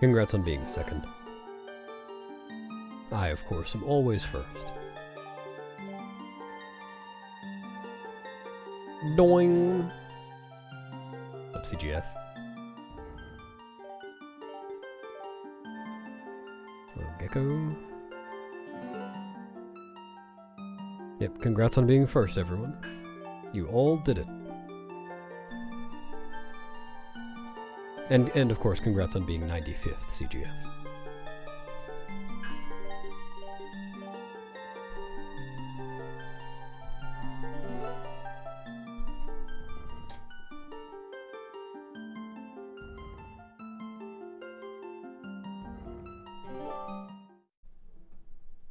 Congrats on being second. I, of course, am always first. Doing. Up CGF. Hello, Gecko. Yep, congrats on being first, everyone. You all did it. And of course, congrats on being 95th CGF.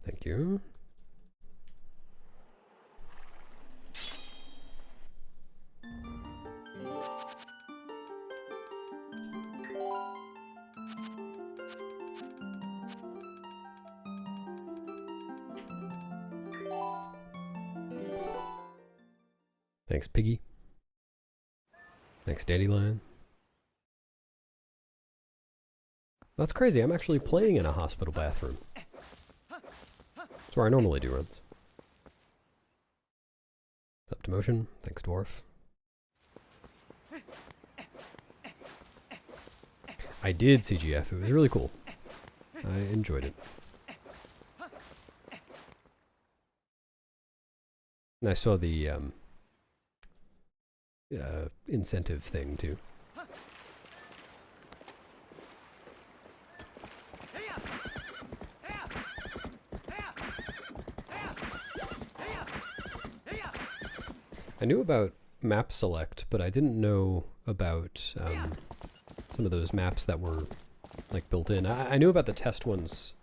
Thank you. Thanks, Piggy. Thanks, Dandelion. That's crazy, I'm actually playing in a hospital bathroom. That's where I normally do runs. It's up to motion. Thanks, Dwarf. I did CGF, it was really cool. I enjoyed it. And I saw the incentive thing too. I knew about map select, but I didn't know about some of those maps that were like built in. I knew about the test ones,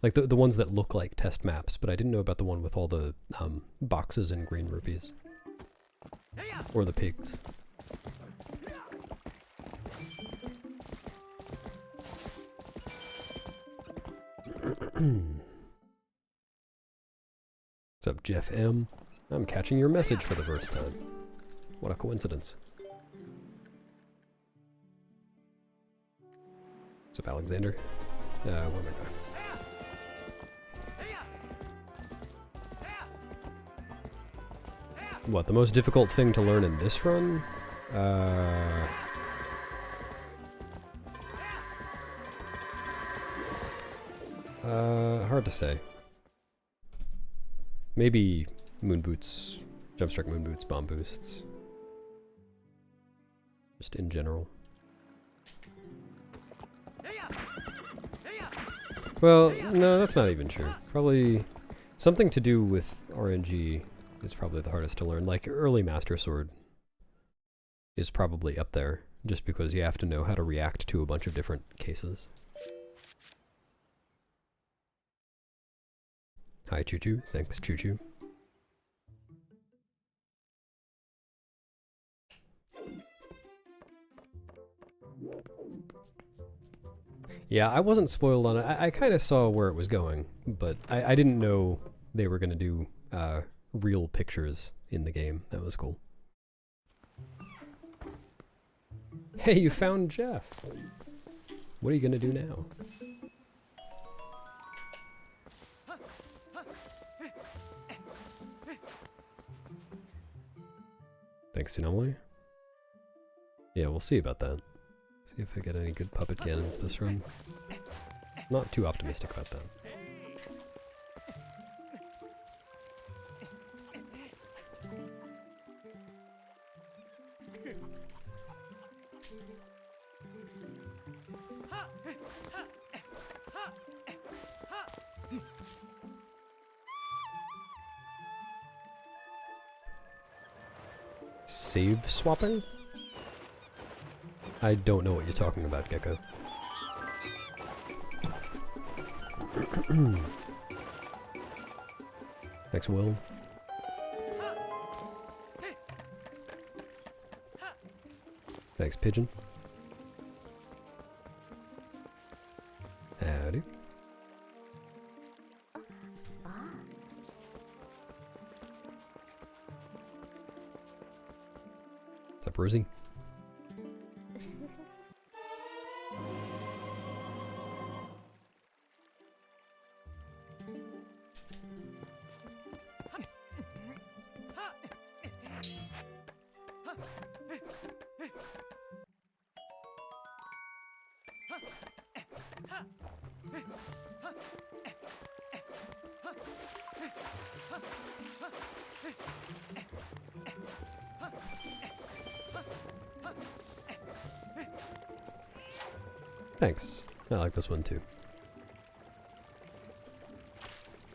like the ones that look like test maps, but I didn't know about the one with all the boxes and green rupees. Or the pigs. What's up, Jeff M? I'm catching your message for the first time. What a coincidence. What's up, Alexander? Where am I going? What, the most difficult thing to learn in this run? Hard to say. Maybe moon boots, jumpstrike moon boots, bomb boosts. Just in general. Well, no, that's not even true. Probably something to do with RNG is probably the hardest to learn. Like early Master Sword is probably up there, just because you have to know how to react to a bunch of different cases. Hi, Choo Choo. Thanks, Choo Choo. Yeah, I wasn't spoiled on it. I kind of saw where it was going, but I didn't know they were going to do real pictures in the game. That was cool. Hey, you found Jeff! What are you going to do now? Thanks, Tsunami. Yeah, we'll see about that. See if I get any good puppet cannons this run. Not too optimistic about that. Save swapping? I don't know what you're talking about, Gecko. Thanks, Will. Thanks, Pigeon. Howdy. What's up, Rosie? Thanks. I like this one too.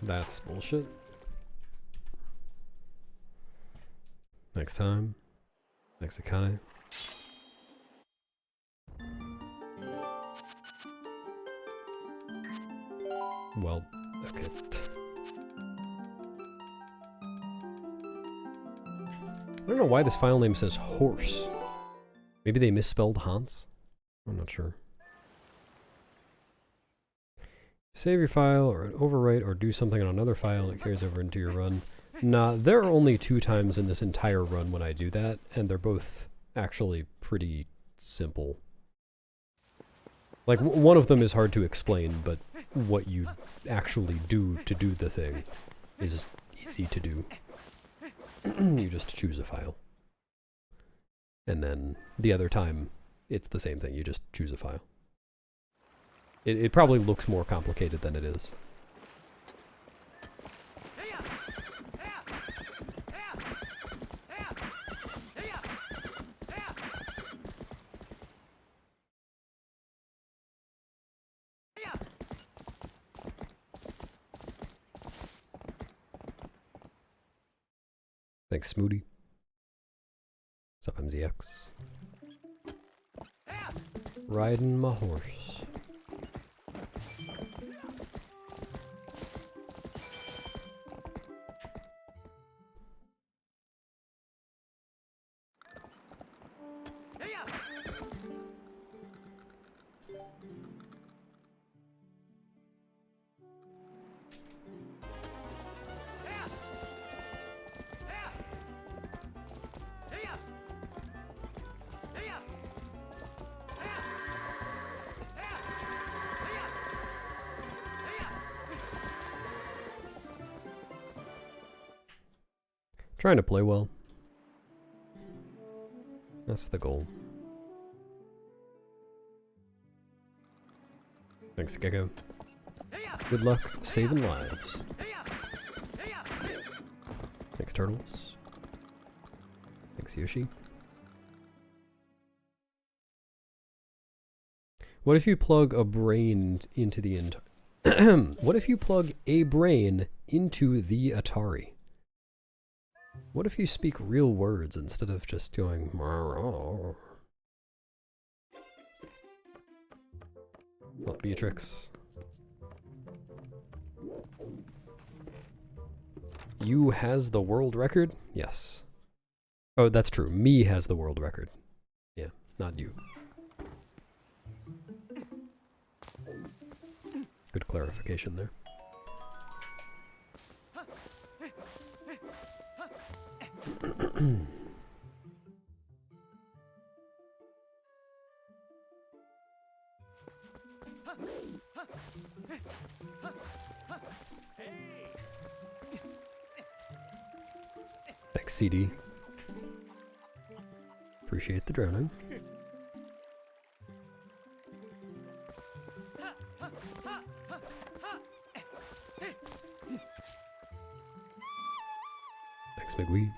That's bullshit. Next time. Next Akane. Well, okay. I don't know why this file name says horse. Maybe they misspelled Hans? I'm not sure. Save your file or overwrite or do something on another file that carries over into your run. Nah, there are only 2 times in this entire run when I do that, and they're both actually pretty simple. Like, one of them is hard to explain, but what you actually do to do the thing is easy to do. You just choose a file. And then the other time, it's the same thing, you just choose a file. It probably looks more complicated than it is. Thanks, Smoody. What's up, MZX? Riding my horse. Trying to play well. That's the goal. Thanks, Gecko. Good luck saving lives. Thanks, Turtles. Thanks, Yoshi. What if you plug a brain into the What if you plug a brain into the Atari? What if you speak real words instead of just going oh, Beatrix. You has the world record? Yes. Oh, that's true. Me has the world record. Yeah, not you. Good clarification there. Thanks, CD. Appreciate the drowning. Thanks, McWee.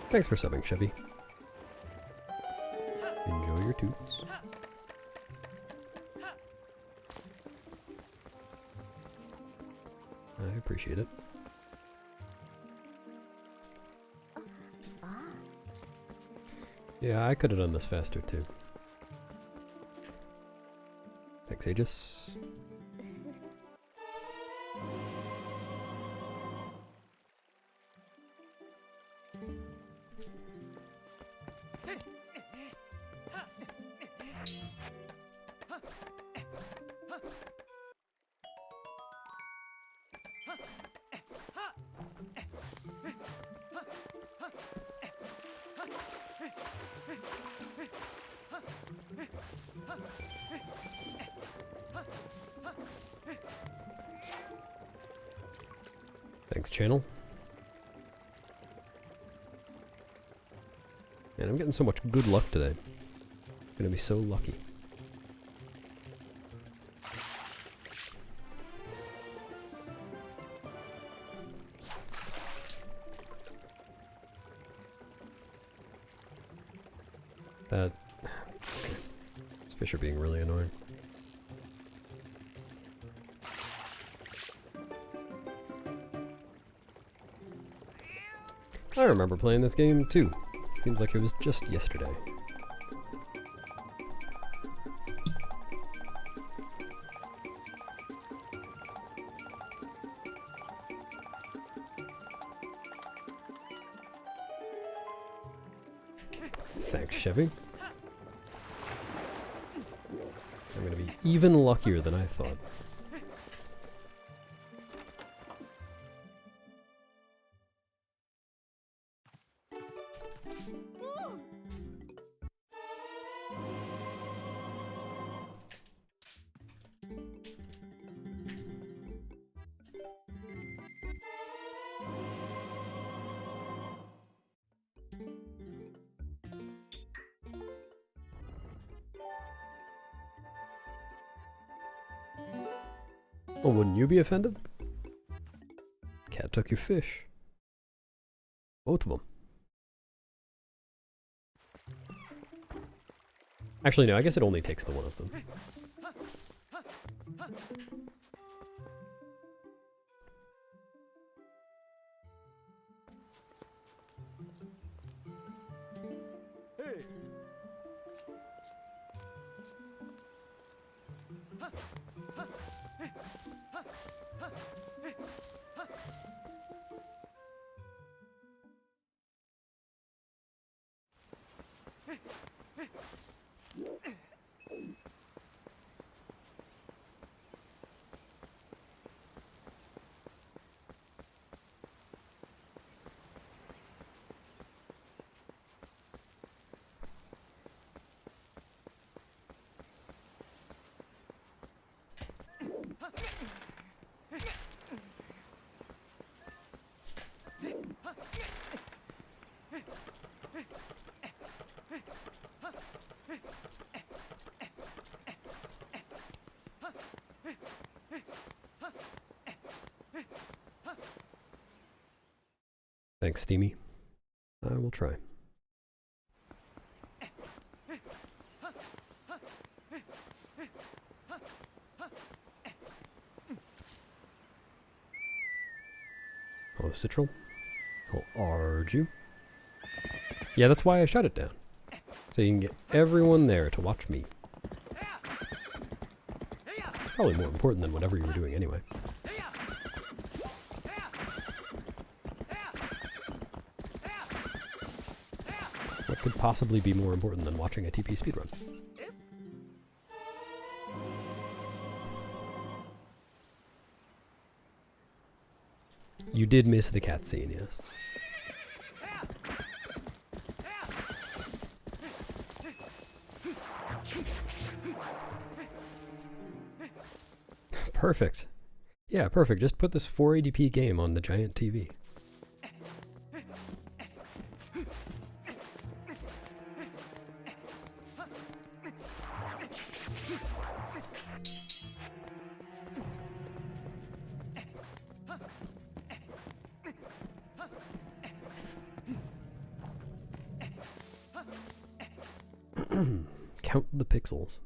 Thanks for subbing, Chevy. Enjoy your toots. I appreciate it. Yeah, I could have done this faster too. Thanks, Aegis. Thanks, channel. Man, I'm getting so much good luck today. I'm gonna be so lucky. That... These fish are being really annoying. I remember playing this game too. Seems like it was just yesterday. Thanks, Chevy. I'm gonna be even luckier than I thought. Well, wouldn't you be offended? Cat took your fish. Both of them. Actually, no, I guess it only takes the one of them. Thanks, Steamy. I will try. Oh, Citral. Oh, Arju. Yeah, that's why I shut it down. So you can get everyone there to watch me. It's probably more important than whatever you were doing anyway. What could possibly be more important than watching a TP speedrun? You did miss the cat scene, yes. Perfect. Yeah, perfect. Just put this 480p game on the giant TV. Count the pixels.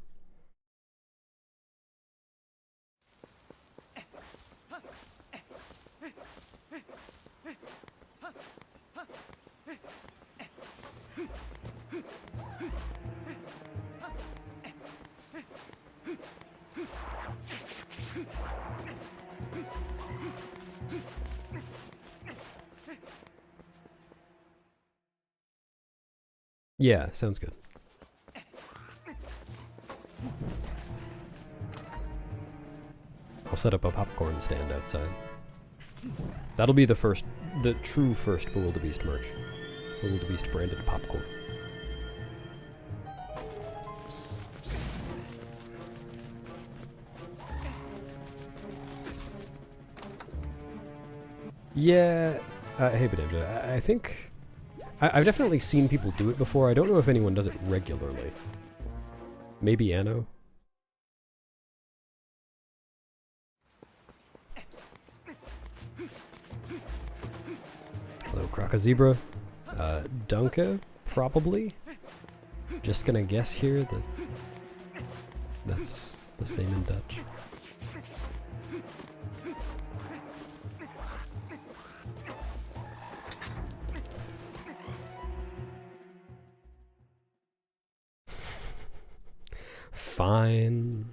Yeah, sounds good. I'll set up a popcorn stand outside. That'll be the true first Bewildebeest merch. Bewildebeest branded popcorn. Yeah, hey Benamja, I think I've definitely seen people do it before. I don't know if anyone does it regularly. Maybe Anno? Hello, Crocozebra. Dunke, probably? Just gonna guess here that that's the same in Dutch. Fine.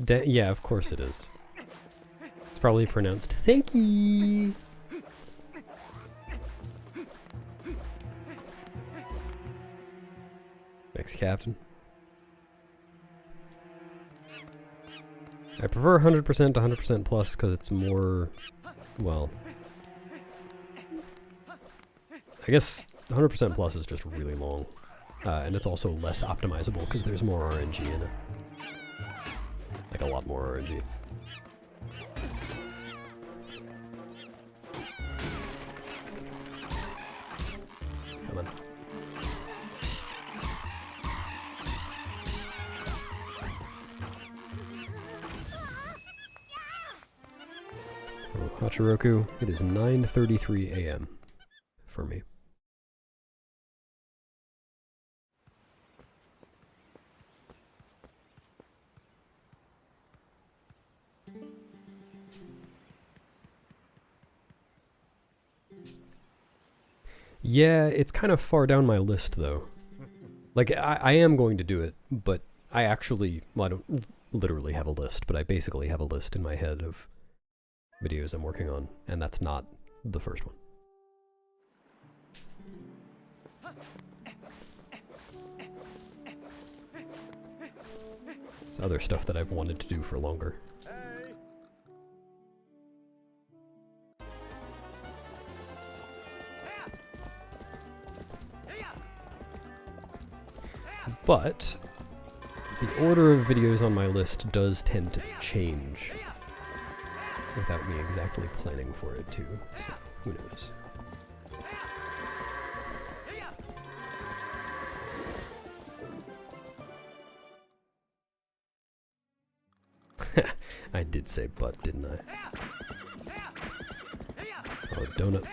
Yeah, of course it is. It's probably pronounced thank you. Thanks, Captain. I prefer 100% to 100% plus because it's more, well, I guess 100% plus is just really long. And it's also less optimizable because there's more RNG in it. Like a lot more RNG. Come on. Oh, Hachiroku, it is 9:33 a.m. for me. Yeah, it's kind of far down my list, though. Like, I am going to do it, but I actually, well, I don't literally have a list, but I basically have a list in my head of videos I'm working on, and that's not the first one. There's other stuff that I've wanted to do for longer. But the order of videos on my list does tend to change without me exactly planning for it to, so who knows. I did say but, didn't I? Oh, donut.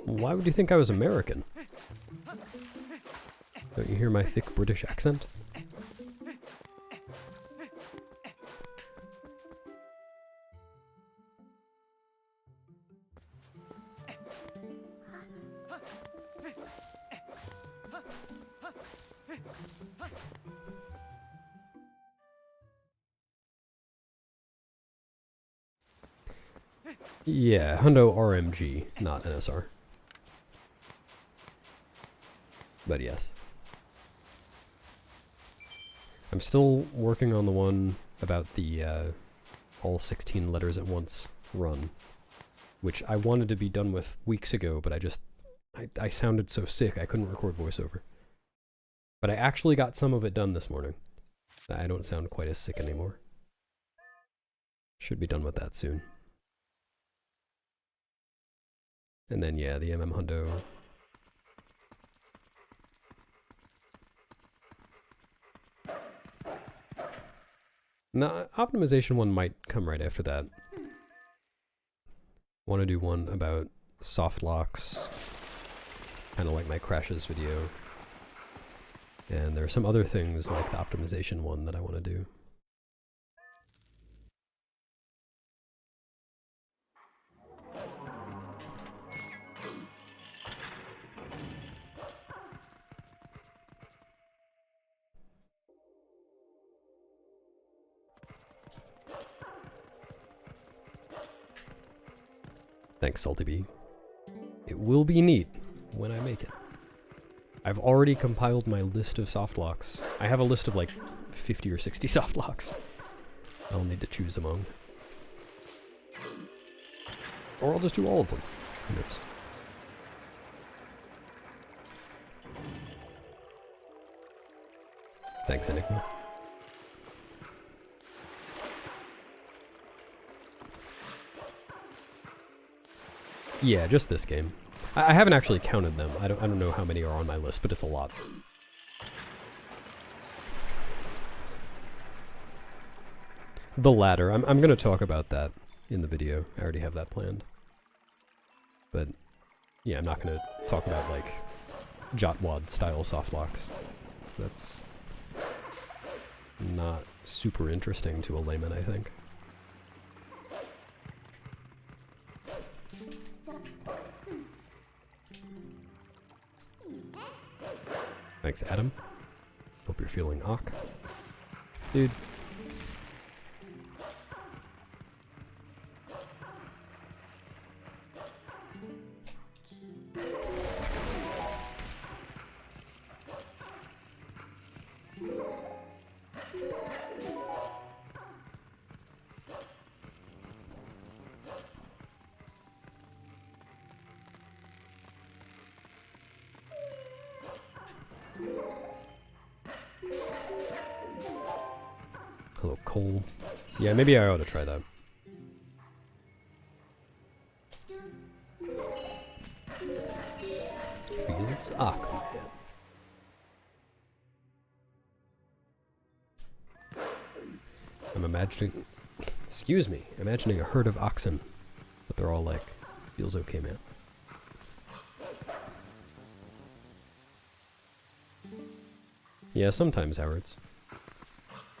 Why would you think I was American? Don't you hear my thick British accent? Yeah, Hundo RMG, not NSR. But yes. I'm still working on the one about the all 16 letters at once run, which I wanted to be done with weeks ago, but I sounded so sick I couldn't record voiceover. But I actually got some of it done this morning. I don't sound quite as sick anymore. Should be done with that soon. And then, yeah, the Hundo. No, optimization one might come right after that. Want to do one about soft locks, kind of like my crashes video. And there are some other things like the optimization one that I want to do. Thanks, Salty Bee. It will be neat when I make it. I've already compiled my list of softlocks. I have a list of like 50 or 60 softlocks I'll need to choose among. Or I'll just do all of them. Who knows? Thanks, Enigma. Yeah, just this game. I haven't actually counted them. I don't know how many are on my list, but it's a lot. The ladder. I'm going to talk about that in the video. I already have that planned. But yeah, I'm not going to talk about like Jotwad style softlocks. That's not super interesting to a layman, I think. Thanks, Adam. Hope you're feeling awk. Dude. Hello, Cole. Yeah, maybe I ought to try that. Feels awkward. I'm imagining, excuse me, imagining a herd of oxen, but they're all like, feels okay, man. Yeah, sometimes, Howards.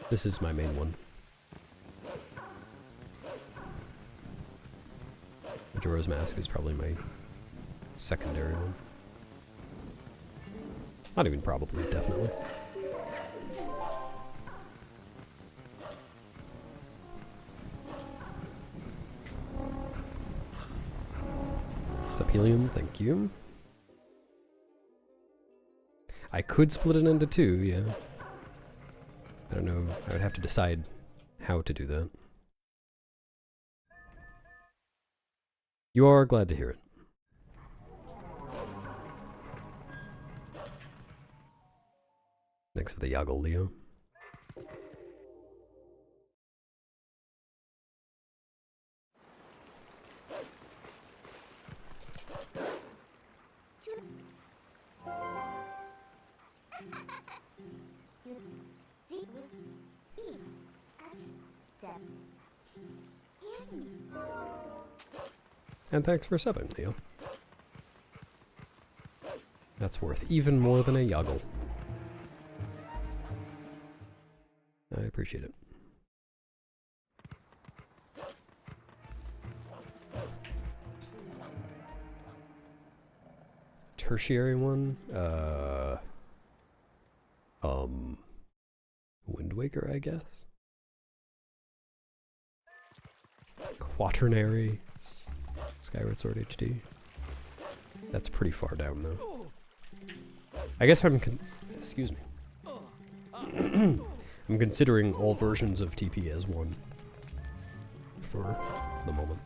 This is my main one. Majora's Mask is probably my secondary one. Not even probably, definitely. What's up, Helium? Thank you. I could split it into two, yeah. I don't know, I would have to decide how to do that. You are glad to hear it. Thanks for the Yaggle, Leo. And thanks for subbing, Leo. That's worth even more than a Yaggle. I appreciate it. Tertiary one? Wind Waker, I guess? Quaternary? Skyward Sword HD. That's pretty far down, though. I guess excuse me. I'm considering all versions of TP as one. For the moment.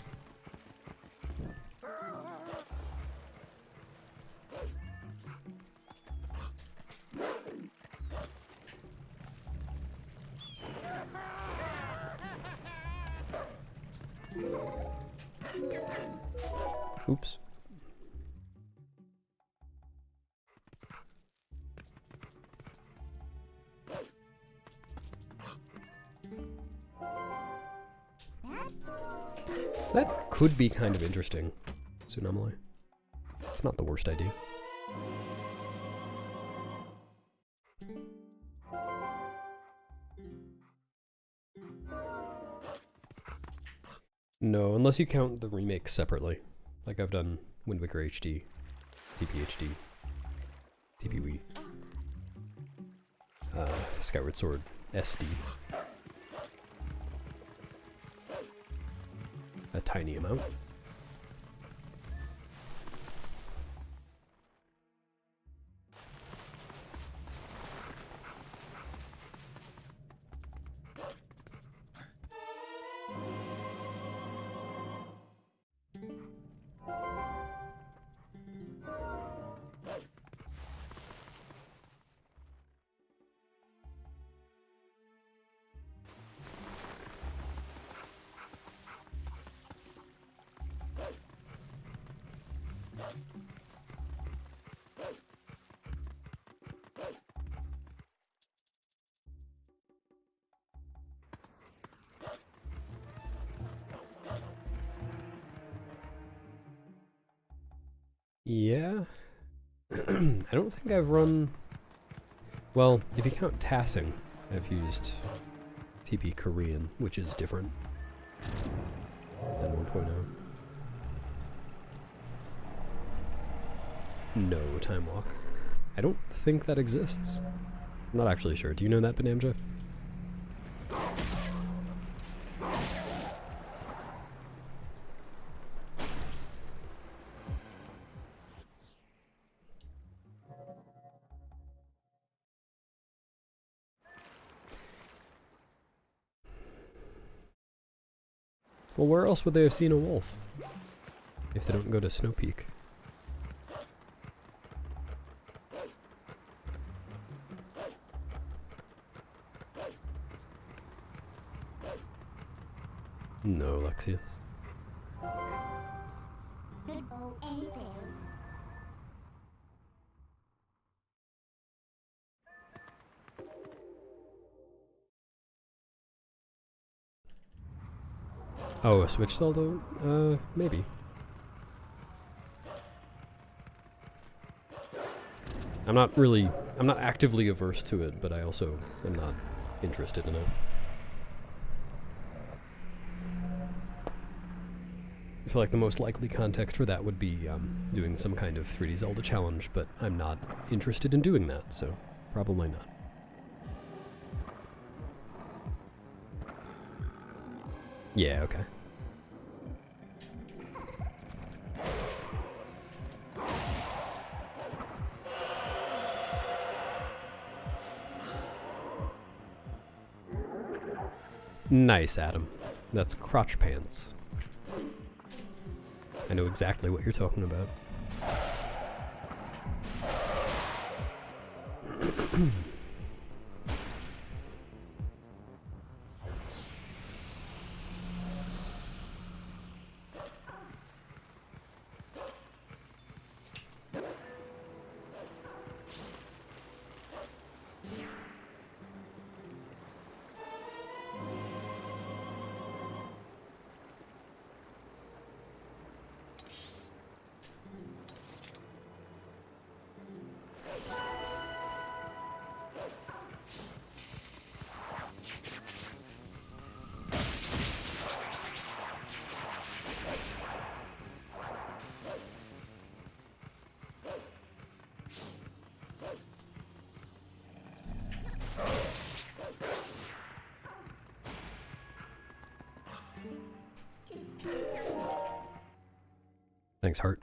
Oops. That could be kind of interesting, Tsunamoi. It's not the worst idea. No, unless you count the remakes separately. Like I've done Wind Waker HD, TP HD, TP Wii, Skyward Sword SD. A tiny amount. I don't think I've run... Well, if you count tassing, I've used TP Korean, which is different than 1.0. No time walk. I don't think that exists. I'm not actually sure. Do you know that, Benamja? Well, where else would they have seen a wolf? If they don't go to Snow Peak. No, Lexius. Oh, a switch saldo? Maybe. I'm not actively averse to it, but I also am not interested in it. I feel like the most likely context for that would be doing some kind of 3D Zelda challenge, but I'm not interested in doing that, so probably not. Yeah, okay. Nice, Adam. That's crotch pants. I know exactly what you're talking about. Thanks, Heart.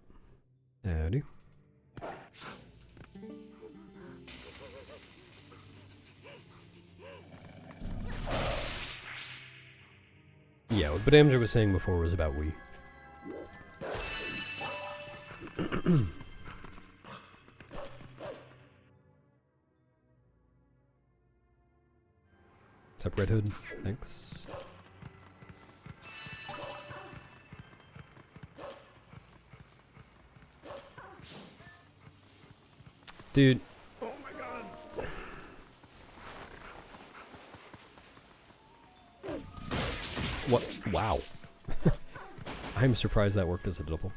Howdy. Yeah, what Amja was saying before was about Wii. What's up, Red Hood? Thanks. Dude. Oh my god. What? Wow. I'm surprised that worked as a double.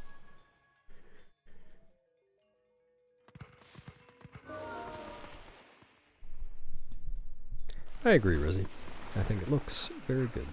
I agree, Rizzy. I think it looks very good.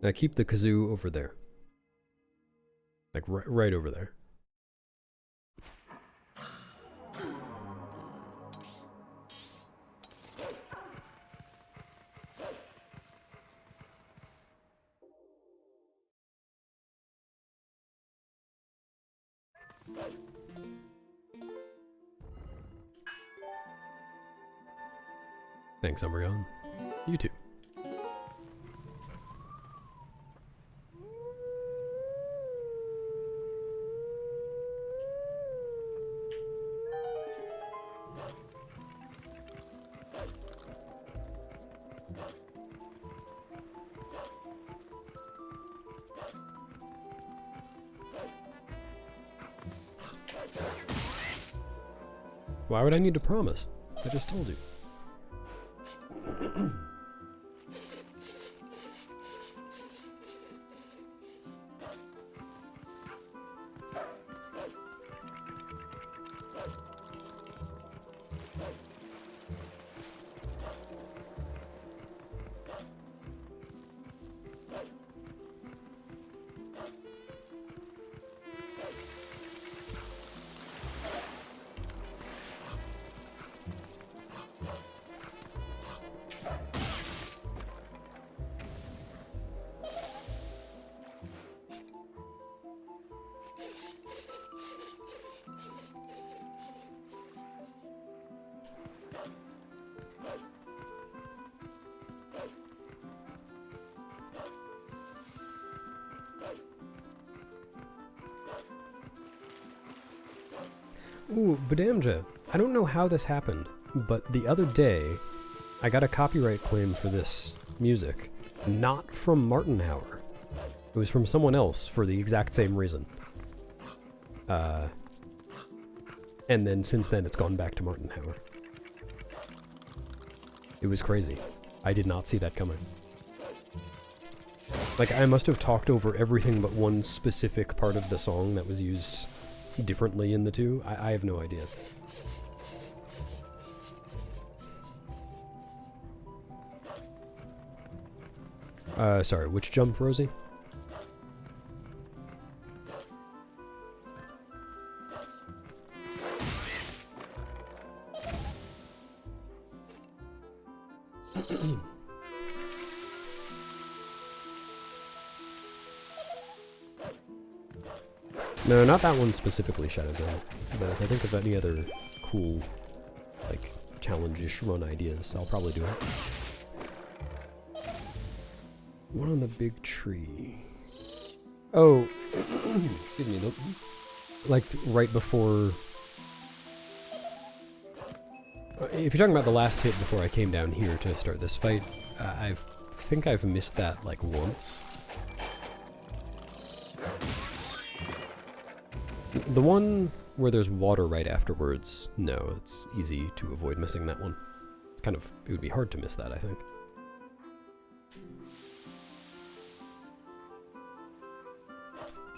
Now keep the kazoo over there. Like right over there. Thanks, Umbreon. You too. Why would I need to promise? I just told you. Ooh, Badamja, I don't know how this happened, but the other day, I got a copyright claim for this music, not from Martin Hauer. It was from someone else for the exact same reason. And then since then, it's gone back to Martin Hauer. It was crazy. I did not see that coming. Like, I must have talked over everything but one specific part of the song that was used differently in the two. I have no idea. Sorry, which jump, Rosie? No, not that one specifically, Shadowzone. But if I think of any other cool, like, challenge-ish run ideas, I'll probably do it. One on the big tree. Oh, excuse me, like, right before... if you're talking about the last hit before I came down here to start this fight, I think I've missed that, like, once. The one where there's water right afterwards, no, it's easy to avoid missing that one. It's kind of, it would be hard to miss that, I think.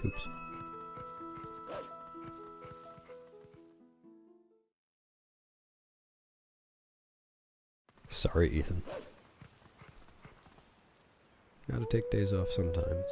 Oops. Sorry, Ethan. Gotta take days off sometimes.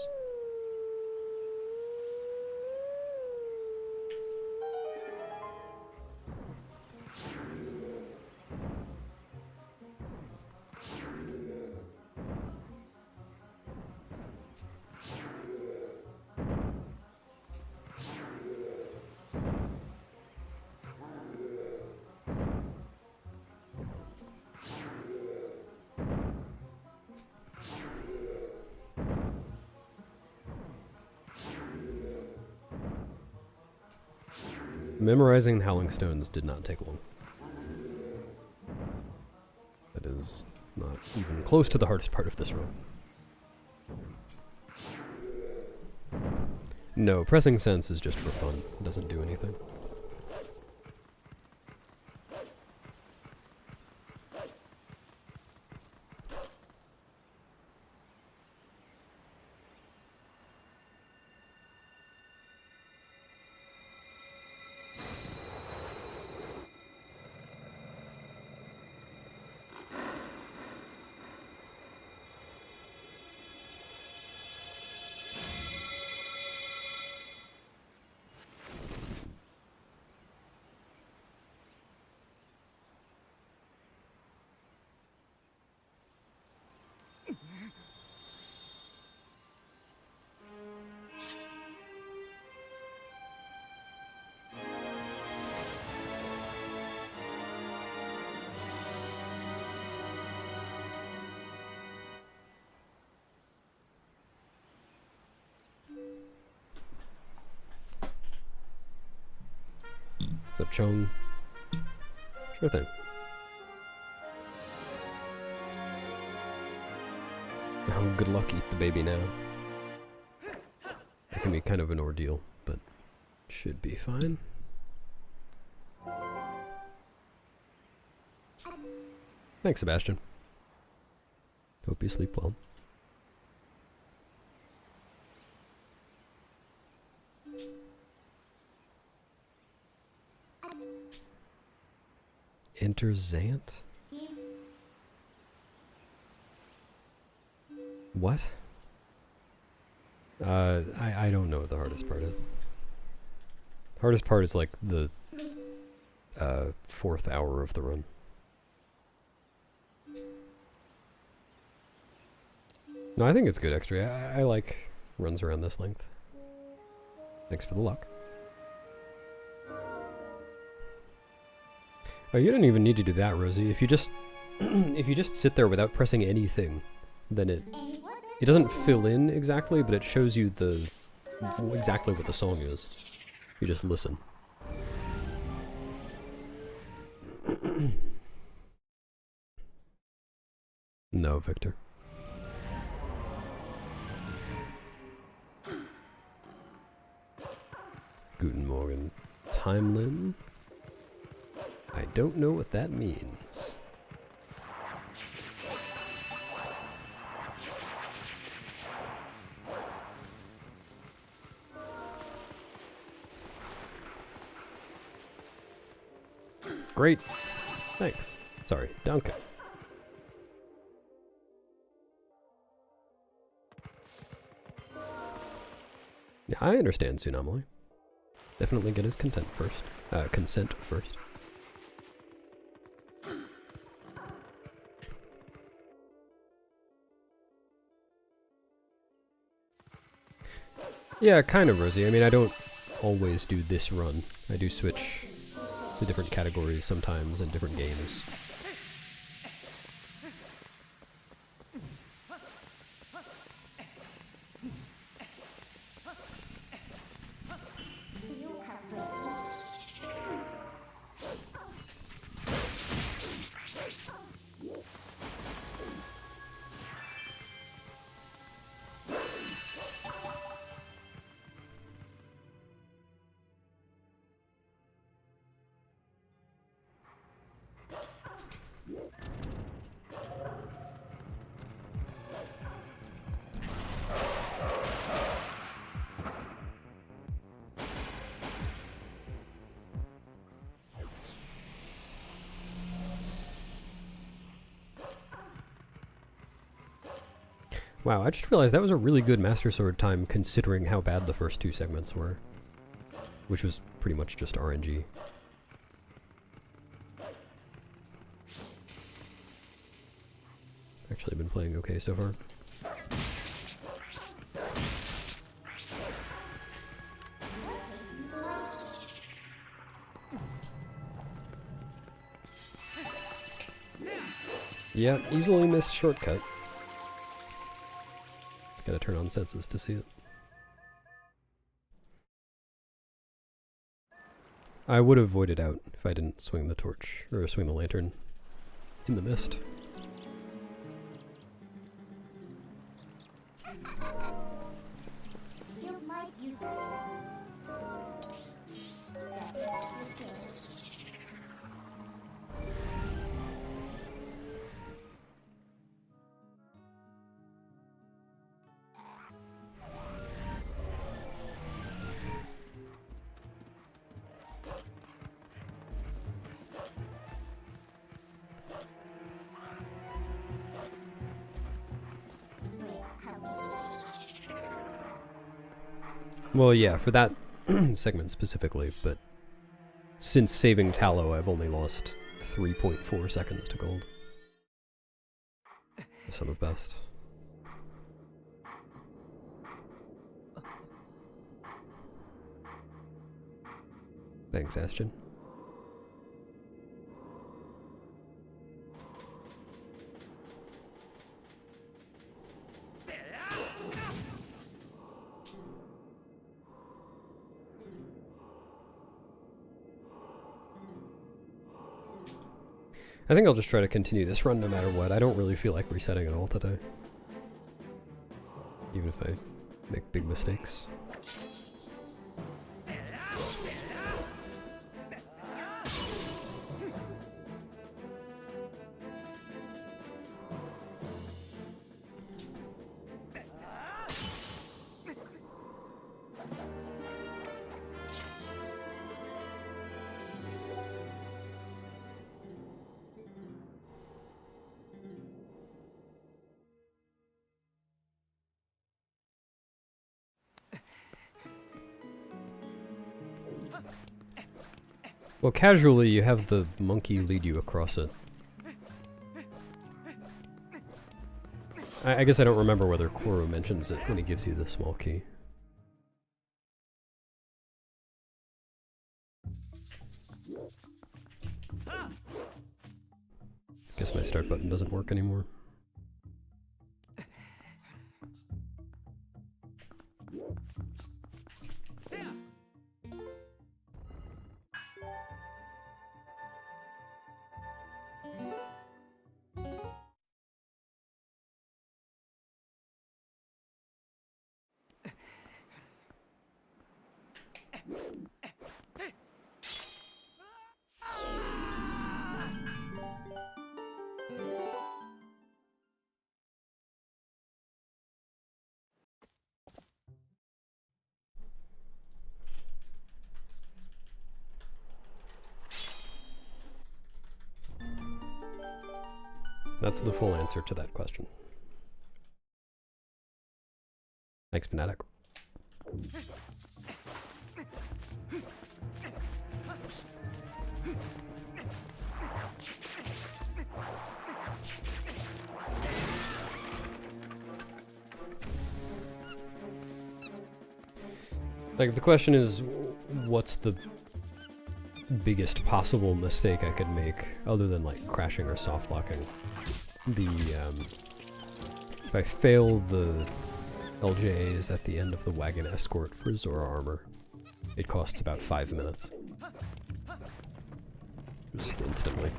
Memorizing the Howling Stones did not take long. That is not even close to the hardest part of this run. No, pressing sense is just for fun. It doesn't do anything. What's up, Chung? Sure thing. Oh, good luck, eat the baby now. It can be kind of an ordeal, but should be fine. Thanks, Sebastian. Hope you sleep well. Enter Zant? What? I don't know what the hardest part is. Hardest part is like the 4th hour of the run. No, I think it's good extra. I like runs around this length. Thanks for the luck. Oh, you don't even need to do that, Rosie. If you just if you just sit there without pressing anything, then it doesn't fill in exactly, but it shows you the exactly what the song is. You just listen. No, Victor. Guten Morgen, Timeline. I don't know what that means. Great. Thanks. Sorry, Danke. Yeah, I understand Tsunami. Definitely get his consent first. Yeah, kind of, Rosie. I mean, I don't always do this run. I do switch to different categories sometimes in different games. Wow, I just realized that was a really good Master Sword time considering how bad the first 2 segments were. Which was pretty much just RNG. Actually been playing okay so far. Yeah, easily missed shortcut. Gotta turn on senses to see it. I would have voided out if I didn't swing the torch, or swing the lantern in the mist. Well, yeah, for that segment specifically, but since saving Tallow, I've only lost 3.4 seconds to gold. The son of best. Thanks, Ashton. I think I'll just try to continue this run no matter what. I don't really feel like resetting at all today. Even if I make big mistakes. Well, casually, you have the monkey lead you across it. I guess I don't remember whether Koro mentions it when he gives you the small key. Guess my start button doesn't work anymore. That's the full answer to that question. Thanks, Fnatic. Like, the question is, what's the biggest possible mistake I could make, other than, like, crashing or soft locking? If I fail the LJAs at the end of the wagon escort for Zora armor, it costs about 5 minutes. Just instantly.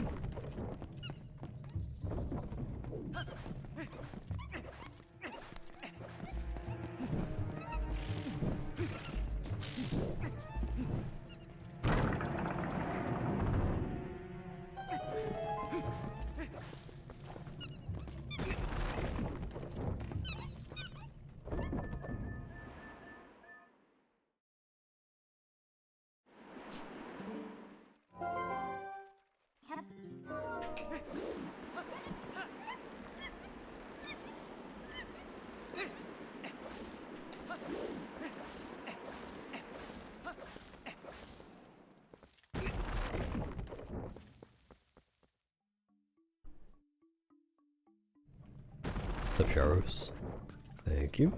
What's up, Sharos? Thank you.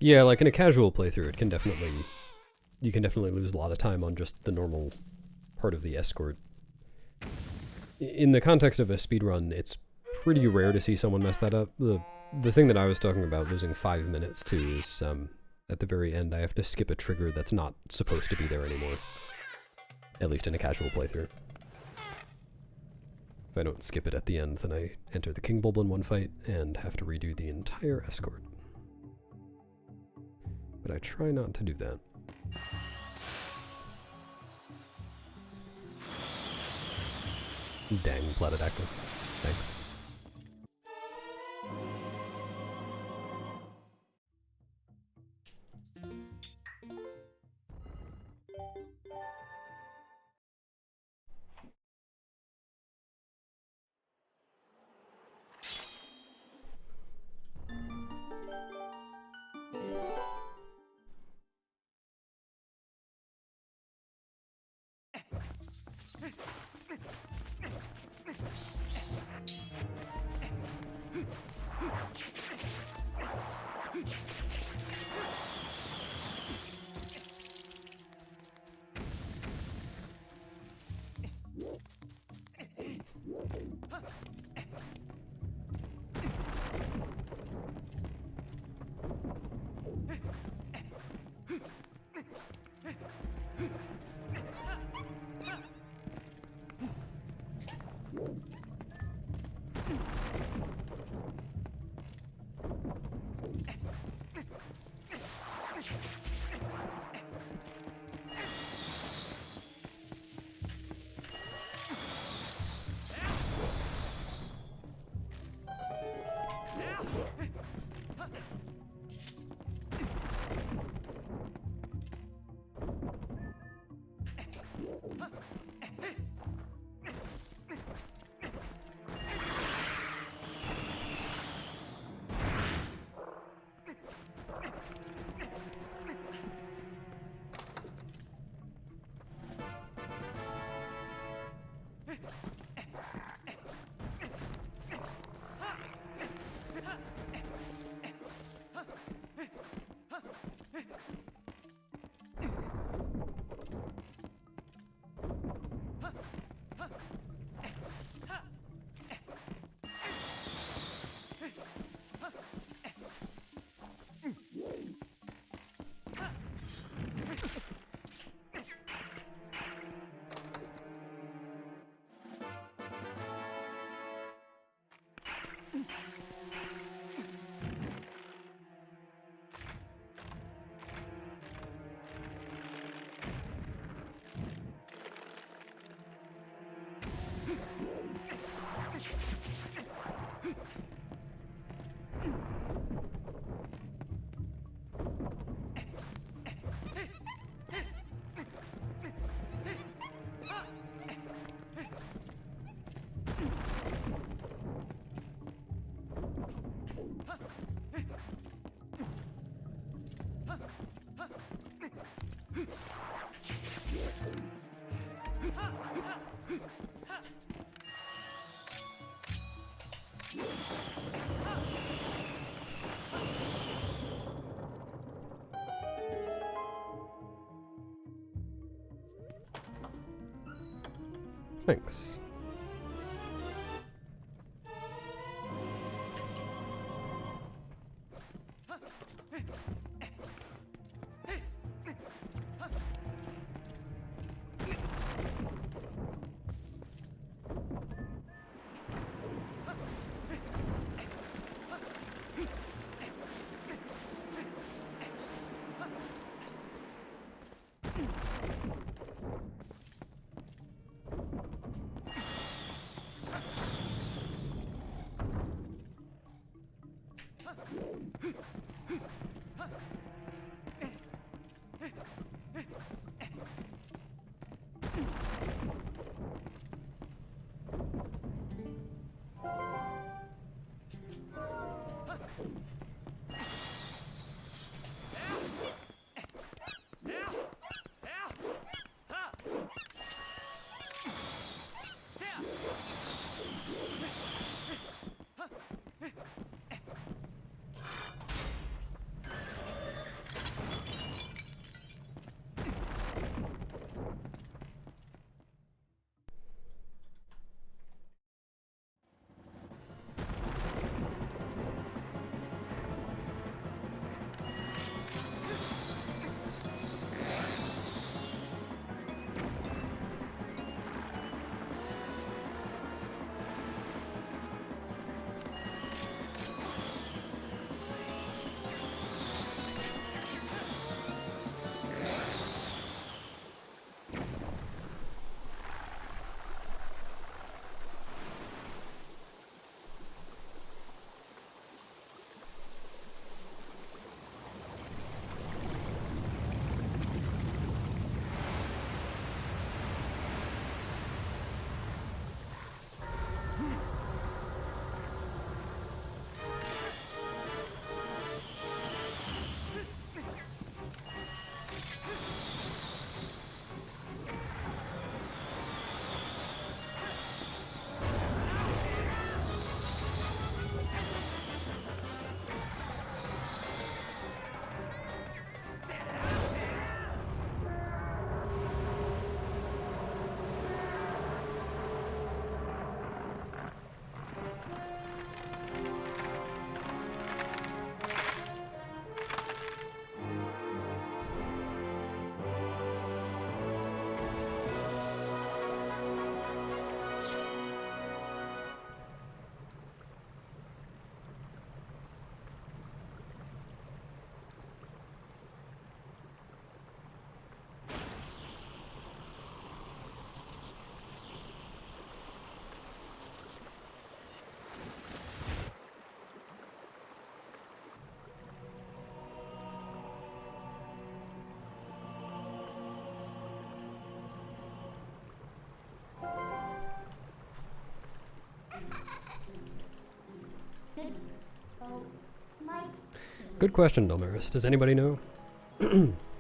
Yeah, like in a casual playthrough, you can definitely lose a lot of time on just the normal part of the escort. In the context of a speedrun, it's pretty rare to see someone mess that up. The thing that I was talking about losing 5 minutes to is at the very end I have to skip a trigger that's not supposed to be there anymore. At least in a casual playthrough. If I don't skip it at the end, then I enter the King Bulb in one fight and have to redo the entire escort. But I try not to do that. Dang, Platydactyl. Thanks. Thanks. Good question, Delmaris. Does anybody know?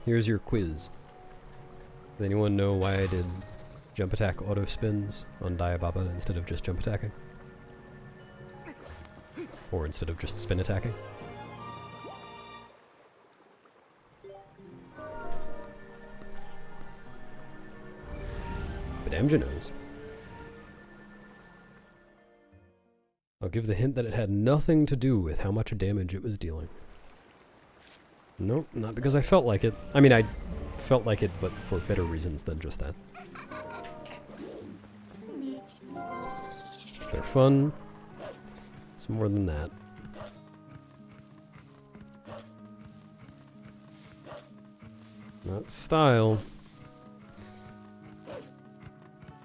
Here's your quiz. Does anyone know why I did jump attack auto spins on Diababa instead of just jump attacking? Or instead of just spin attacking? But Amja knows. I'll give the hint that it had nothing to do with how much damage it was dealing. Nope, not because I felt like it. I mean, I felt like it, but for better reasons than just that. They're fun. It's more than that. Not style.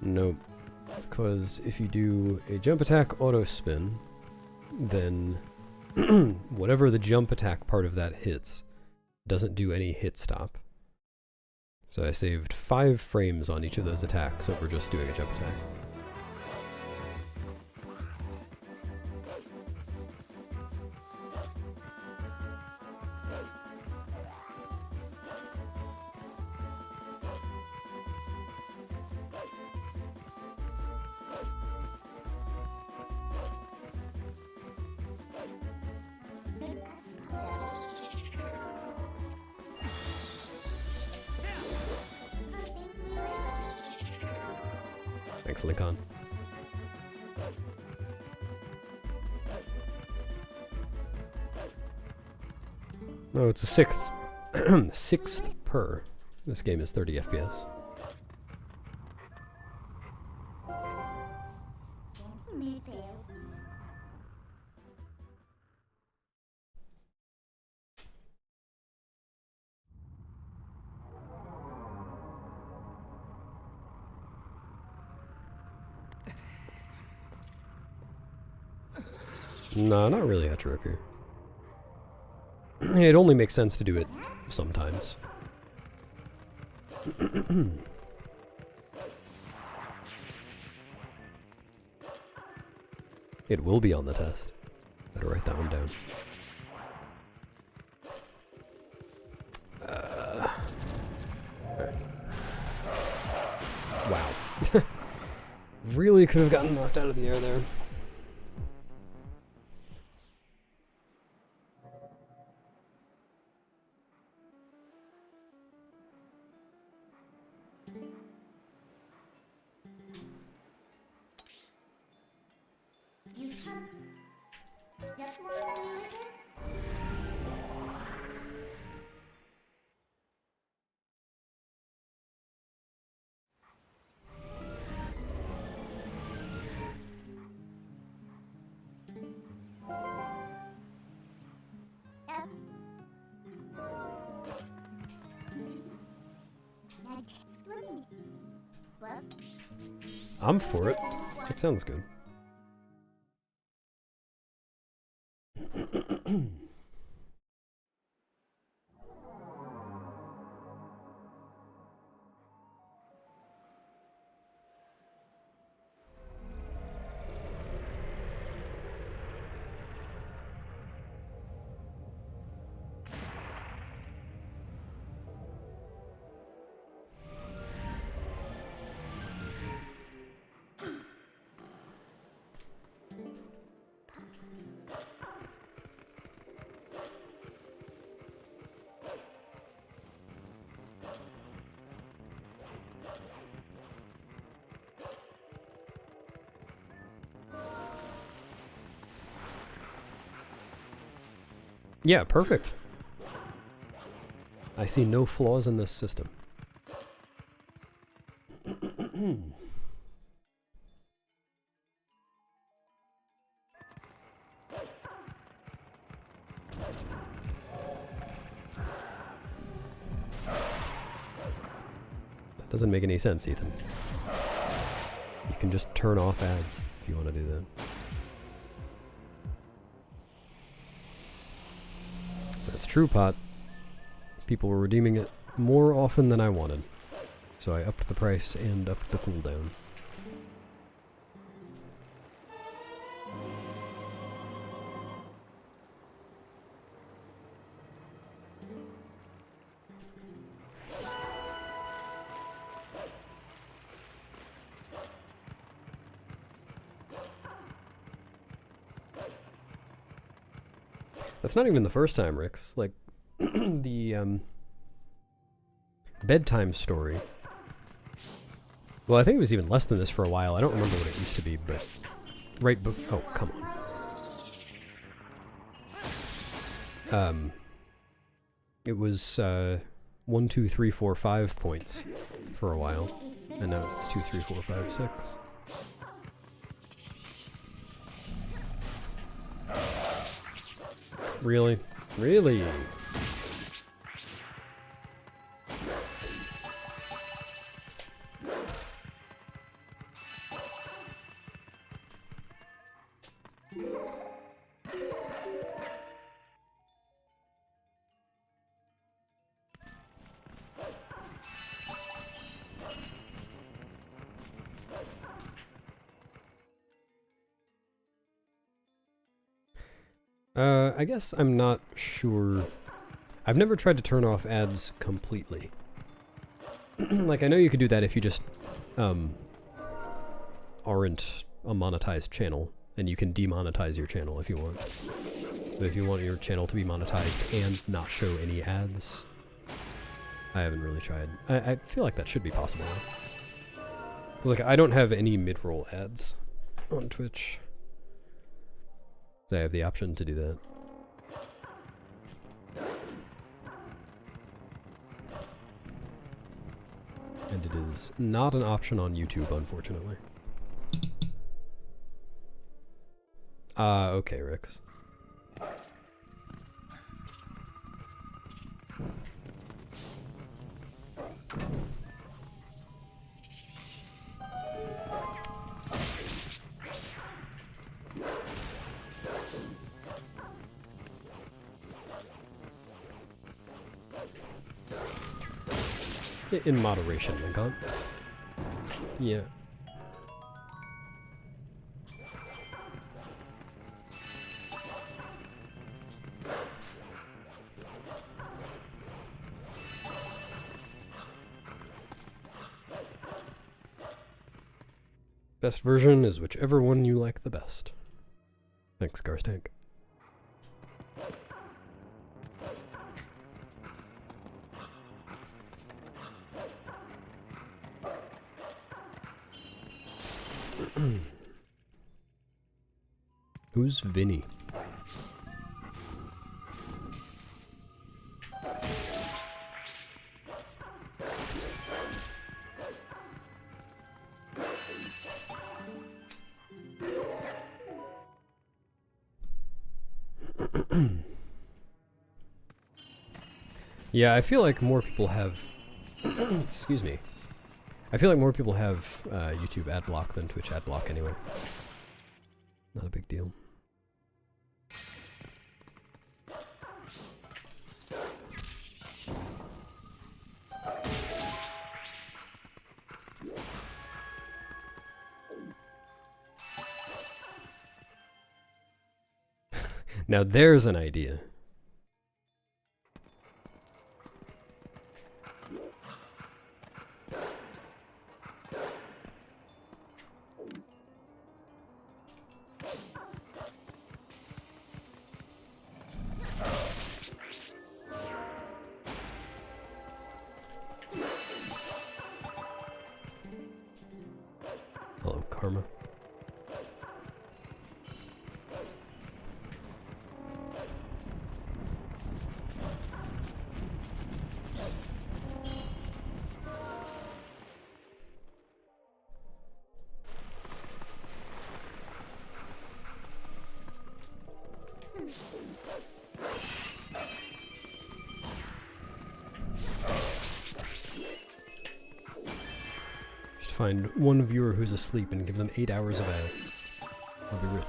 Nope. Because if you do a jump attack auto spin, then whatever the jump attack part of that hits doesn't do any hit stop. So I saved 5 frames on each of those attacks over just doing a jump attack. Thanks, Lincoln. Oh, it's a sixth. Sixth per. This game is 30 FPS. No, not really, Hachiroku. It only makes sense to do it sometimes. It will be on the test. Better write that one down. Alright. Wow. Really could have gotten knocked out of the air there. I'm for it. It sounds good. Yeah, perfect. I see no flaws in this system. That doesn't make any sense, Ethan. You can just turn off ads if you want to do that. That's true, Pot. People were redeeming it more often than I wanted. So I upped the price and upped the cooldown. That's not even the first time, Rix. Like, the, bedtime story. Well, I think it was even less than this for a while. I don't remember what it used to be, but right before... Oh, come on. It was, 1, 2, 3, 4, 5 points for a while. And now it's 2, 3, 4, 5, 6. Really? Really? I guess I'm not sure. I've never tried to turn off ads completely. Like, I know you could do that if you just, aren't a monetized channel, and you can demonetize your channel if you want. But if you want your channel to be monetized and not show any ads, I haven't really tried. I feel like that should be possible. 'Cause, like, I don't have any mid-roll ads on Twitch. So I have the option to do that. And it is not an option on YouTube, unfortunately. Okay, Rix. In moderation, Lincoln. Yeah. Best version is whichever one you like the best. Thanks, Garstank. Who's Vinny? Yeah, I feel like more people have... Excuse me. I feel like more people have YouTube ad block than Twitch ad block anyway. Not a big deal. Now there's an idea. Hello, Karma. Just find one viewer who's asleep and give them 8 hours of ads. I'll be rich.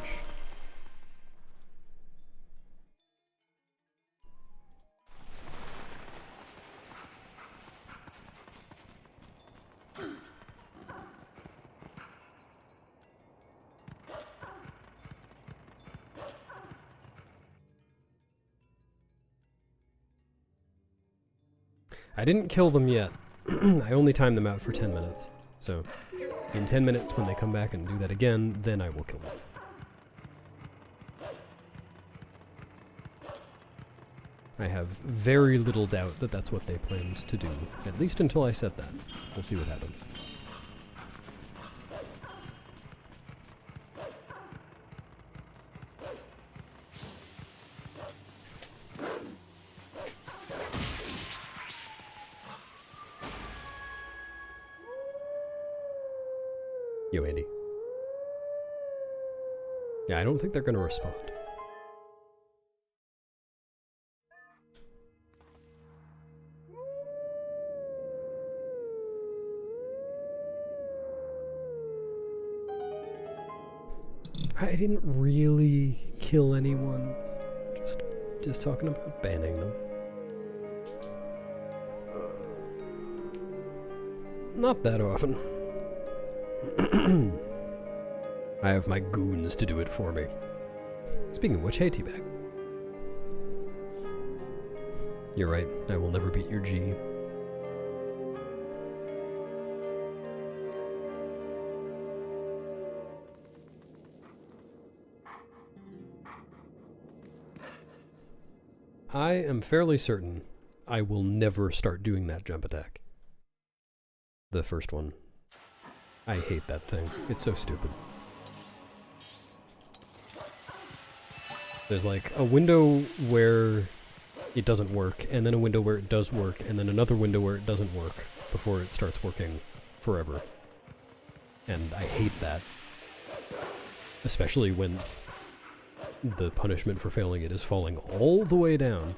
I didn't kill them yet. I only timed them out for 10 minutes. So, in 10 minutes when they come back and do that again, then I will kill them. I have very little doubt that that's what they planned to do, at least until I said that. We'll see what happens. Yo, Andy. Yeah, I don't think they're gonna respond. I didn't really kill anyone. Just talking about banning them. Not that often. I have my goons to do it for me. Speaking of which, hey Teabag. You're right, I will never beat your G. I am fairly certain I will never start doing that jump attack. The first one. I hate that thing. It's so stupid. There's like a window where it doesn't work, and then a window where it does work, and then another window where it doesn't work before it starts working forever. And I hate that. Especially when the punishment for failing it is falling all the way down.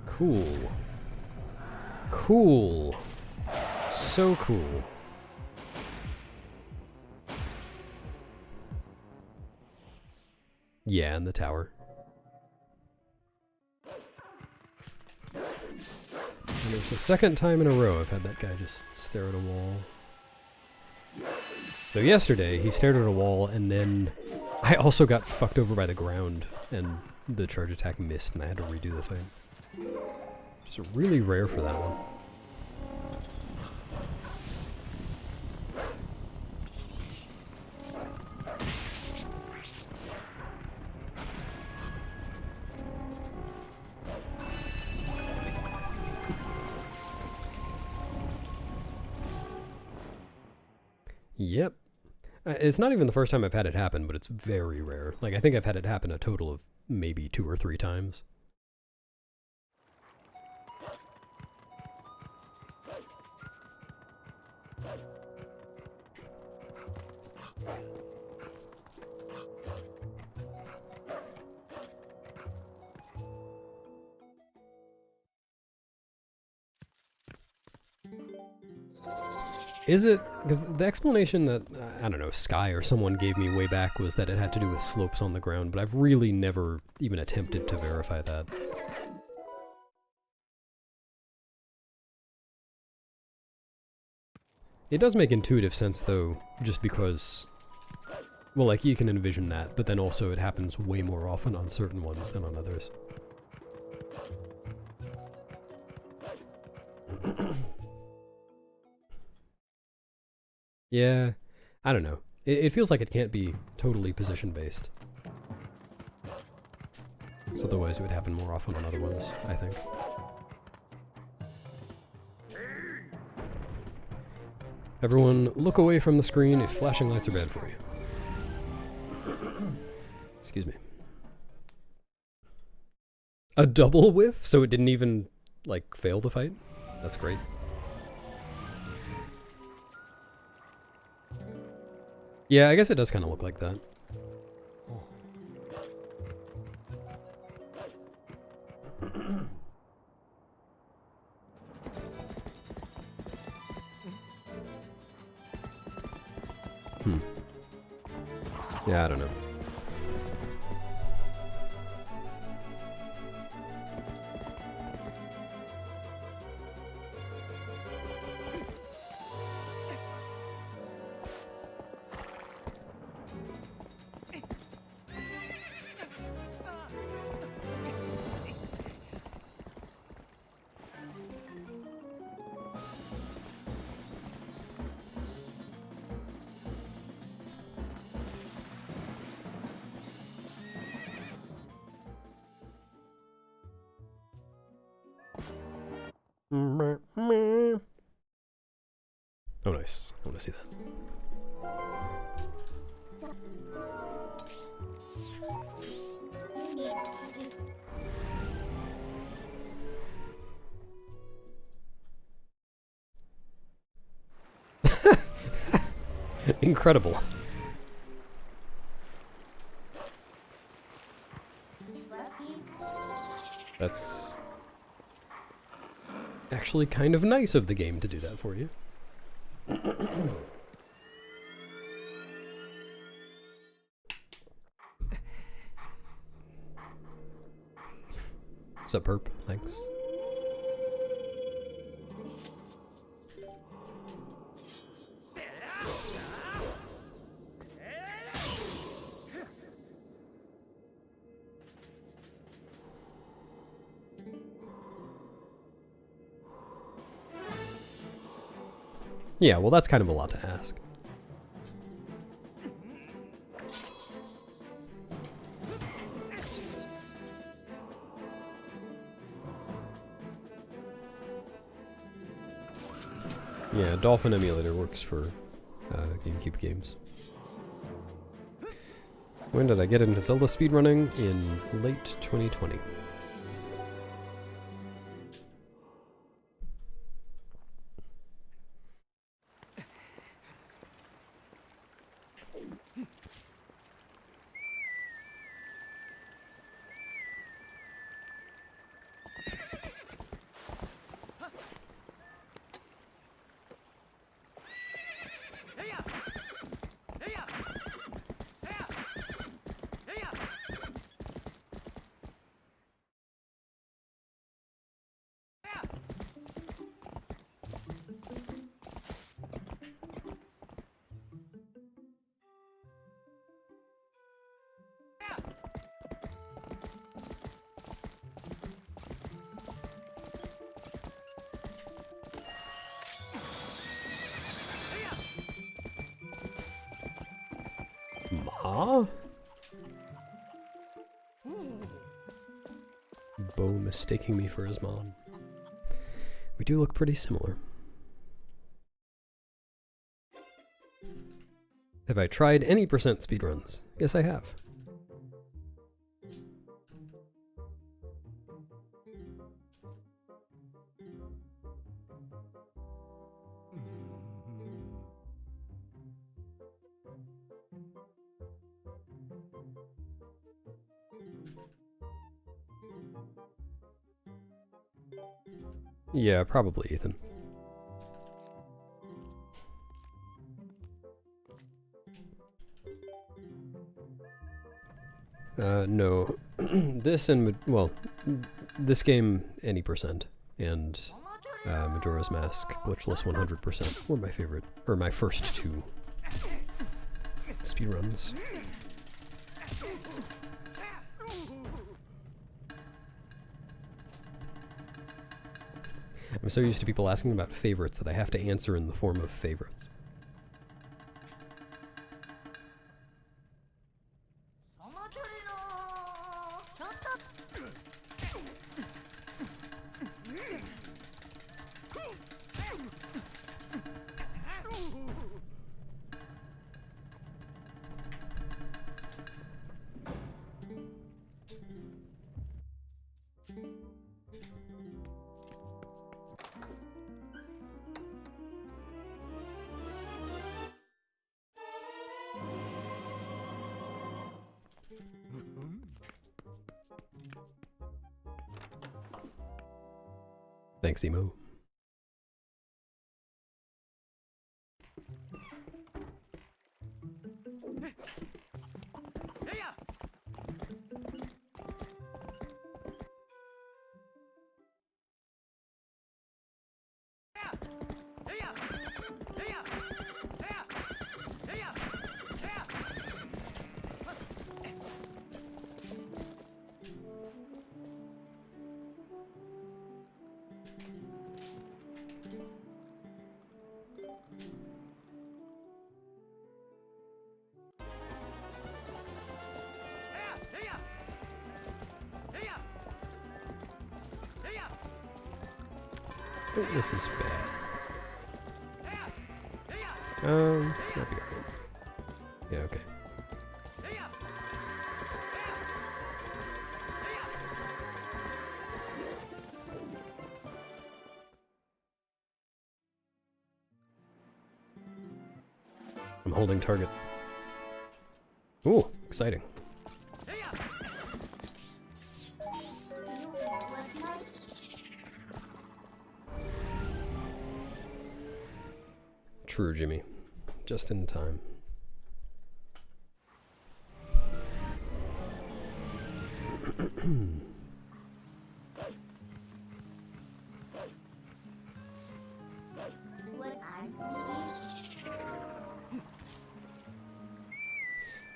Cool. Cool. So cool. Yeah, in the tower. And it's the second time in a row I've had that guy just stare at a wall. So yesterday, he stared at a wall, and then I also got fucked over by the ground, and the charge attack missed, and I had to redo the thing. Which is really rare for that one. Yep. It's not even the first time I've had it happen, but it's very rare. Like, I think I've had it happen a total of maybe 2 or 3 times. Is it? Because the explanation that, I don't know, Sky or someone gave me way back was that it had to do with slopes on the ground, but I've really never even attempted to verify that. It does make intuitive sense, though, just because, well, like, you can envision that, but then also it happens way more often on certain ones than on others. Yeah, I don't know. It feels like it can't be totally position-based. So otherwise it would happen more often on other ones, I think. Everyone, look away from the screen if flashing lights are bad for you. Excuse me. A double whiff? So it didn't even, like, fail the fight? That's great. Yeah, I guess it does kind of look like that. Yeah, I don't know. Oh, nice. I want to see that. Incredible. That's actually kind of nice of the game to do that for you. Superb, thanks. Yeah, well, that's kind of a lot to ask. Yeah, Dolphin Emulator works for GameCube games. When did I get into Zelda speedrunning? In late 2020. Ma? Bo mistaking me for his mom. We do look pretty similar. Have I tried any percent speedruns? Yes, I have. Yeah, probably, Ethan. No. This and, well, this game, any percent, and Majora's Mask, glitchless 100% were my favorite, or my first two speedruns. I'm so used to people asking about favorites that I have to answer in the form of favorites. Thanks, Emo. think this is bad. Might be alright. Yeah, okay. I'm holding target. Ooh, exciting. True, Jimmy. Just in time.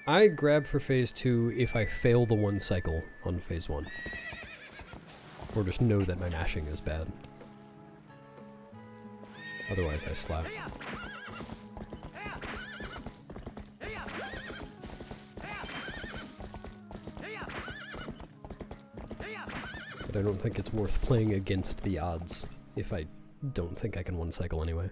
I grab for phase 2 if I fail the 1 cycle on phase 1. Or just know that my mashing is bad. Otherwise I slap. But I don't think it's worth playing against the odds if I don't think I can 1 cycle anyway.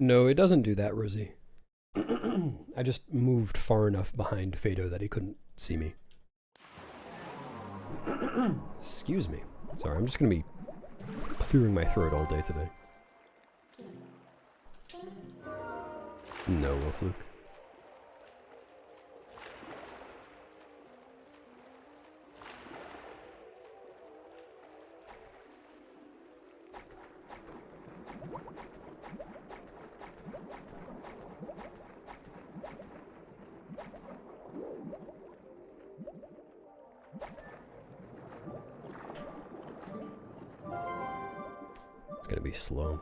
No, it doesn't do that, Rosie. I just moved far enough behind Fado that he couldn't see me. Excuse me. Sorry, I'm just gonna be clearing my throat all day today. No, a fluke. It's gonna be slow.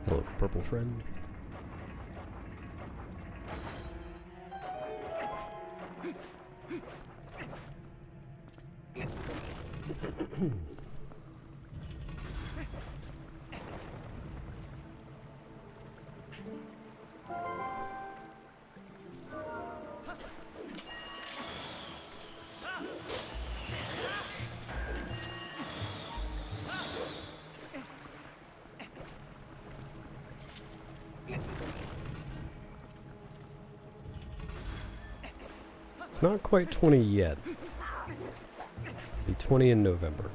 Hello, purple friend. It's not quite 20 yet. 20 in November.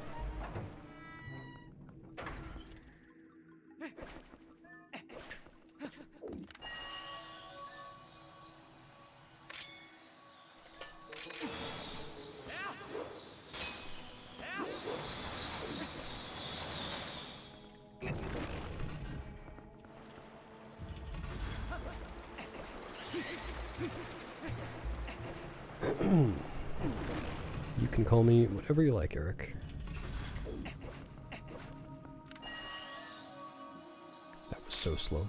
You can call me whatever you like, Eric. That was so slow.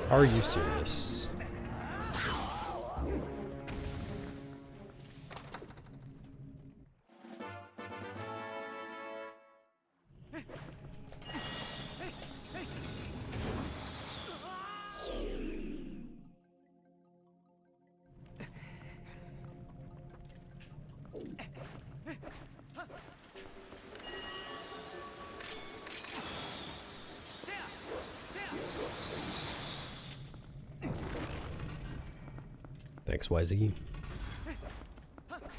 Are you serious? Thanks, YZ.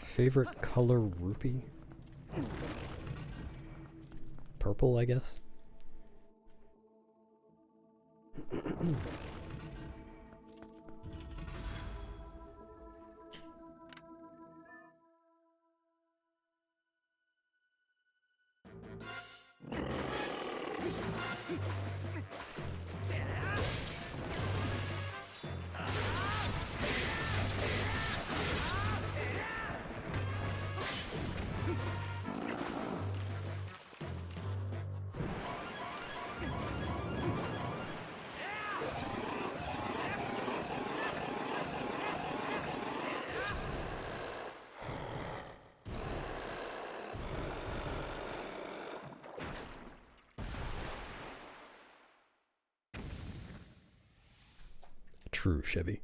Favorite color rupee? Purple, I guess? True, Chevy.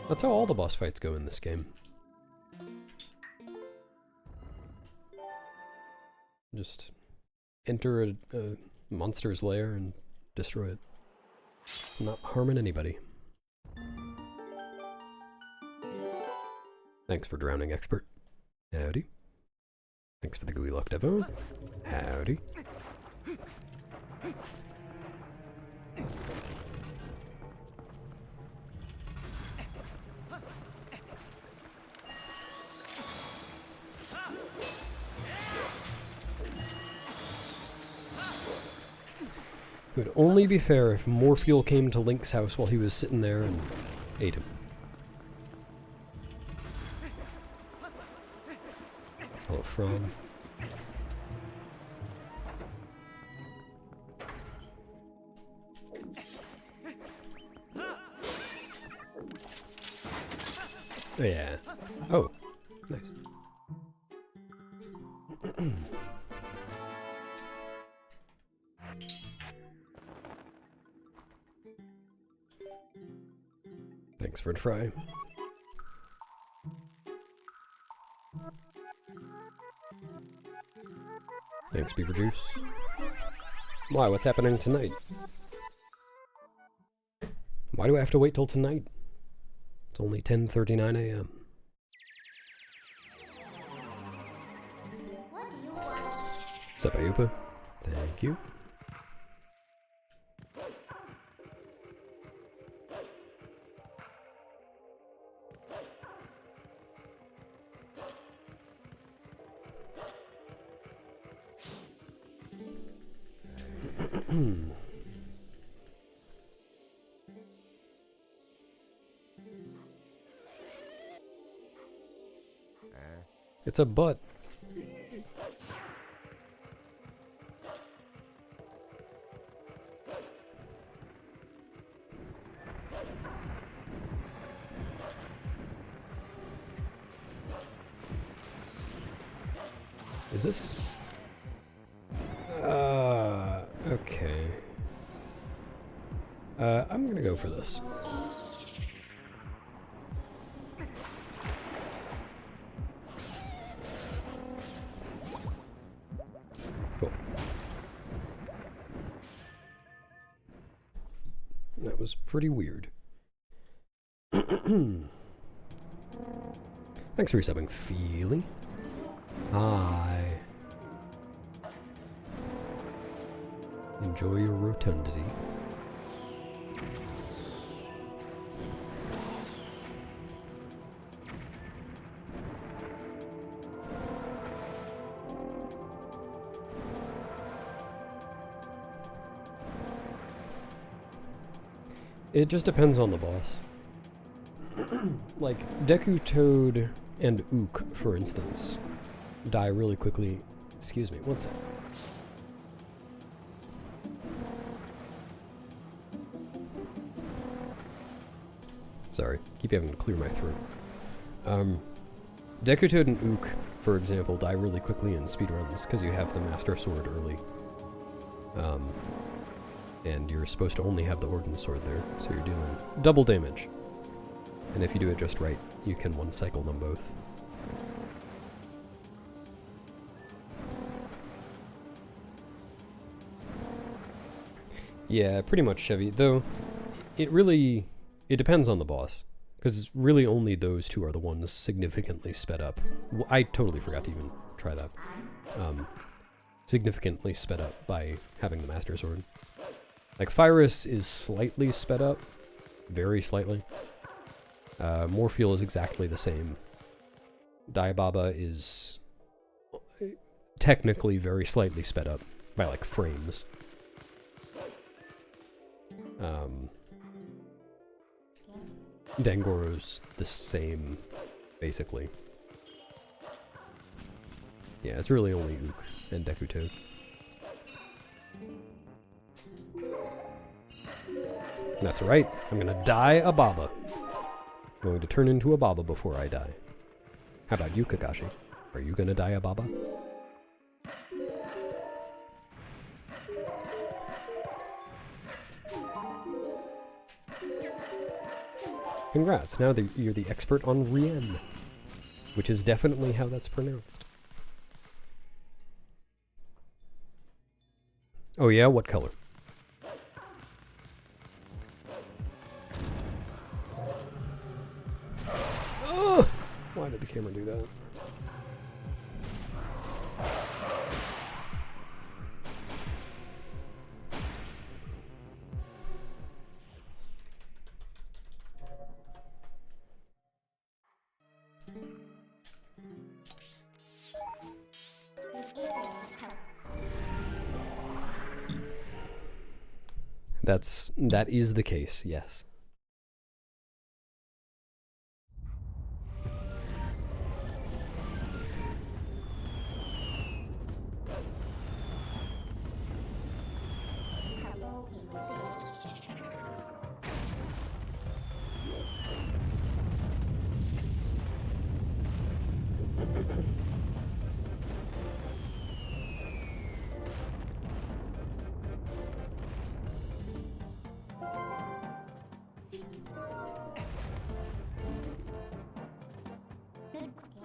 That's how all the boss fights go in this game. Just enter a monster's lair and destroy it. Not harming anybody. Thanks for drowning, expert. Howdy. Thanks for the gooey luck, Devo. Howdy. It would only be fair if more fuel came to Link's house while he was sitting there and ate him. Hello, From. Oh, yeah. Oh, nice. Thanks, French fry. Thanks, Beaver Juice. Why, what's happening tonight? Why do I have to wait till tonight? It's only 10:39 a.m. What's up, Ayupa? Thank you. It's a butt. Is this... okay. I'm gonna go for this. was pretty weird. Thanks for resubbing, Feely. Hi. Enjoy your rotundity. It just depends on the boss. Like, Deku Toad and Ook, for instance, die really quickly. Excuse me, one sec. Sorry, keep having to clear my throat. Deku Toad and Ook, for example, die really quickly in speedruns because you have the Master Sword early. And you're supposed to only have the Organ Sword there, so you're doing double damage. And if you do it just right, you can one-cycle them both. Yeah, pretty much, Chevy, though it depends on the boss, because really only those two are the ones significantly sped up. I totally forgot to even try that. Significantly sped up by having the Master Sword. Like, Pyrus is slightly sped up, very slightly. Morpheal is exactly the same. Diababa is technically very slightly sped up by, like, frames. Dangoro's the same, basically. Yeah, it's really only Ook and Deku Toad. That's right, I'm gonna die a Baba. I'm going to turn into a Baba before I die. How about you, Kakashi? Are you gonna die a Baba? Congrats, now you're the expert on Rien, which is definitely how that's pronounced. Oh yeah, what color? Ugh! Why did the camera do that? That is the case, yes.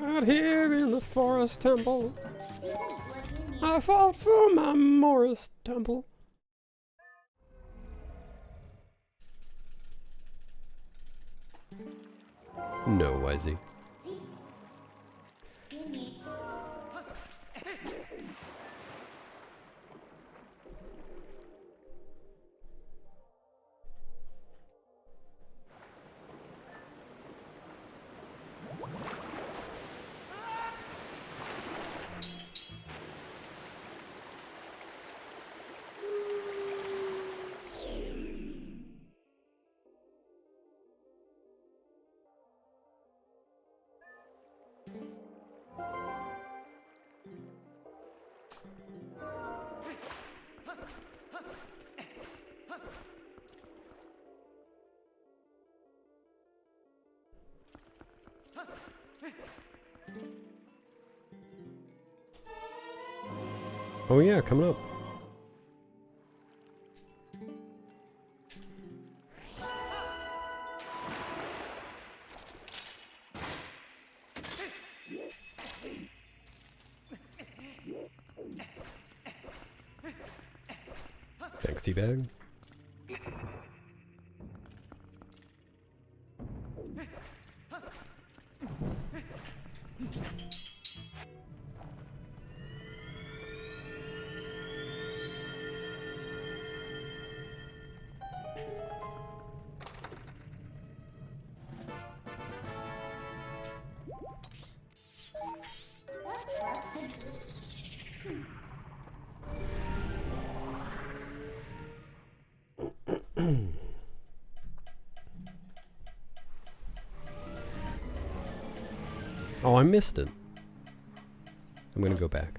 Out here in the forest temple, I fought for my Morris temple. No, Wisey. Oh yeah, coming up. Thanks, Teabag. Oh, I missed it. I'm gonna go back.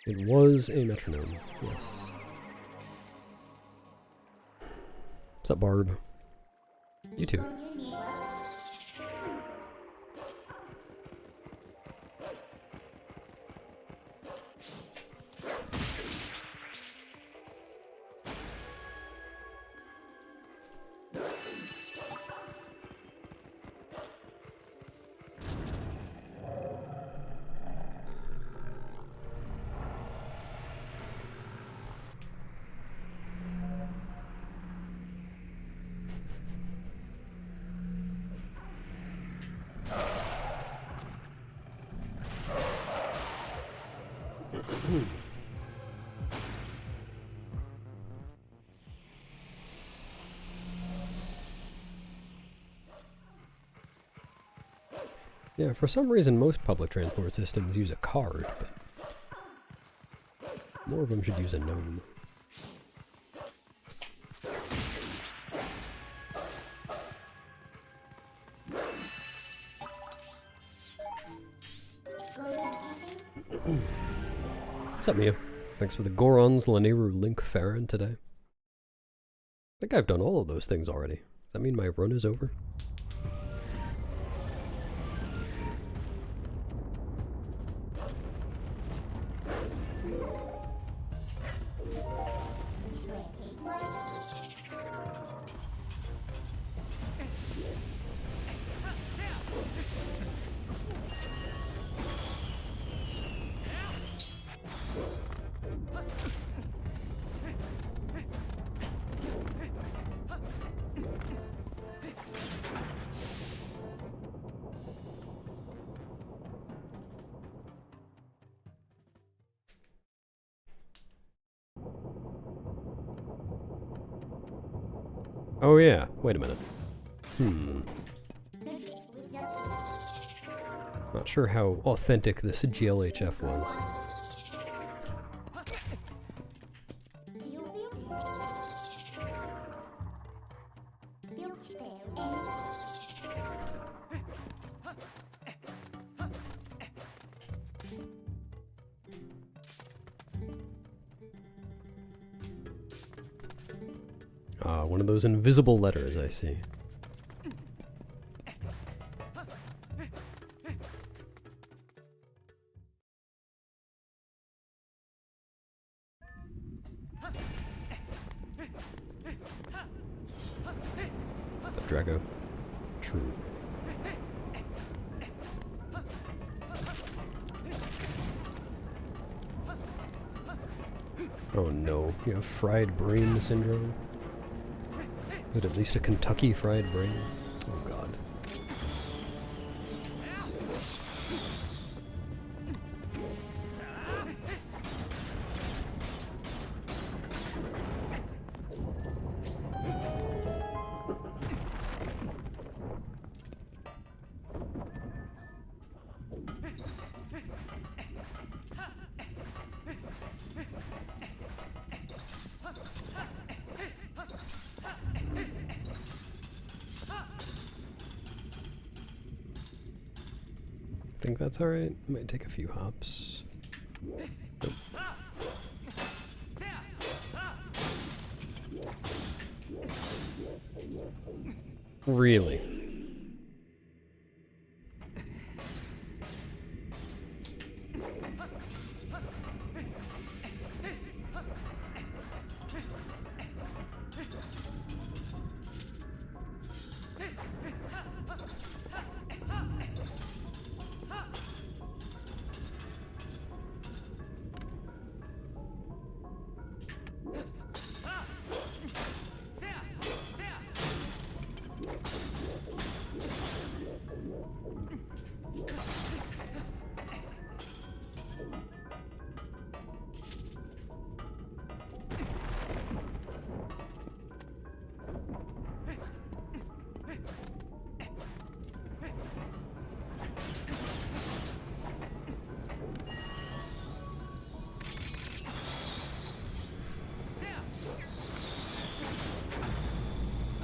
It was a metronome, yes. What's up, Barb? You too. Yeah, for some reason most public transport systems use a card, but more of them should use a gnome. What's up, Mia? Thanks for the Gorons, Laneru, Link, Farron today. I think I've done all of those things already. Does that mean my run is over? Oh yeah, wait a minute. Not sure how authentic this GLHF was. Ah, one of those invisible letters, I see. The Drago. True. Oh no, you have fried brain syndrome? Is it at least a Kentucky fried brain? Oh god. I think that's alright. Might take a few hops. Really?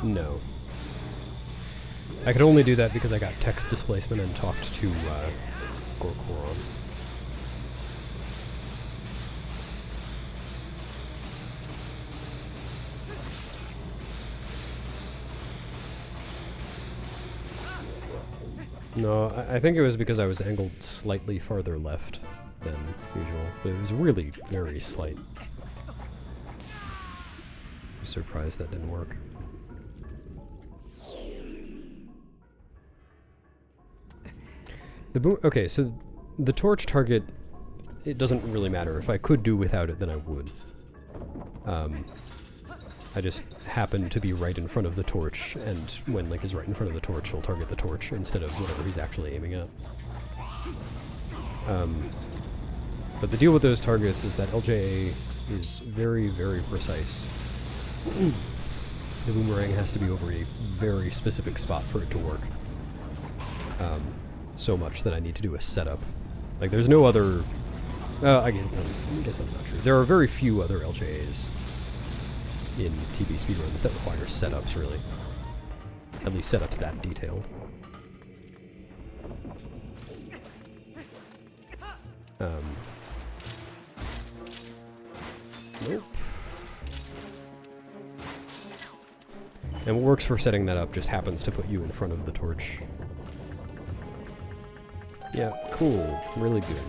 No. I could only do that because I got text displacement and talked to Gorkoron. No, I think it was because I was angled slightly farther left than usual, but it was really very slight. I'm surprised that didn't work. Okay, so the torch target, it doesn't really matter. If I could do without it, then I would. I just happen to be right in front of the torch, and when Link is right in front of the torch, he'll target the torch instead of whatever he's actually aiming at. But the deal with those targets is that LJA is very, very precise. The boomerang has to be over a very specific spot for it to work. So much that I need to do a setup. Like, there's no other... I guess that's not true. There are very few other LJAs in TB speedruns that require setups, really. At least setups that detailed. Nope. And what works for setting that up just happens to put you in front of the torch. Yeah, cool. Really good.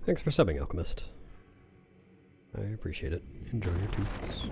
Thanks for subbing, Alchemist. I appreciate it. Enjoy your toots.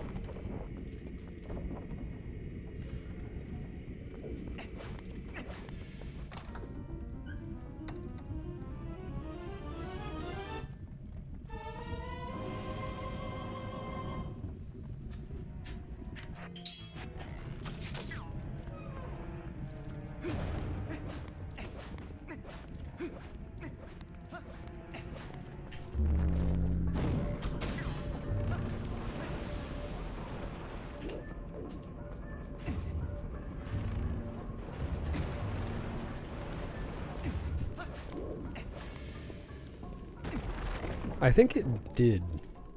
I think it did.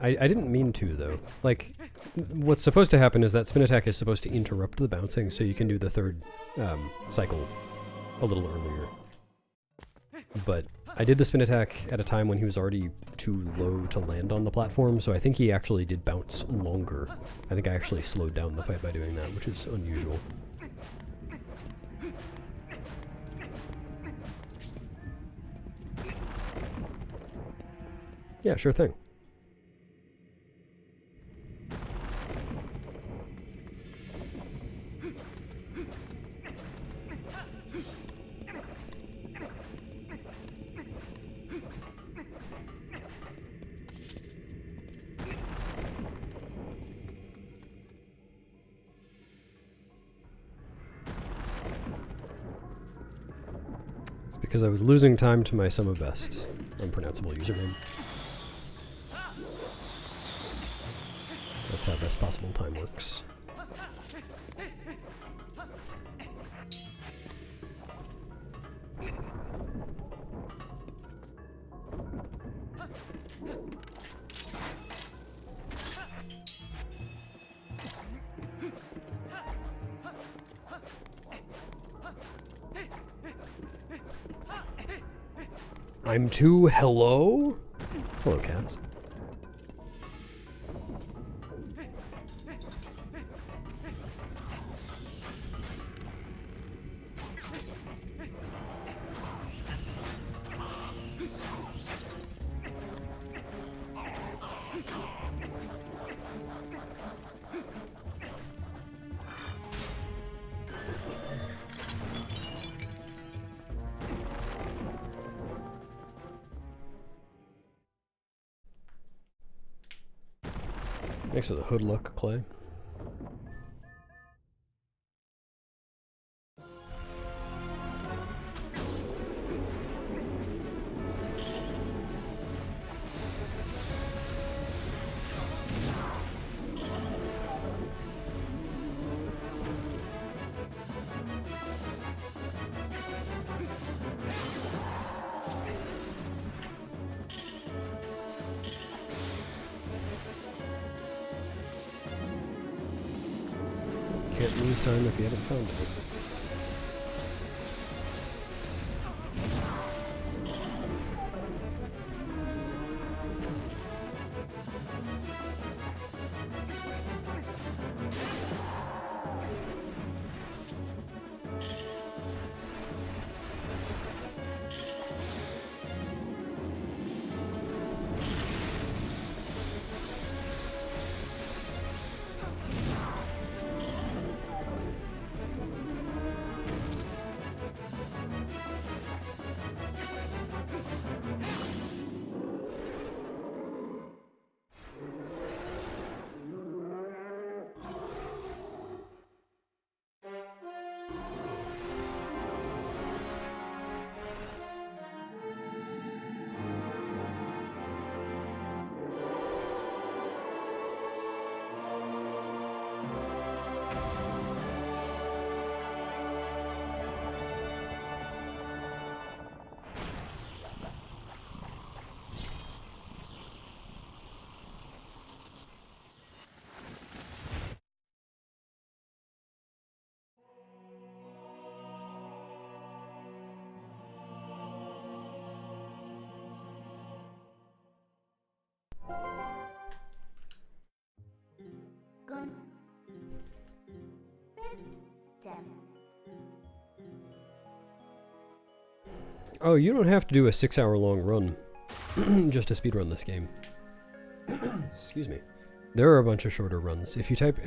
I didn't mean to, though. Like, what's supposed to happen is that spin attack is supposed to interrupt the bouncing, so you can do the third cycle a little earlier. But I did the spin attack at a time when he was already too low to land on the platform, so I think he actually did bounce longer. I think I actually slowed down the fight by doing that, which is unusual. Yeah, sure thing. It's because I was losing time to my sum of best, unpronounceable username. That's how best possible time works. I'm too hello? Hello, cats. Thanks for the hood luck, Clay. Can't lose time if you haven't found it. Oh, you don't have to do a 6-hour-long run just to speedrun this game. Excuse me. There are a bunch of shorter runs. If you type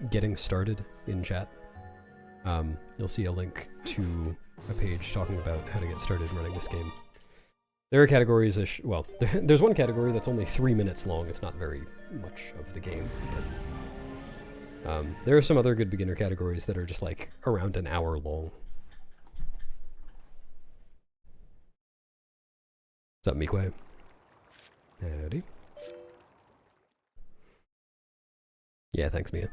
!getting started in chat, you'll see a link to a page talking about how to get started running this game. There are categories, well, there's one category that's only 3 minutes long. It's not very much of the game, but there are some other good beginner categories that are just like around an hour long. What's up, Mikwe? Howdy. Yeah, thanks, Mia.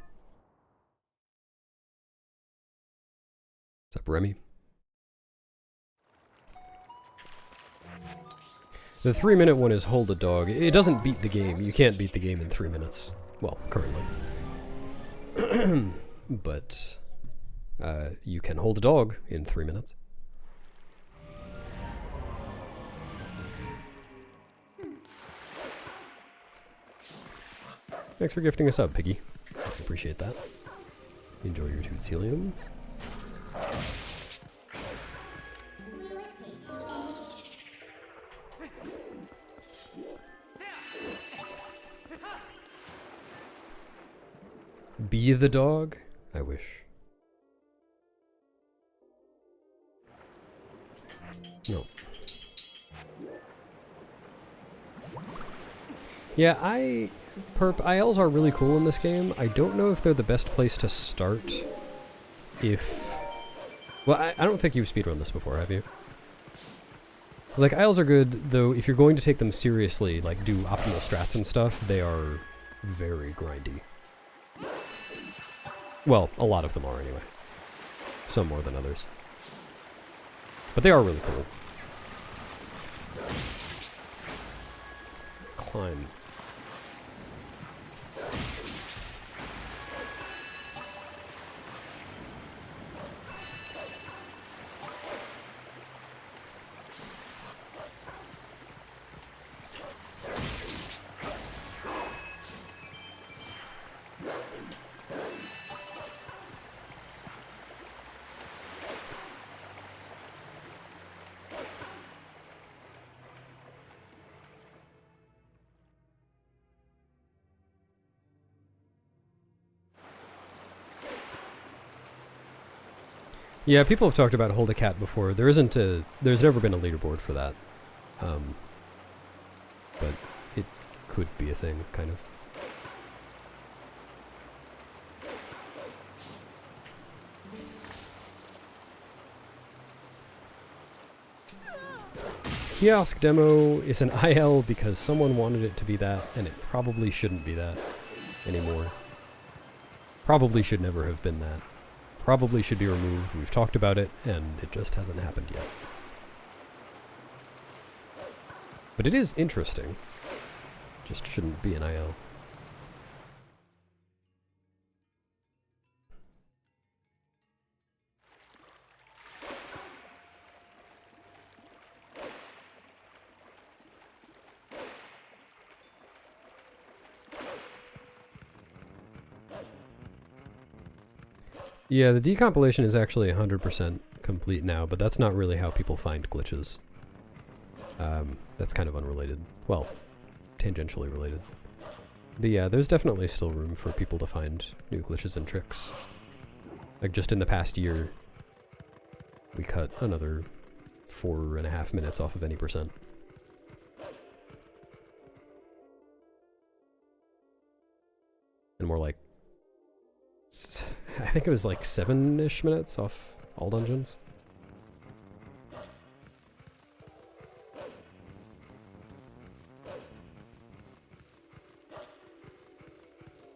What's up, Remy? The 3-minute one is Hold a Dog. It doesn't beat the game. You can't beat the game in 3 minutes. Well, currently. But you can hold a dog in 3 minutes. Thanks for gifting us up, Piggy. Appreciate that. Enjoy your Toots Helium. Be the dog? I wish. No. Yeah, ILs are really cool in this game. I don't know if they're the best place to start if... Well, I don't think you've speedrun this before, have you? 'Cause, like, ILs are good, though if you're going to take them seriously, like do optimal strats and stuff, they are very grindy. Well, a lot of them are anyway. Some more than others. But they are really cool. Climb. Yeah, people have talked about Hold a Cat before. There's never been a leaderboard for that. But it could be a thing, kind of. Kiosk demo is an IL because someone wanted it to be that, and it probably shouldn't be that anymore. Probably should never have been that. Probably should be removed. We've talked about it, and it just hasn't happened yet. But it is interesting. Just shouldn't be an IL. Yeah, the decompilation is actually 100% complete now, but that's not really how people find glitches. That's kind of unrelated. Well, tangentially related. But yeah, there's definitely still room for people to find new glitches and tricks. Like, just in the past year, we cut another 4.5 minutes off of any percent. And more like... I think it was like 7-ish minutes off all dungeons.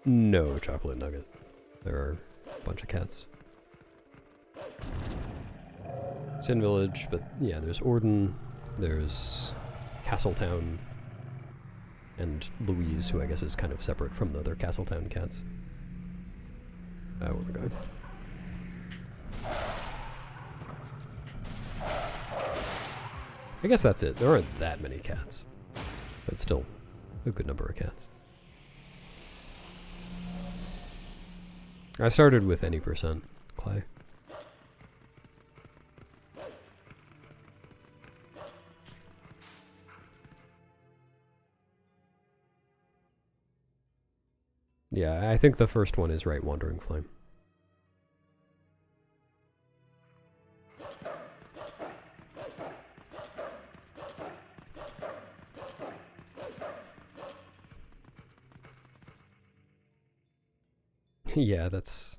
No chocolate nugget. There are a bunch of cats. Sin Village, but yeah, there's Orden, there's Castletown, and Louise, who I guess is kind of separate from the other Castletown cats. Where am I going? I guess that's it. There aren't that many cats, but still a good number of cats. I started with any percent clay. Yeah, I think the first one is right, Wandering Flame. Yeah, that's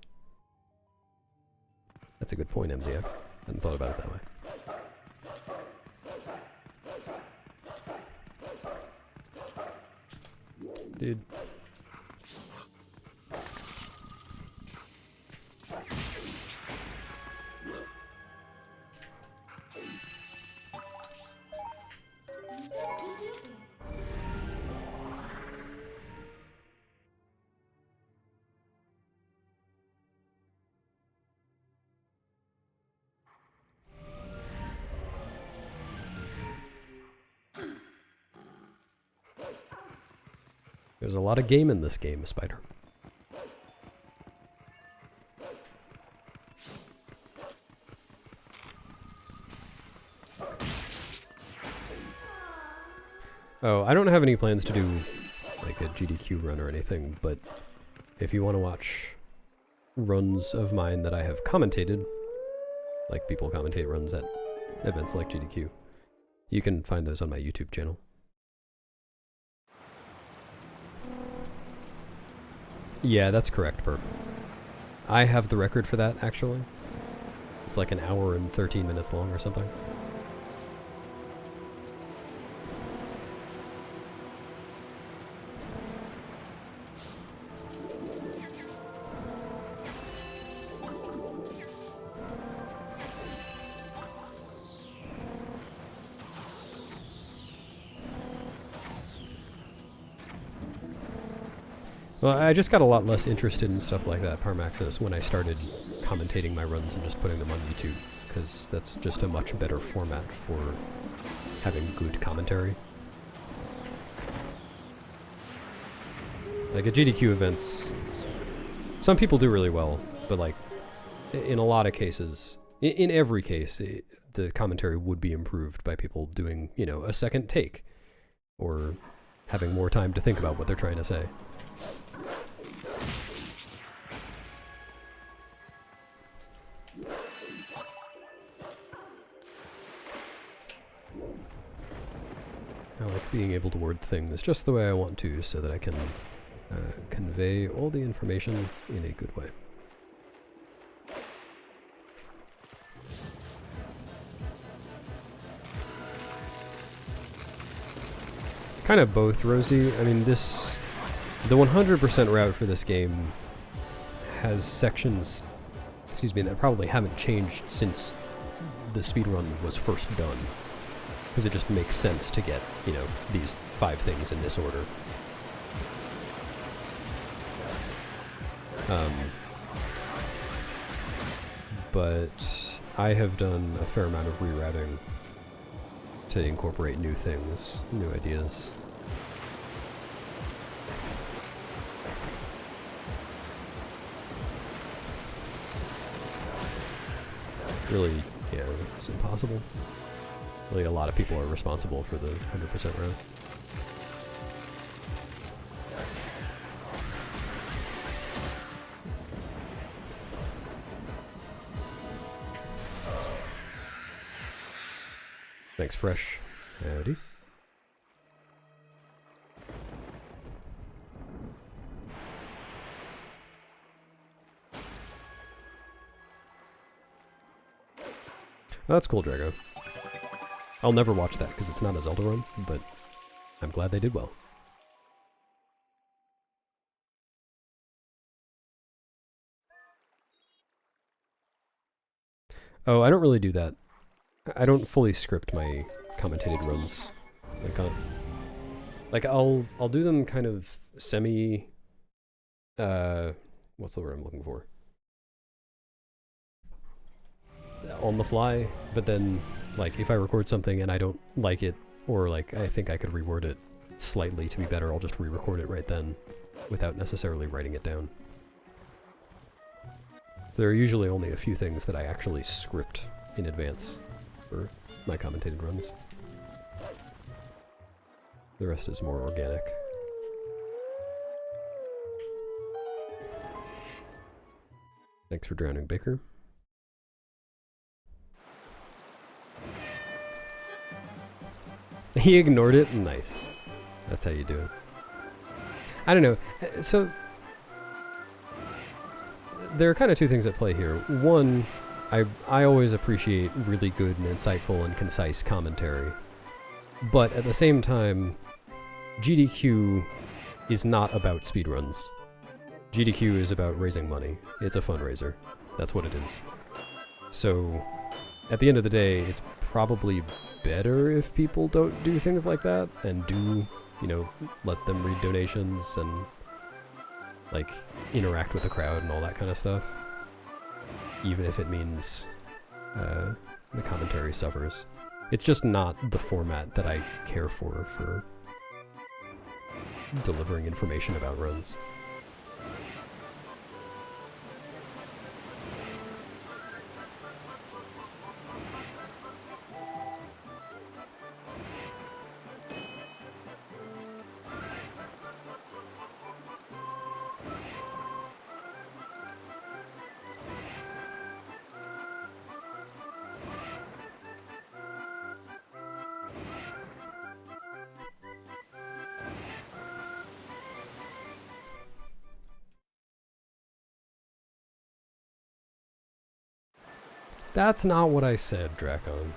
a good point, MZX. Hadn't thought about it that way. Dude. There's a lot of game in this game, Spider. Oh, I don't have any plans to do like a GDQ run or anything, but if you want to watch runs of mine that I have commentated, like people commentate runs at events like GDQ, you can find those on my YouTube channel. Yeah, that's correct, Burp. I have the record for that, actually. It's like an hour and 13 minutes long or something. Well, I just got a lot less interested in stuff like that, Parmaxis, when I started commentating my runs and just putting them on YouTube, because that's just a much better format for having good commentary. Like at GDQ events, some people do really well, but like in a lot of cases, in every case, the commentary would be improved by people doing, you know, a second take, or having more time to think about what they're trying to say. I like being able to word things just the way I want to, so that I can convey all the information in a good way. Kind of both, Rosie. I mean, the 100% route for this game has sections, excuse me, that probably haven't changed since the speedrun was first done. Because it just makes sense to get, you know, these 5 things in this order. But I have done a fair amount of rerouting to incorporate new things, new ideas. Really, yeah, it's impossible. Really, a lot of people are responsible for the 100% route. Thanks, Fresh. Howdy. Oh, that's cool, Drago. I'll never watch that because it's not a Zelda run, but I'm glad they did well. Oh, I don't really do that. I don't fully script my commentated runs. I'll do them kind of semi what's the word I'm looking for? On the fly, but then like if I record something and I don't like it, or like I think I could reword it slightly to be better, I'll just re-record it right then without necessarily writing it down. So there are usually only a few things that I actually script in advance for my commentated runs. The rest is more organic. Thanks for drowning, Baker. He ignored it? Nice. That's how you do it. I don't know. So, there are kind of two things at play here. One, I always appreciate really good and insightful and concise commentary. But at the same time, GDQ is not about speedruns. GDQ is about raising money. It's a fundraiser. That's what it is. So, at the end of the day, it's probably better if people don't do things like that and do, you know, let them read donations and, like, interact with the crowd and all that kind of stuff. Even if it means the commentary suffers. It's just not the format that I care for delivering information about runs. That's not what I said, Drakon.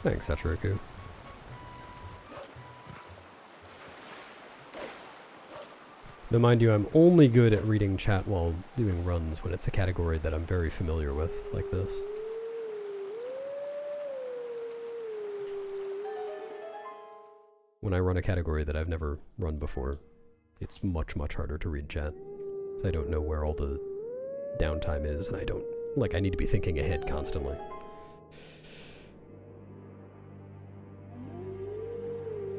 Thanks, Sachiroku. Though mind you, I'm only good at reading chat while doing runs when it's a category that I'm very familiar with, like this. When I run a category that I've never run before, it's much, much harder to read chat. So I don't know where all the downtime is, and I don't, like, I need to be thinking ahead constantly.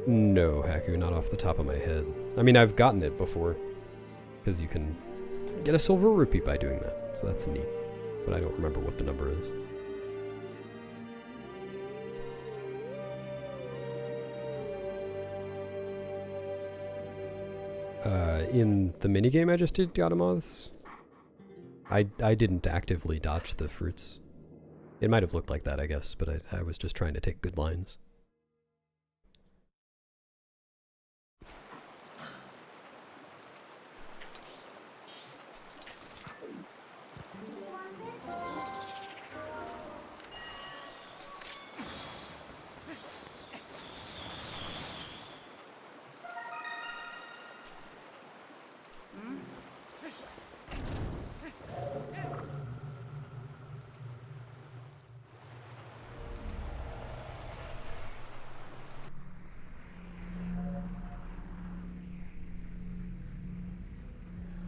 No, Haku, not off the top of my head. I mean, I've gotten it before, because you can get a silver rupee by doing that, so that's neat. But I don't remember what the number is. In the minigame I just did, Gadamoths, I didn't actively dodge the fruits. It might have looked like that, I guess, but I was just trying to take good lines.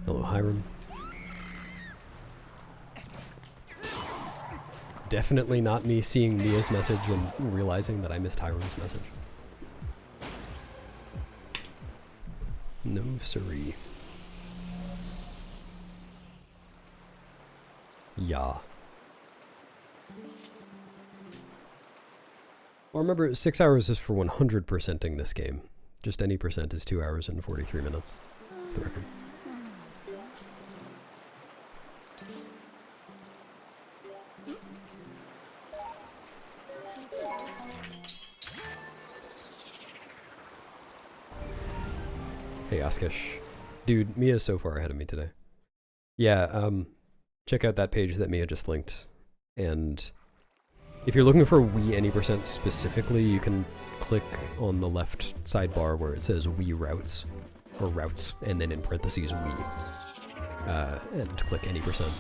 Hello, Hiram. Definitely not me seeing Mia's message and realizing that I missed Hiram's message. No siree. Yeah. Well, remember, 6 hours is for 100%ing this game. Just any percent is 2 hours and 43 minutes. That's the record. Hey, Oskish. Dude, Mia's so far ahead of me today. Yeah, check out that page that Mia just linked. And if you're looking for Wii Any Percent specifically, you can click on the left sidebar where it says Wii Routes, or Routes, and then in parentheses Wii, and click Any Percent.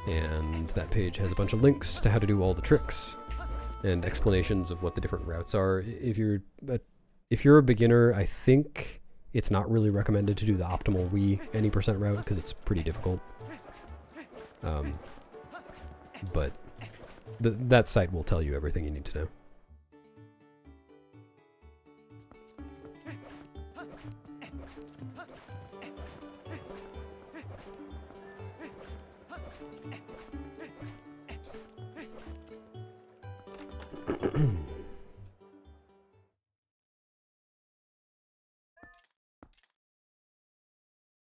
And that page has a bunch of links to how to do all the tricks, and explanations of what the different routes are. If you're a beginner, I think it's not really recommended to do the optimal Wii Any Percent route because it's pretty difficult. But that site will tell you everything you need to know.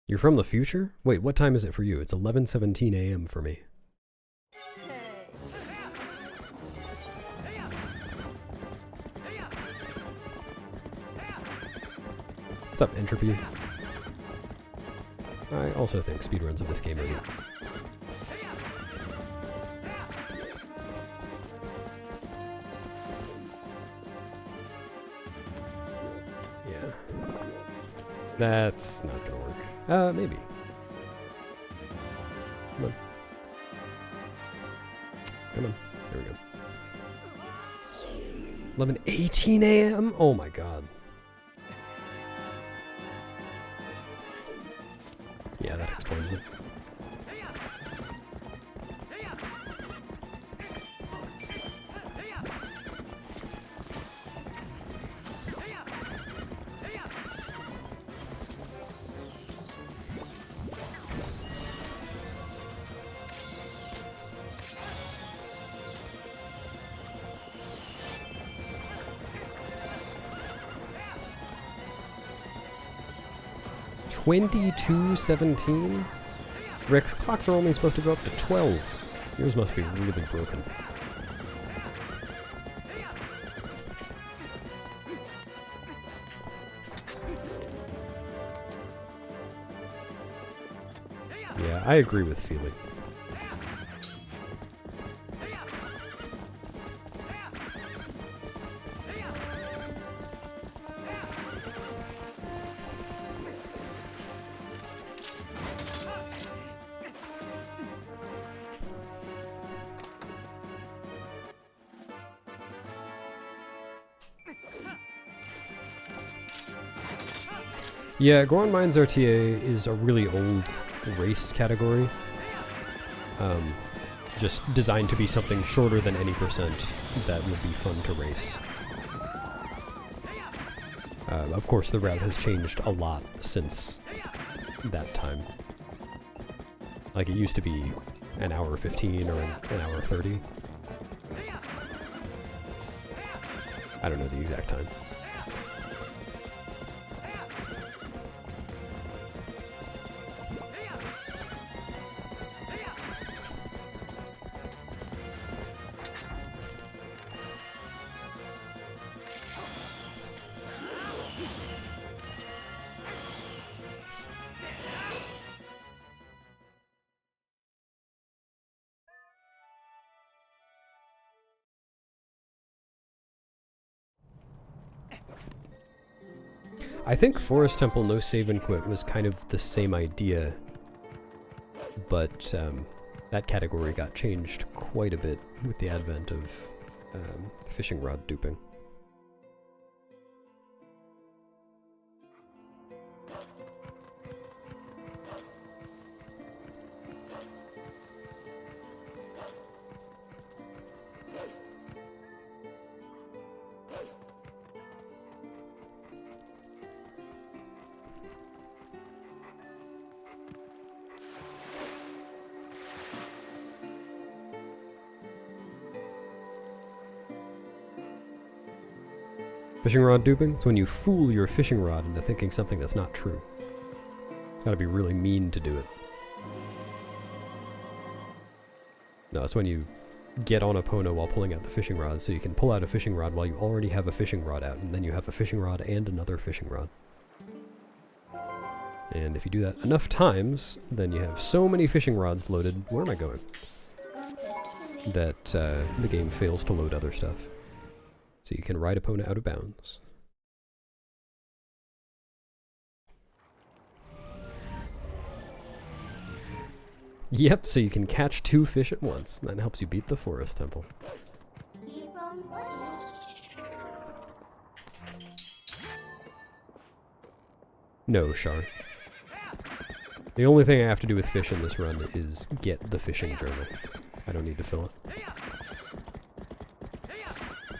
You're from the future? Wait, what time is it for you? It's 11:17 a.m. for me. What's up, Entropy? I also think speedruns of this game are neat. Yeah. That's not gonna work. Maybe. Come on. Come on. There we go. 11:18 a.m.? Oh my god. Yeah, that explains it. $22.17? Rick's clocks are only supposed to go up to 12. Yours must be really broken. Yeah, I agree with Feely. Yeah, Goron Mines RTA is a really old race category. Just designed to be something shorter than any percent that would be fun to race. Of course, the route has changed a lot since that time. Like, it used to be an hour 15 or an hour 30. I don't know the exact time. I think Forest Temple No Save and Quit was kind of the same idea, but that category got changed quite a bit with the advent of fishing rod duping. Fishing rod duping? It's when you fool your fishing rod into thinking something that's not true. Gotta be really mean to do it. No, it's when you get on a Pono while pulling out the fishing rod, so you can pull out a fishing rod while you already have a fishing rod out, and then you have a fishing rod and another fishing rod. And if you do that enough times, then you have so many fishing rods loaded— where am I going? That the game fails to load other stuff. So you can ride a Pono out of bounds. Yep, so you can catch 2 fish at once. That helps you beat the Forest Temple. No, Shar. The only thing I have to do with fish in this run is get the fishing journal. I don't need to fill it.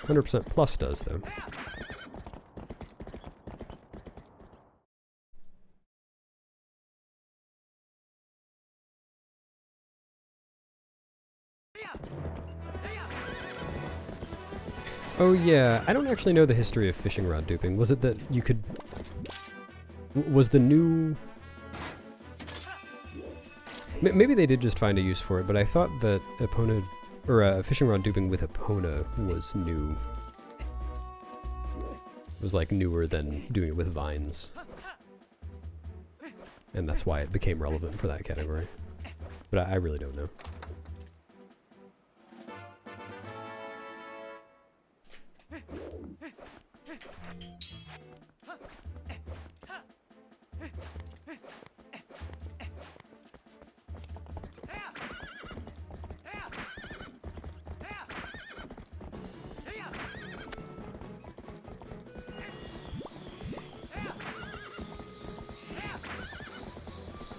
100% plus does, though. Oh yeah, I don't actually know the history of fishing rod duping. Was it that you could... Was the new... Maybe they did just find a use for it, but I thought that Epona... Or fishing rod duping with Epona was new. It was like newer than doing it with vines. And that's why it became relevant for that category. But I really don't know.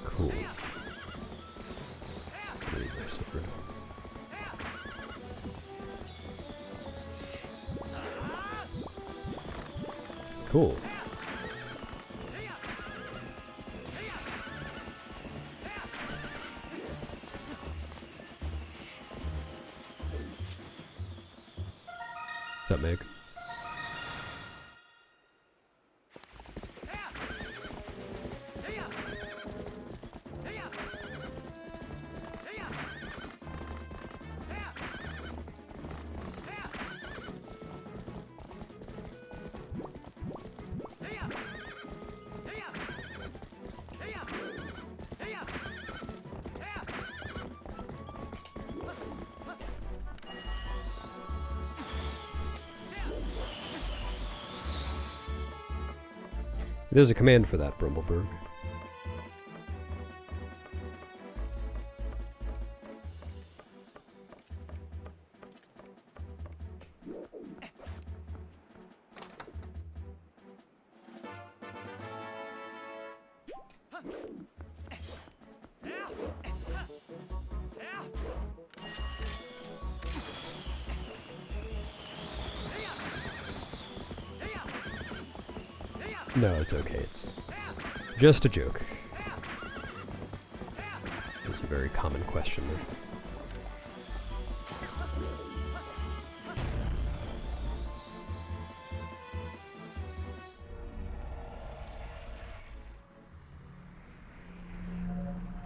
Cool. Really nice sword. Cool. What's up, Meg? There's a command for that, Brumbleberg. No, it's okay. It's just a joke. It's a very common question.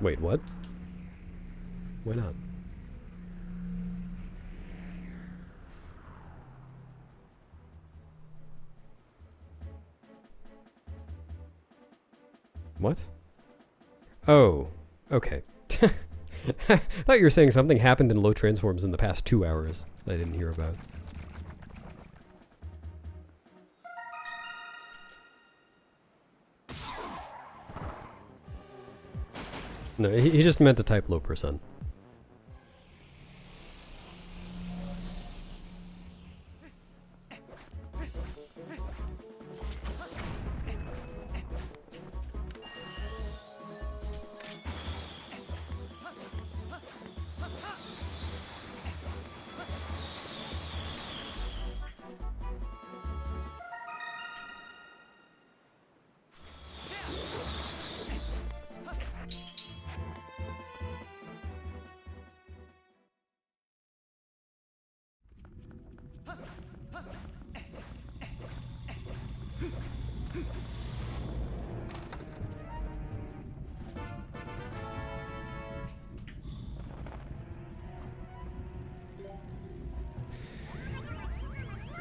Wait, what? Why not? What? Oh, okay. I thought you were saying something happened in low transforms in the past 2 hours I didn't hear about. No, he just meant to type low %.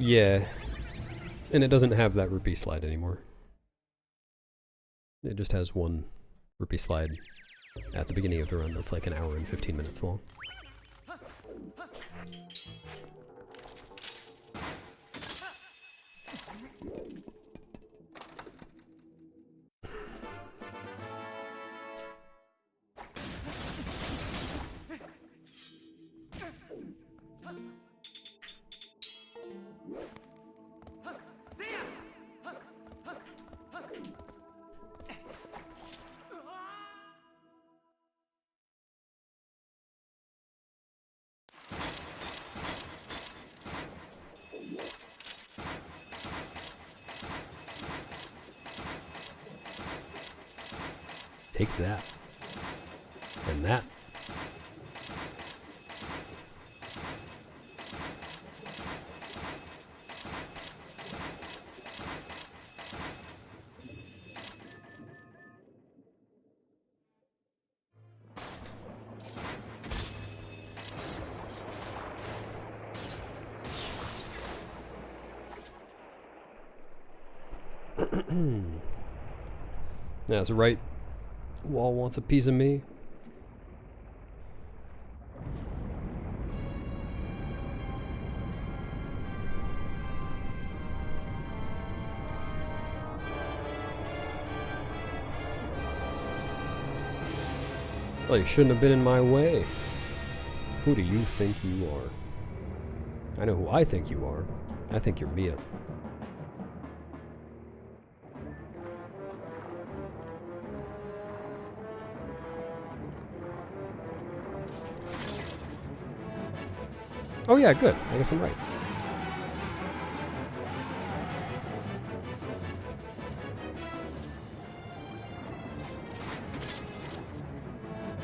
Yeah, and it doesn't have that rupee slide anymore. It just has one rupee slide at the beginning of the run that's like 1 hour and 15 minutes long. Take that. And that. That's right. Wall wants a piece of me. Well, you shouldn't have been in my way. Who do you think you are? I know who I think you are. I think you're Mia. Oh yeah, good. I guess I'm right.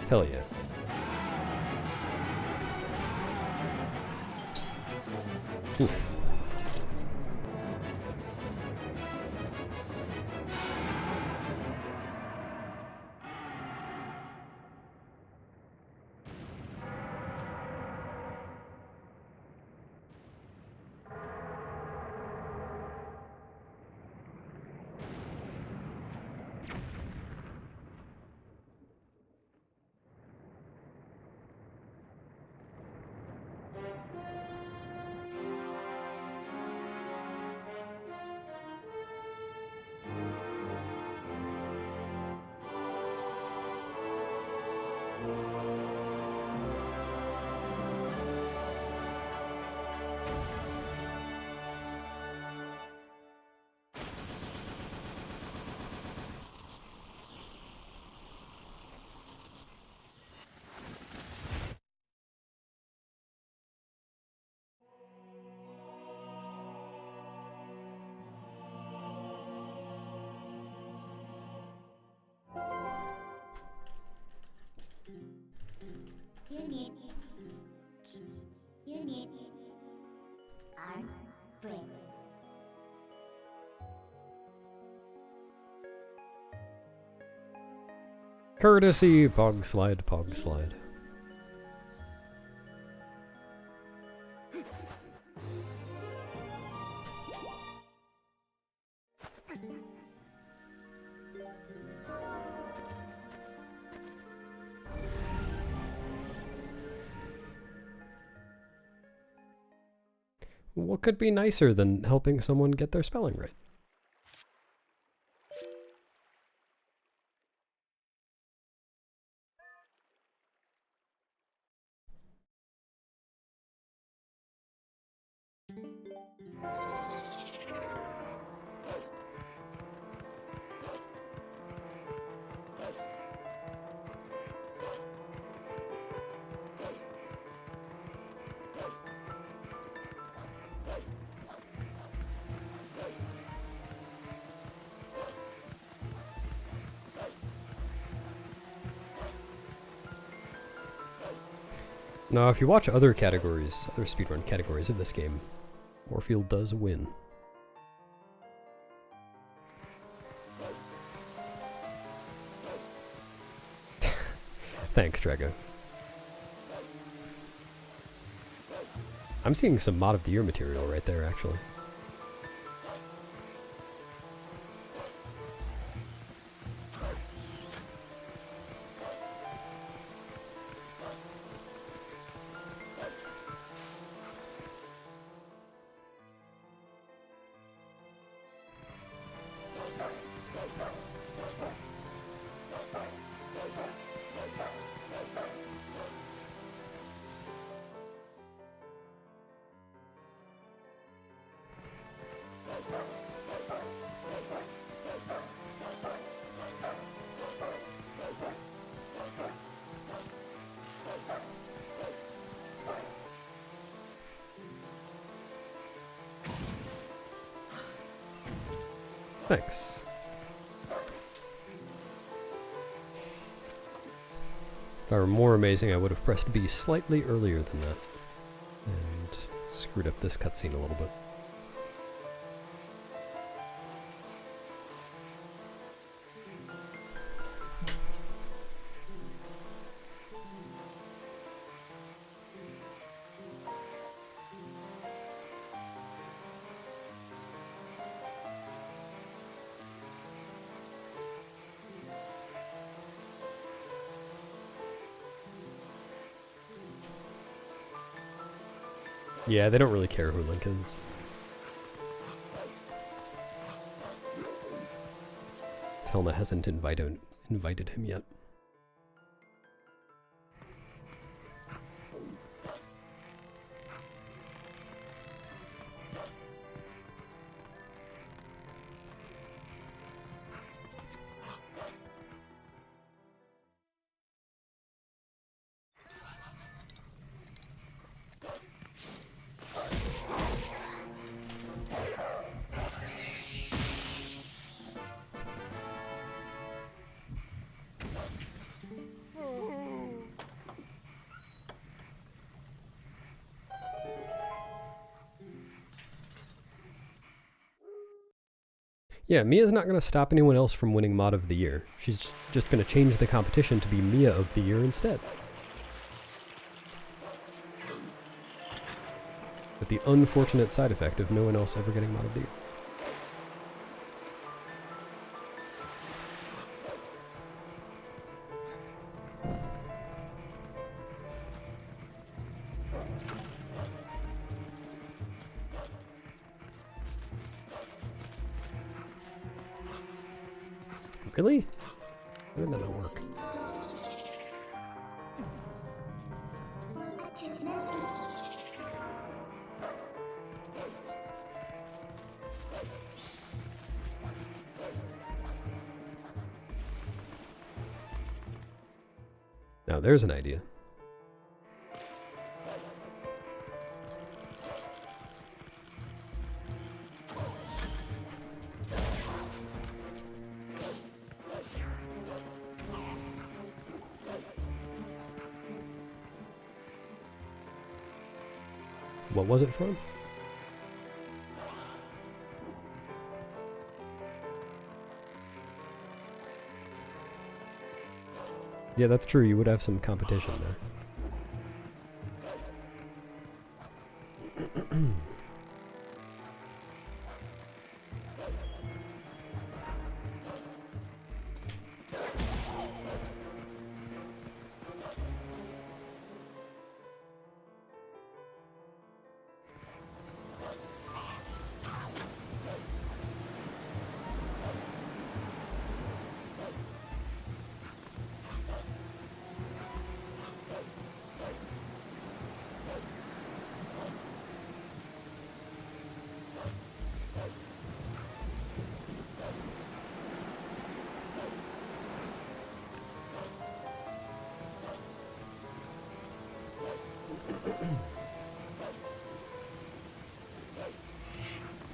Hell yeah. Oof. You need our friend. Courtesy, pog slide, pog slide. What could be nicer than helping someone get their spelling right? Now, if you watch other categories, other speedrun categories of this game, Warfield does win. Thanks, Drago. I'm seeing some mod of the year material right there, actually. Thanks. If I were more amazing, I would have pressed B slightly earlier than that. And screwed up this cutscene a little bit. Yeah, they don't really care who Link is. Telma hasn't invited him yet. Yeah, Mia's not going to stop anyone else from winning Mod of the Year. She's just going to change the competition to be Mia of the Year instead. With the unfortunate side effect of no one else ever getting Mod of the Year. Really? How did that not work? Now there's an idea. What was it from? Yeah, that's true. You would have some competition there.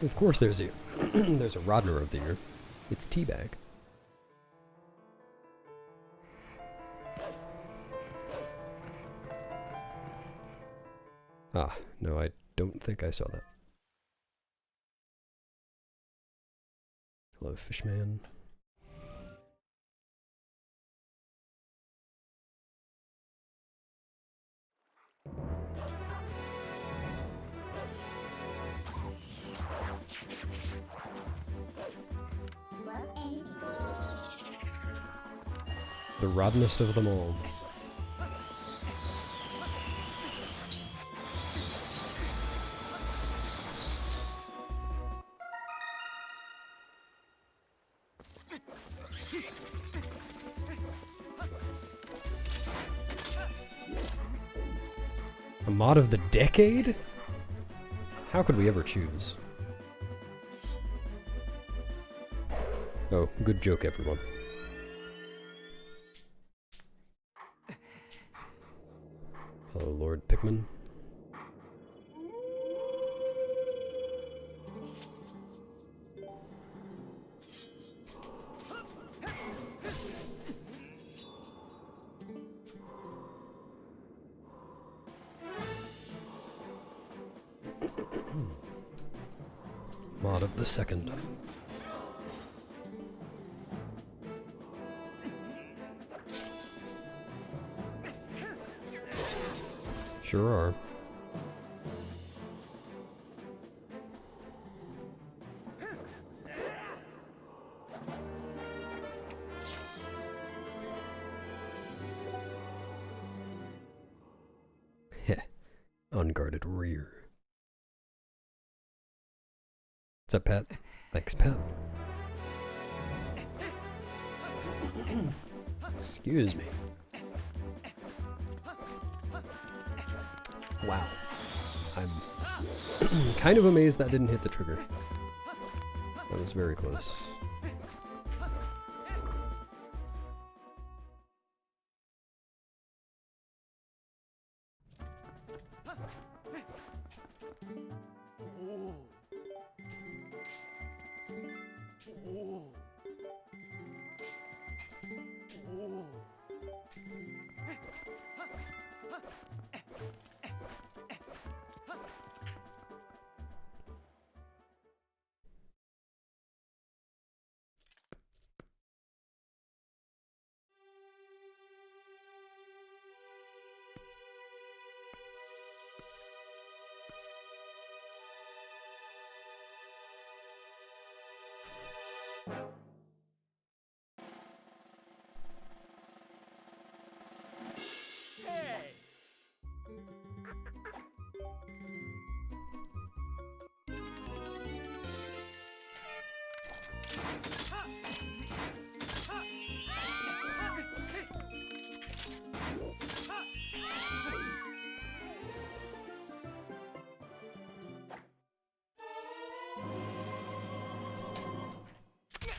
Of course there's a there's a Rodner of the Year. It's Teabag. Ah, no, I don't think I saw that. Hello, Fishman. The rodnest of them all. A mod of the decade? How could we ever choose? Oh, good joke, everyone. Hello, Lord Pikmin. Mod of the second. Sure are. Heh. Unguarded rear. What's up, Pat? Thanks, Pat. Excuse me. Wow. I'm kind of amazed that didn't hit the trigger. That was very close.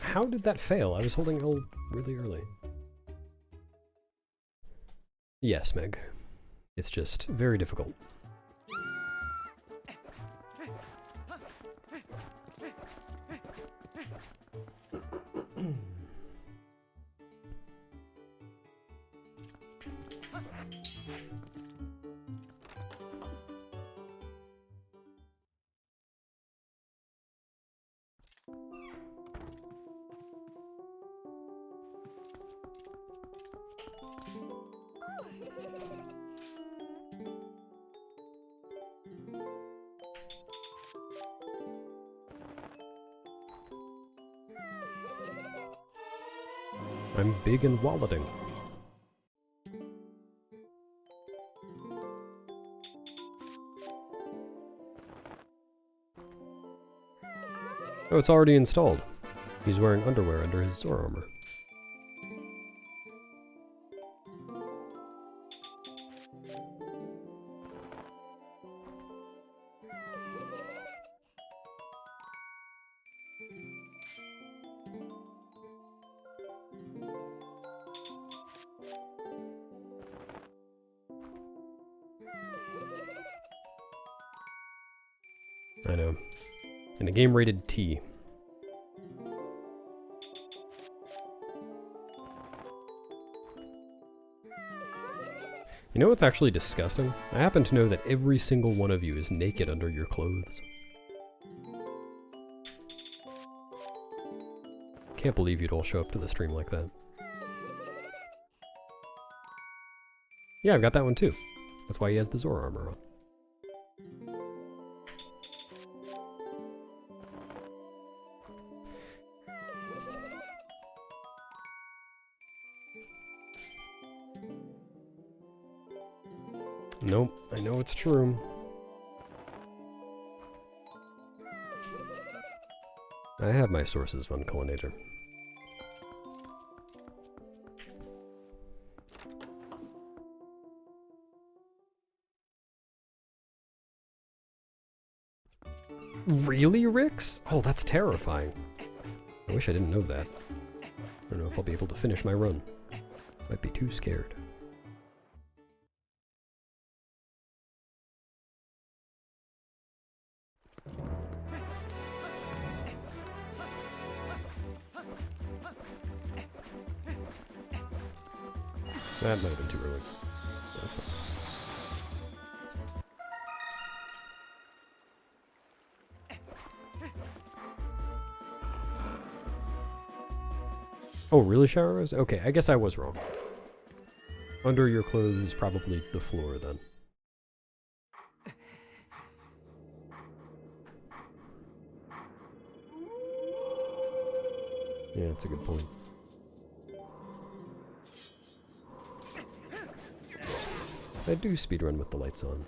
How did that fail? I was holding L really early. Yes, Meg. It's just very difficult. I'm big and walleting. Oh, it's already installed. He's wearing underwear under his Zora armor. I know. In a game rated T. You know what's actually disgusting? I happen to know that every single one of you is naked under your clothes. Can't believe you'd all show up to the stream like that. Yeah, I've got that one too. That's why he has the Zora armor on. Nope, I know it's true. I have my sources, Von Cullinator. Really, Rix? Oh, that's terrifying. I wish I didn't know that. I don't know if I'll be able to finish my run. Might be too scared. That might have been too early. That's fine. Oh, really, Shower Rose? Okay, I guess I was wrong. Under your clothes is probably the floor, then. Yeah, that's a good point. I do speedrun with the lights on.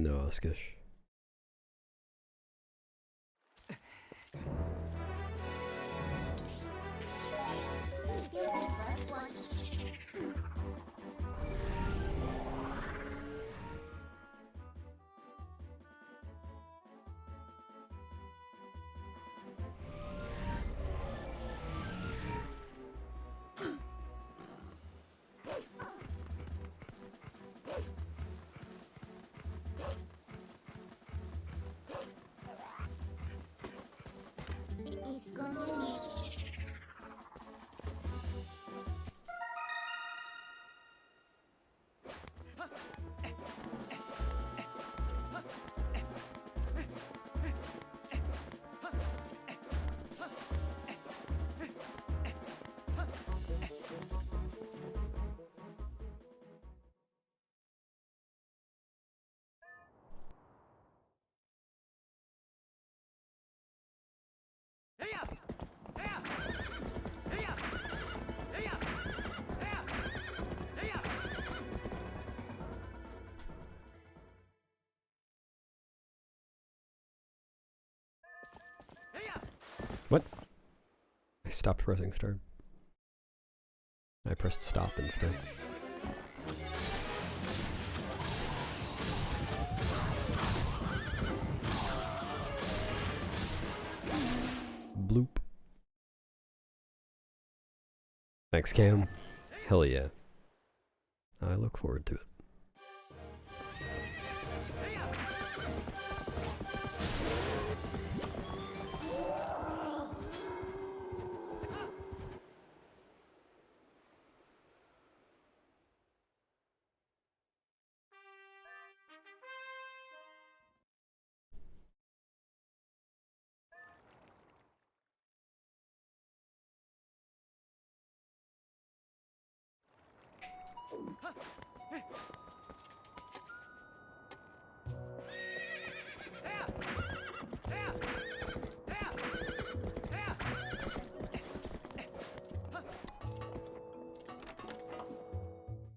No, Oskish. What? I stopped pressing start. I pressed stop instead. Bloop. Thanks, Cam. Hell yeah. I look forward to it.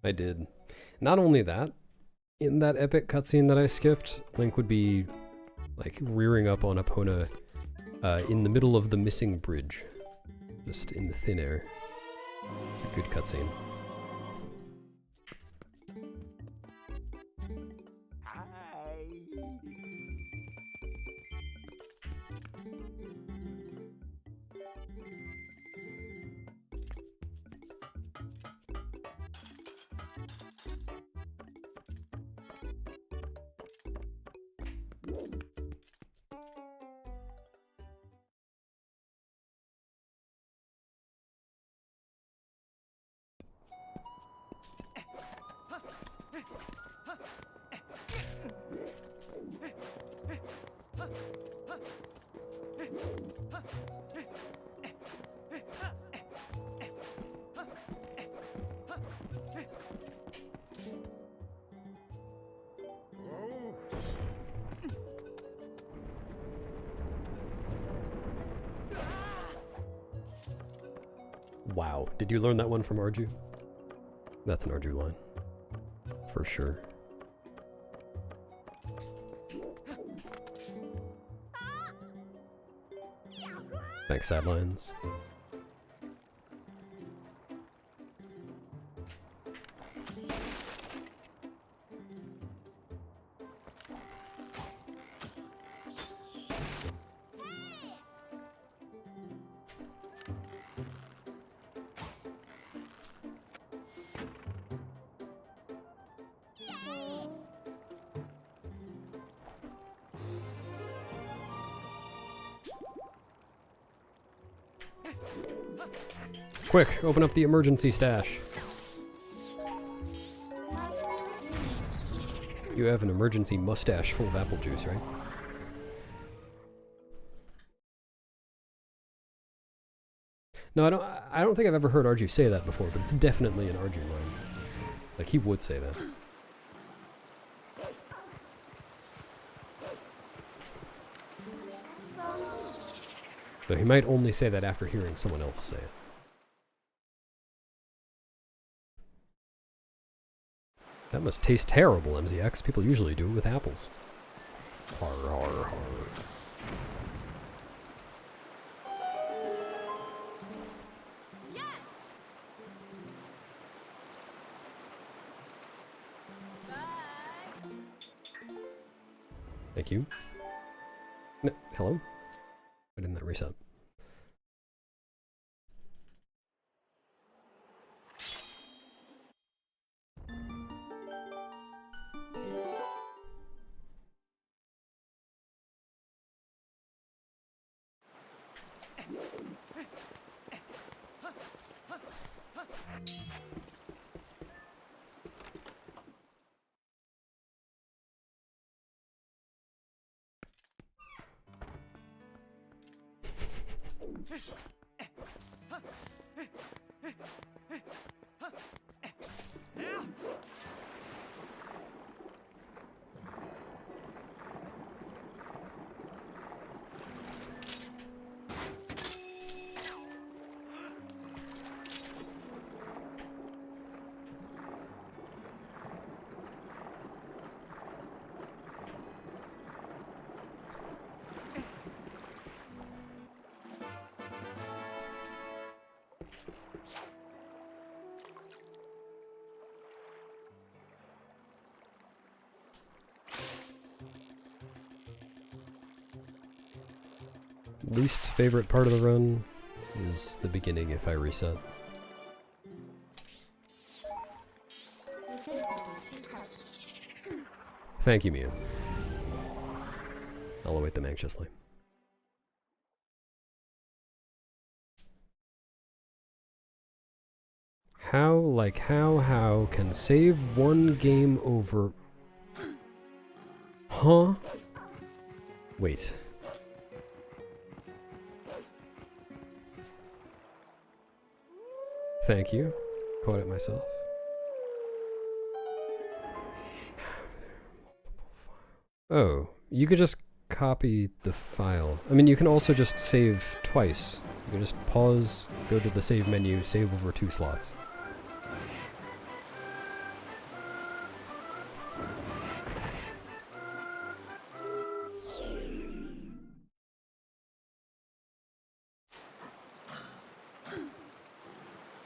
I did. Not only that, in that epic cutscene that I skipped, Link would be like rearing up on Epona in the middle of the missing bridge, just in the thin air. It's a good cutscene. Wow, did you learn that one from Arju? That's an Arju line. For sure. Thanks, Sidelines. Quick, open up the emergency stash. You have an emergency mustache full of apple juice, right? No, I don't think I've ever heard Arju say that before, but it's definitely an Arju line. Like, he would say that. Though he might only say that after hearing someone else say it. That must taste terrible, MZX. People usually do it with apples. Har, har, har. Thank you. No, hello? Why didn't that reset? Least favorite part of the run is the beginning if I reset. Thank you, Mia. I'll await them anxiously. How can save one game over... Huh? Wait. Thank you. Caught it myself. Oh, you could just copy the file. I mean, you can also just save twice. You can just pause, go to the save menu, save over 2 slots.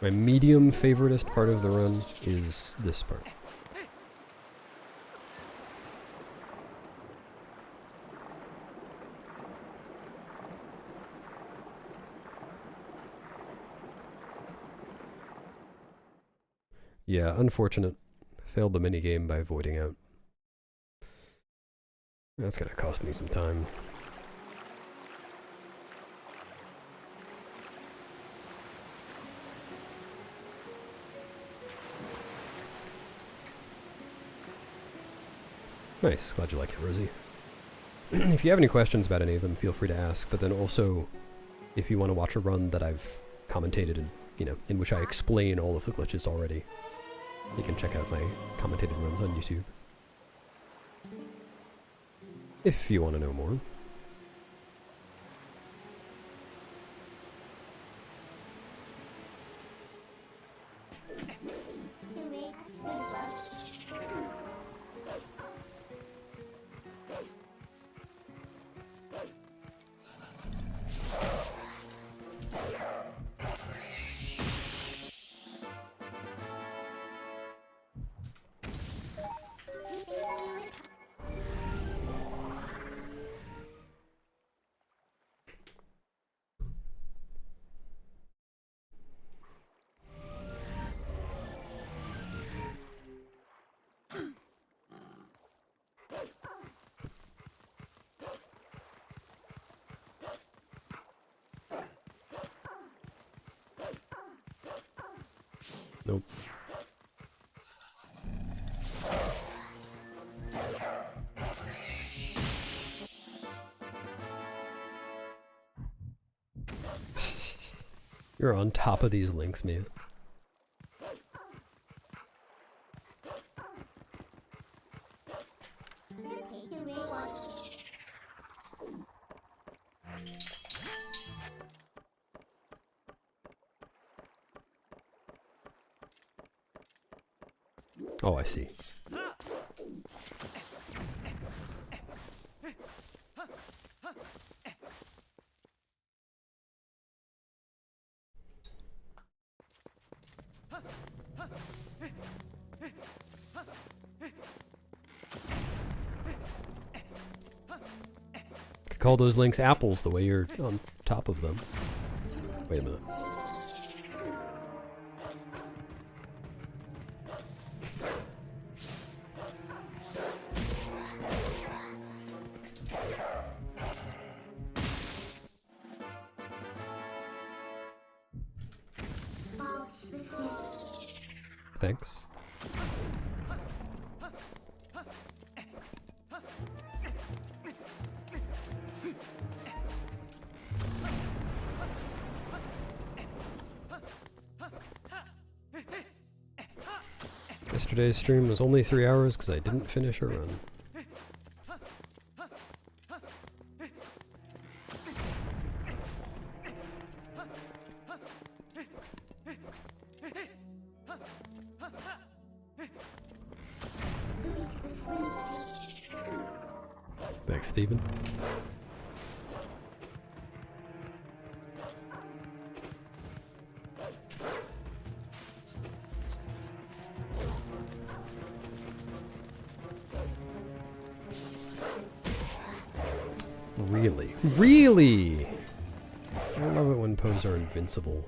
My medium favoritist part of the run is this part. Yeah, unfortunate. Failed the minigame by voiding out. That's gonna cost me some time. Nice, glad you like it, Rosie. If you have any questions about any of them, feel free to ask, but then also, if you want to watch a run that I've commentated and, you know, in which I explain all of the glitches already, you can check out my commentated runs on YouTube. If you want to know more. Nope. You're on top of these links, man. Oh, I see. Could call those links apples the way you're on top of them. Wait a minute. Thanks. Yesterday's stream was only 3 hours because I didn't finish a run. Thanks, Steven. Really? Really? I love it when Poes are invincible.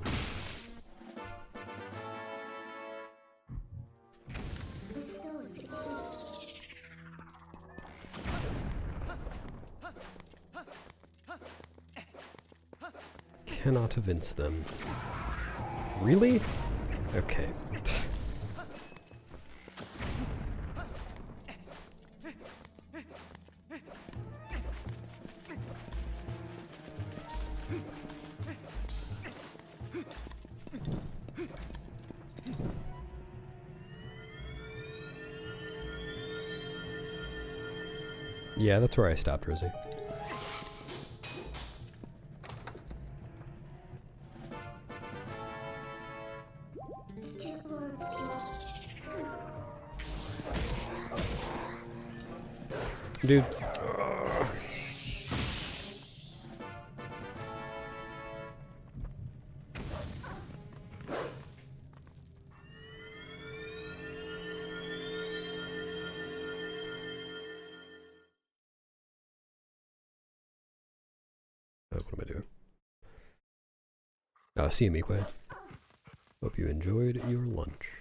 Cannot evince them. Really? Okay. Yeah, that's where I stopped, Rosie. Dude. What am I doing? See you, Mikwe. Hope you enjoyed your lunch.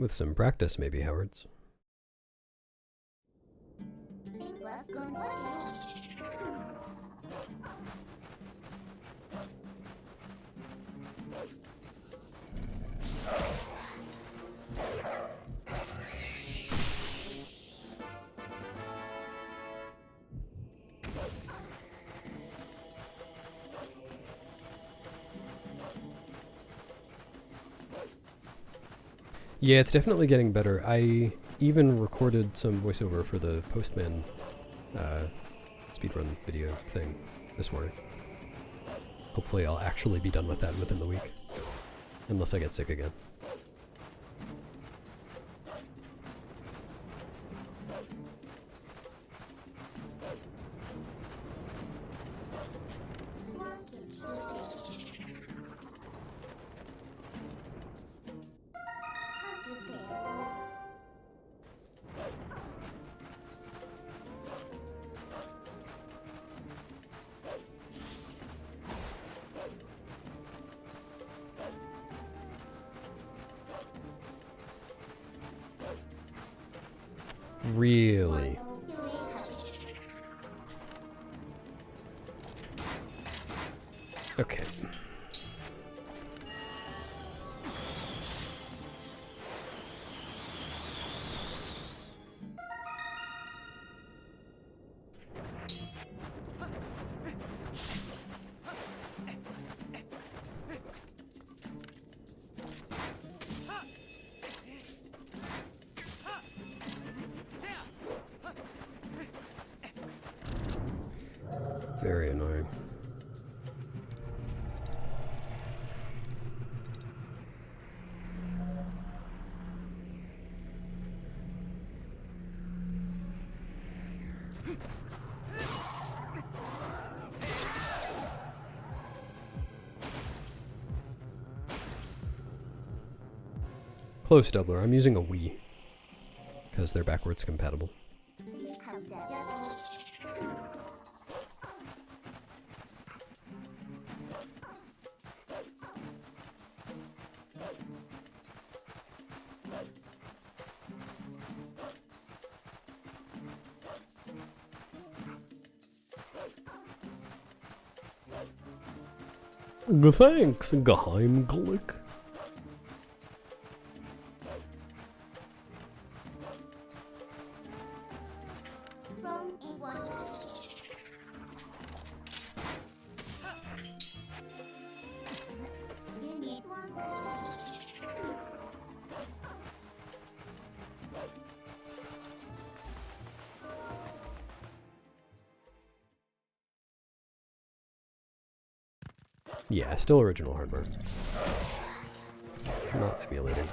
With some practice, maybe, Howards. It was good for you. Yeah, it's definitely getting better. I even recorded some voiceover for the Postman speedrun video thing this morning. Hopefully I'll actually be done with that within the week. Unless I get sick again. Really? Okay. Very annoying. Close, Doubler. I'm using a Wii because they're backwards compatible. Thanks, Geheimglück. From A1. You need one. Yeah, still original hardware. Not emulating.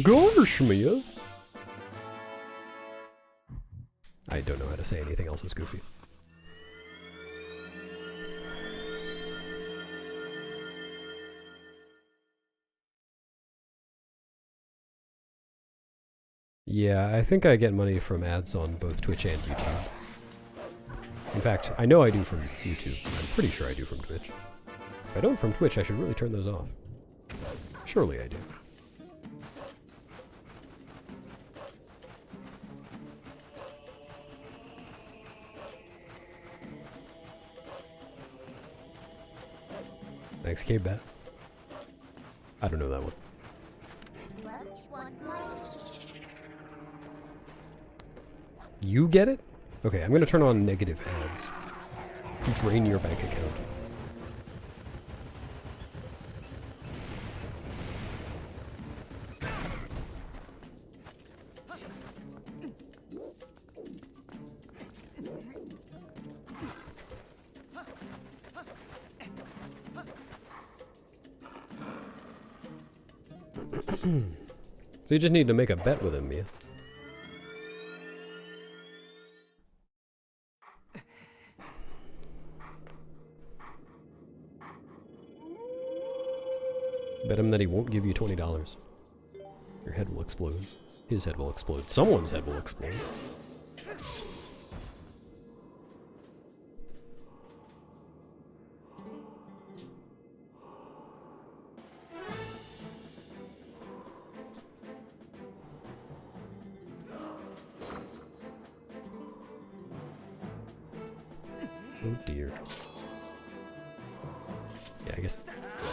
Gosh, Mia! I don't know how to say anything else as goofy. Yeah, I think I get money from ads on both Twitch and YouTube. In fact, I know I do from YouTube. I'm pretty sure I do from Twitch. If I don't from Twitch, I should really turn those off. Surely I do. Thanks, K-Bat. I don't know that one. You get it? Okay, I'm gonna turn on negative ads. Drain your bank account. So you just need to make a bet with him, Mia. Bet him that he won't give you $20. Your head will explode. His head will explode. Someone's head will explode. Oh dear. Yeah, I guess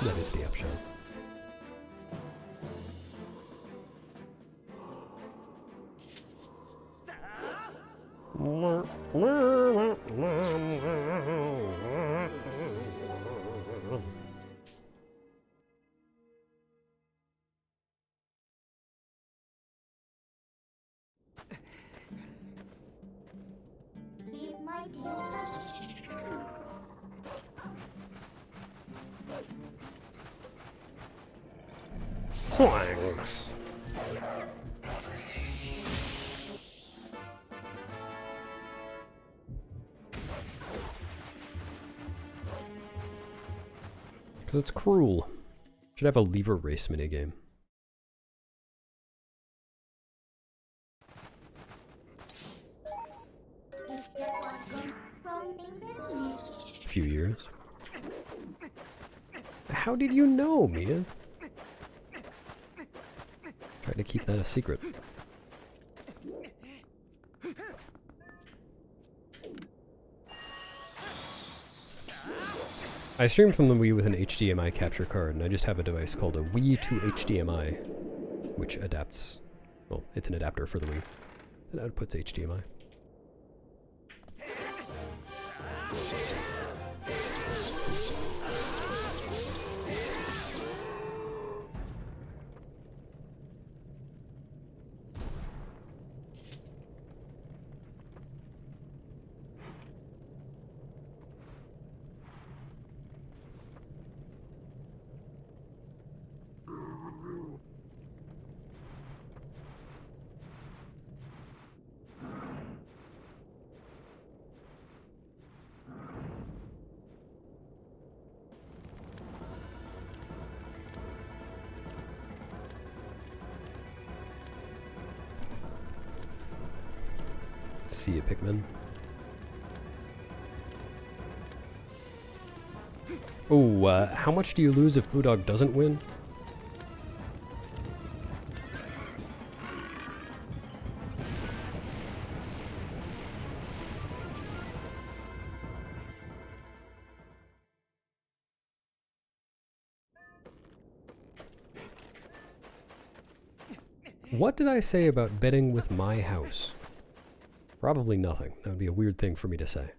that is the upshot. Leave my dear. Thanks. Because it's cruel. Should have a lever race minigame. A few years. How did you know, Mia? Try to keep that a secret. I stream from the Wii with an HDMI capture card, and I just have a device called a Wii to HDMI, which adapts, well, it's an adapter for the Wii, that outputs HDMI. See you, Pikmin. Oh, how much do you lose if Blue Dog doesn't win? What did I say about betting with my house? Probably nothing. That would be a weird thing for me to say.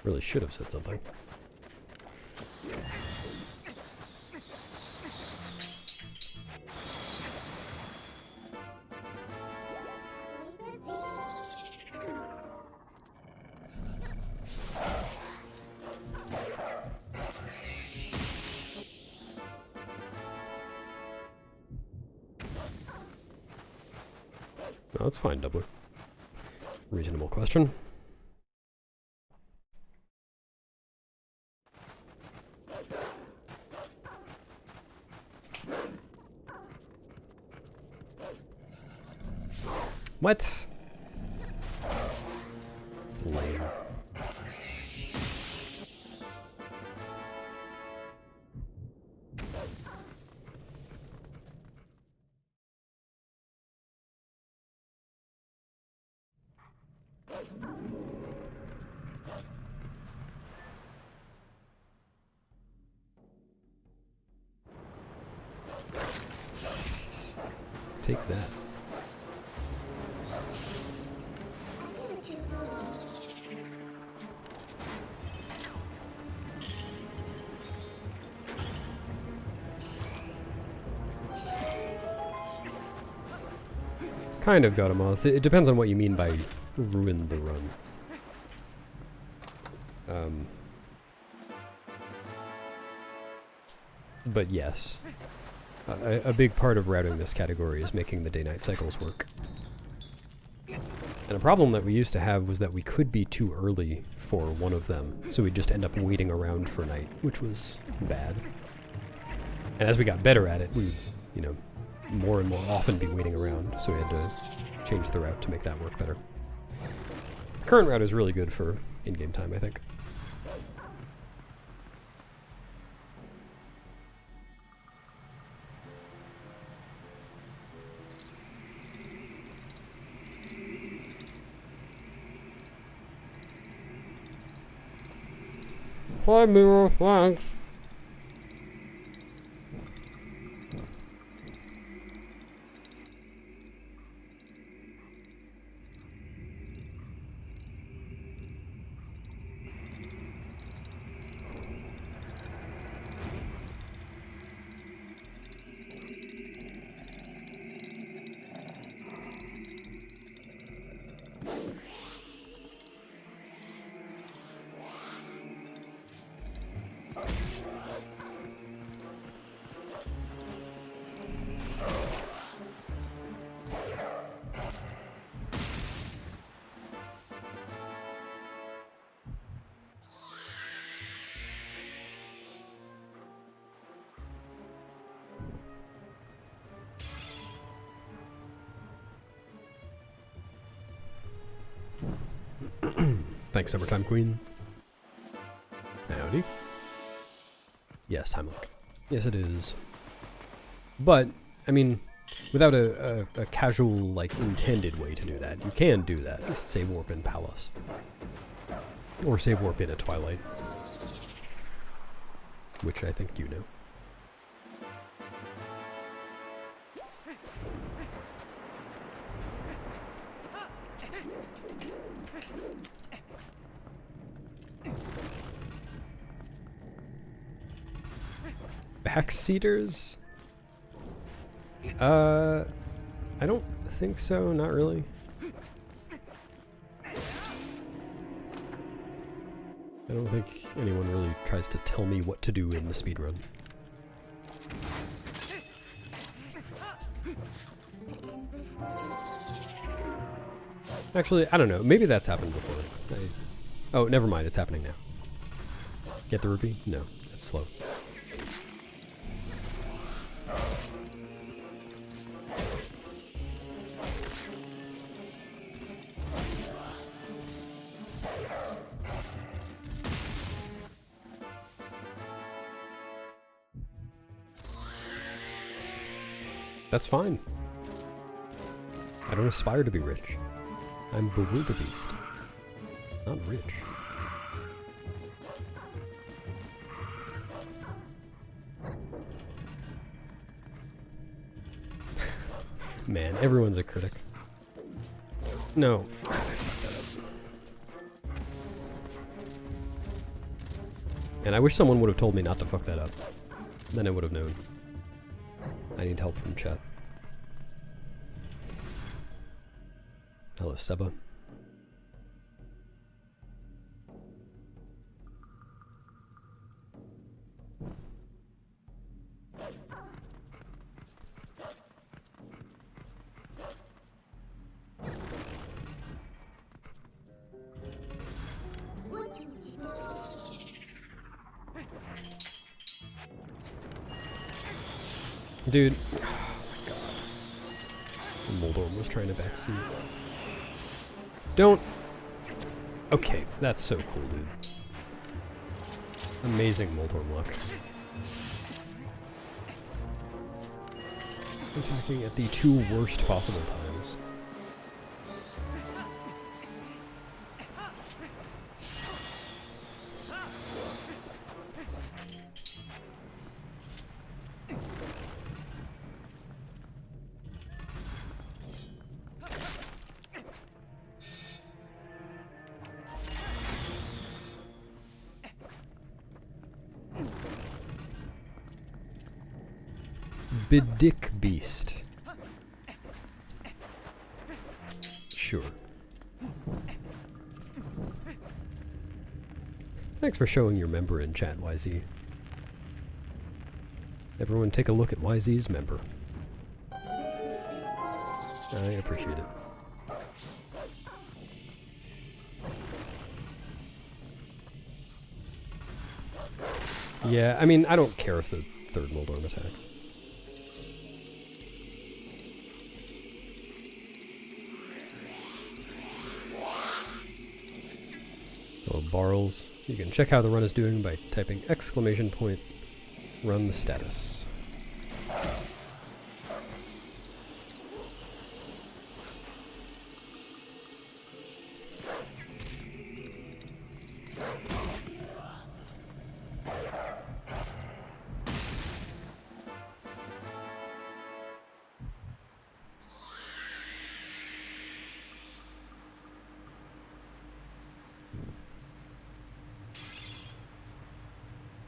Really should have said something. No, that's fine, Doubler. Reasonable question. What? Lame. Take that. Kind of got him off. It depends on what you mean by ruin the run. But yes, a big part of routing this category is making the day-night cycles work. And a problem that we used to have was that we could be too early for one of them, so we'd just end up waiting around for night, which was bad. And as we got better at it, we, you know, more and more often be waiting around, so we had to change the route to make that work better. The current route is really good for in-game time, I think. Hi, Mira, thanks. Thanks, Summertime Queen. Howdy. Yes, Heimlich. Yes, it is. But, I mean, without a casual, like, intended way to do that, you can do that. Just save warp in Palace. Or save warp in a Twilight. Which I think you know. Backseaters? I don't think so, not really. I don't think anyone really tries to tell me what to do in the speedrun. Actually, I don't know. Maybe that's happened before. Oh, never mind. It's happening now. Get the rupee? No, it's slow. That's fine. I don't aspire to be rich. I'm Bewilderbeast, not rich. Man, everyone's a critic. No. And I wish someone would have told me not to fuck that up. Then I would have known. I need help from chat. Hello, Seba. Dude. Oh my god. Moldorm was trying to backseat. Don't. Okay, that's so cool, dude. Amazing Moldorm luck. Attacking at the two worst possible times. Bidick Beast. Sure. Thanks for showing your member in chat, YZ. Everyone take a look at YZ's member. I appreciate it. Yeah, I mean, I don't care if the third Moldorm attacks. Oh, Barrels. You can check how the run is doing by typing !run the status.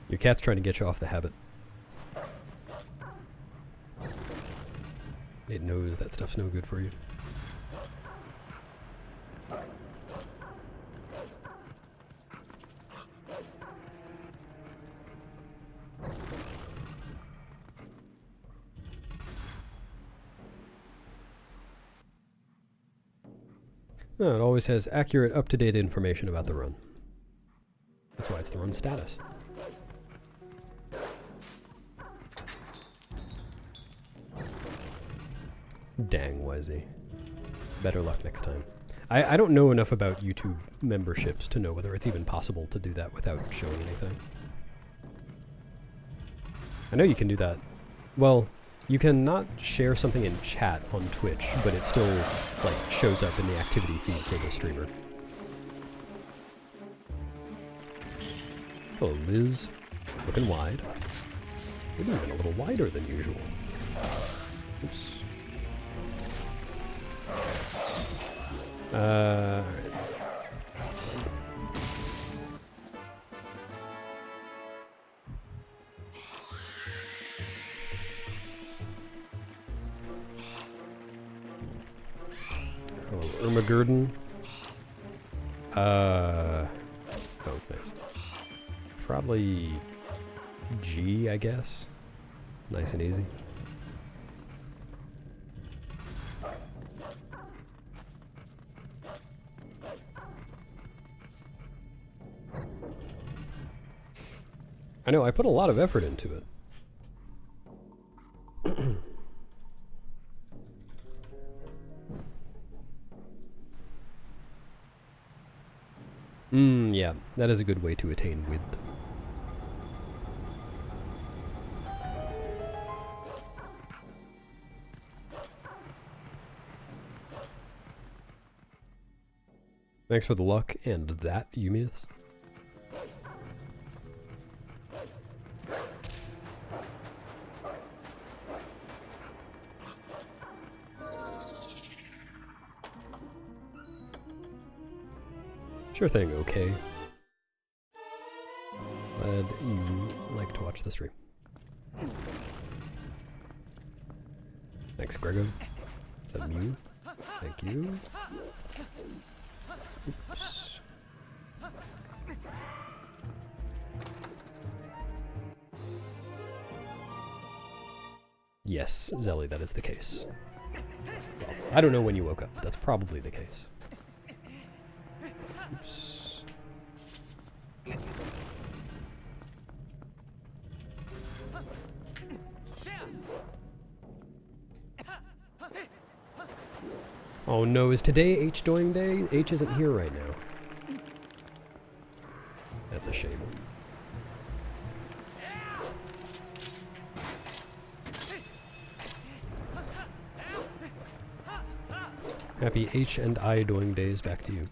Your cat's trying to get you off the habit. It knows that stuff's no good for you. No, it always has accurate, up-to-date information about the run. That's why it's the run status. Dang, YZ. Better luck next time. I don't know enough about YouTube memberships to know whether it's even possible to do that without showing anything. I know you can do that. Well, you can not share something in chat on Twitch, but it still, like, shows up in the activity feed for the streamer. Hello, Liz. Looking wide. Maybe even a little wider than usual. Oops. Alright. Oh, Ermagurden. Oh, nice. Probably G, I guess. Nice and easy. I know, I put a lot of effort into it. Yeah, that is a good way to attain width. Thanks for the luck and that, Yumius. Sure thing, okay. Glad you like to watch the stream. Thanks, Grego. Is that Mew? Thank you. Oops. Yes, Zelly, that is the case. Well, I don't know when you woke up, but that's probably the case. Oops. Oh no, is today H-doing day? H isn't here right now. That's a shame. Happy H and I doing days back to you.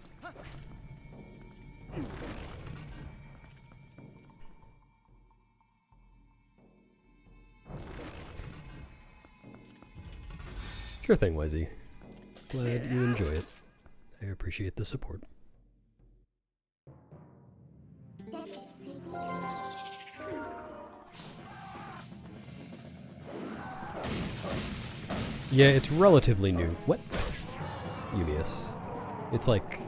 Sure thing, YZ. Glad you enjoy it. I appreciate the support. Yeah, it's relatively new. What? Yumius. It's like,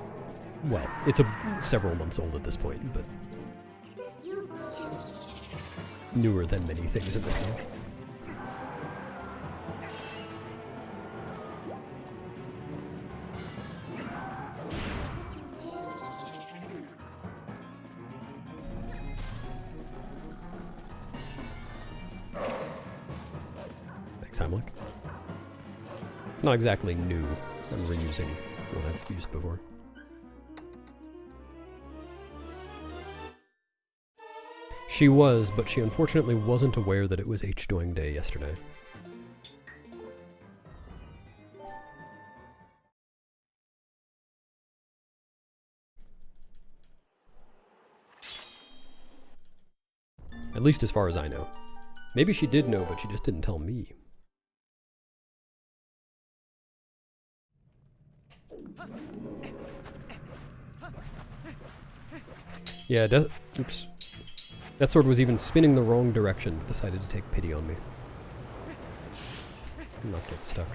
well, it's several months old at this point, but newer than many things in this game. time like. Not exactly new. I'm reusing what I've used before. She was, but she unfortunately wasn't aware that it was H-Doing Day yesterday. At least as far as I know. Maybe she did know, but she just didn't tell me. Yeah, oops. That sword was even spinning the wrong direction, but decided to take pity on me. And not get stuck.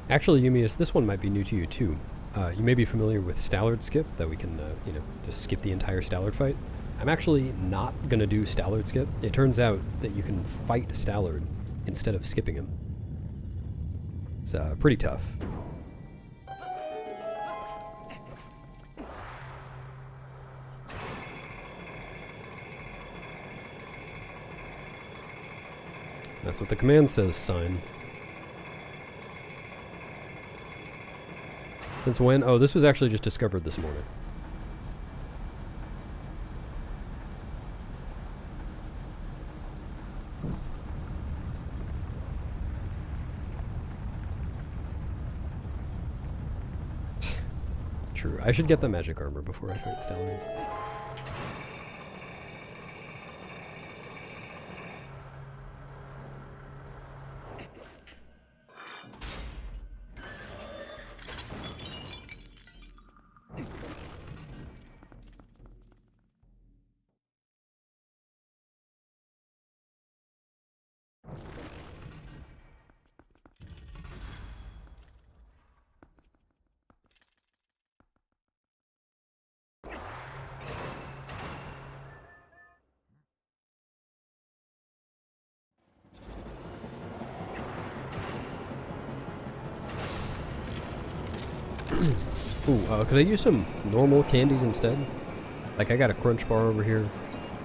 Actually, Yumius, this one might be new to you too. You may be familiar with Stallard Skip, that we can, you know, just skip the entire Stallard fight. I'm actually not gonna do Stallard Skip. It turns out that you can fight Stallard instead of skipping him. It's pretty tough. That's what the command says, sign. Since when? Oh, this was actually just discovered this morning. True. I should get the magic armor before I fight Stellar. Ooh, could I use some normal candies instead? Like, I got a crunch bar over here.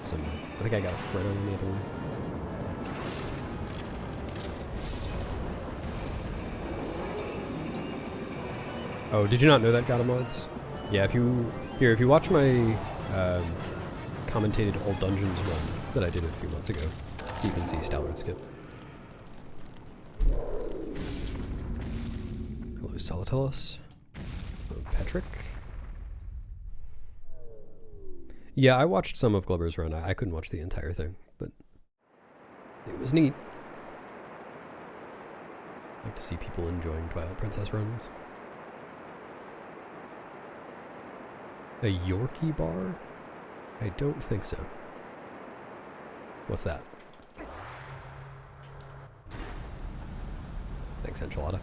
I think I got a Freddo in the other one. Oh, did you not know that, Godamods? Yeah, if you watch my commentated all dungeons run that I did a few months ago, you can see Stallard Skip. Hello, Solitellus. Hello, Patrick. Yeah, I watched some of Glubber's run. I couldn't watch the entire thing, but it was neat. I like to see people enjoying Twilight Princess runs. A Yorkie bar? I don't think so. What's that? Thanks, Enchilada.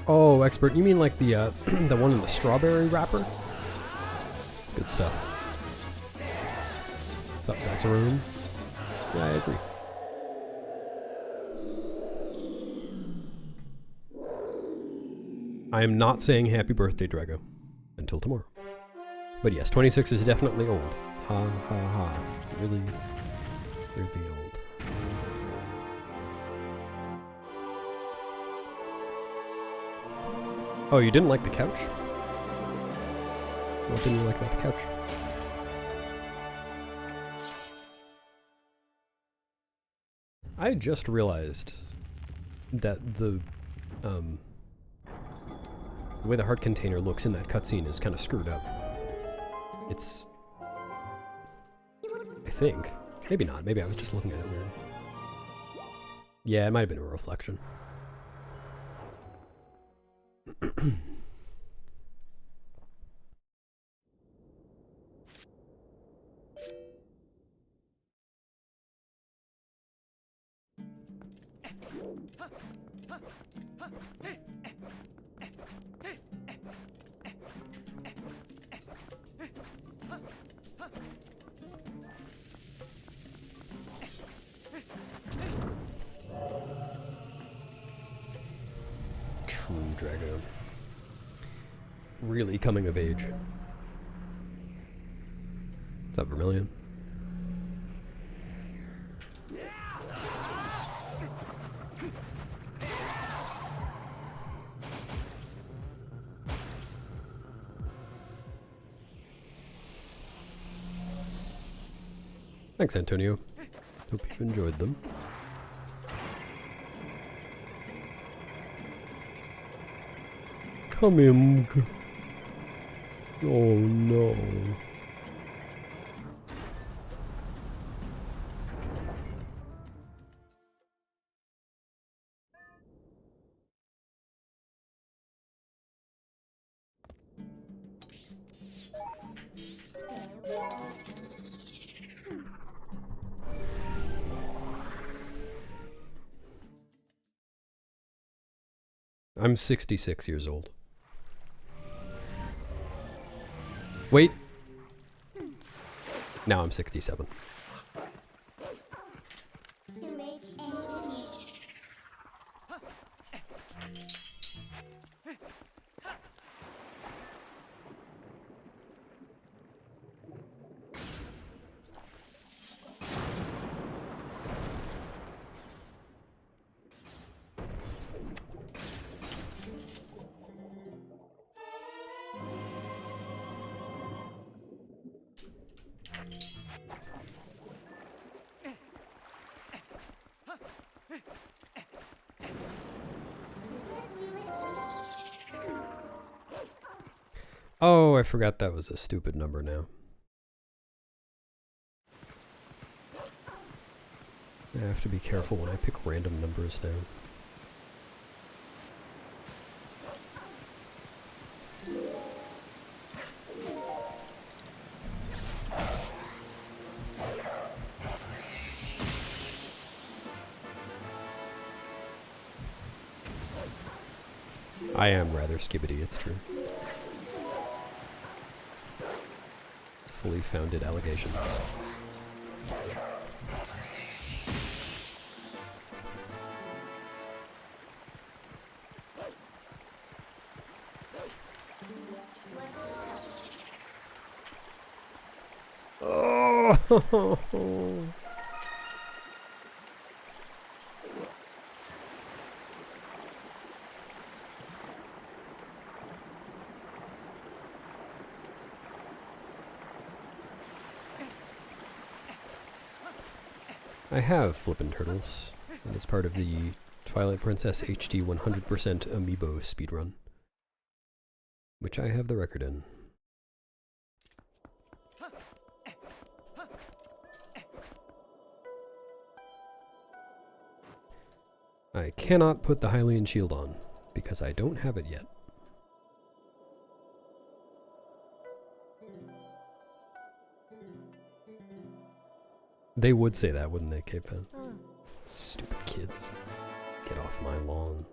Oh, expert, you mean like the the one in the strawberry wrapper? It's good stuff. What's up, Zaxaroon? Yeah, I agree. I am not saying happy birthday, Drago. Until tomorrow. But yes, 26 is definitely old. Ha ha ha. Really, really old. Oh, you didn't like the couch? What didn't you like about the couch? I just realized that the way the heart container looks in that cutscene is kind of screwed up. It's... I think. Maybe not. Maybe I was just looking at it weird. Yeah, it might have been a reflection. True Drago. Really coming of age. Is that Vermilion? Thanks, Antonio. Hope you enjoyed them. Come in. Oh no. I'm 66 years old. Wait. Now I'm 67. Oh, I forgot that was a stupid number now. I have to be careful when I pick random numbers now. I am rather skibbity, it's true. Fully founded allegations. Oh! I have Flippin' Turtles, and it's part of the Twilight Princess HD 100% Amiibo speedrun, which I have the record in. I cannot put the Hylian shield on, because I don't have it yet. They would say that, wouldn't they, K-Pen? Stupid kids. Get off my lawn.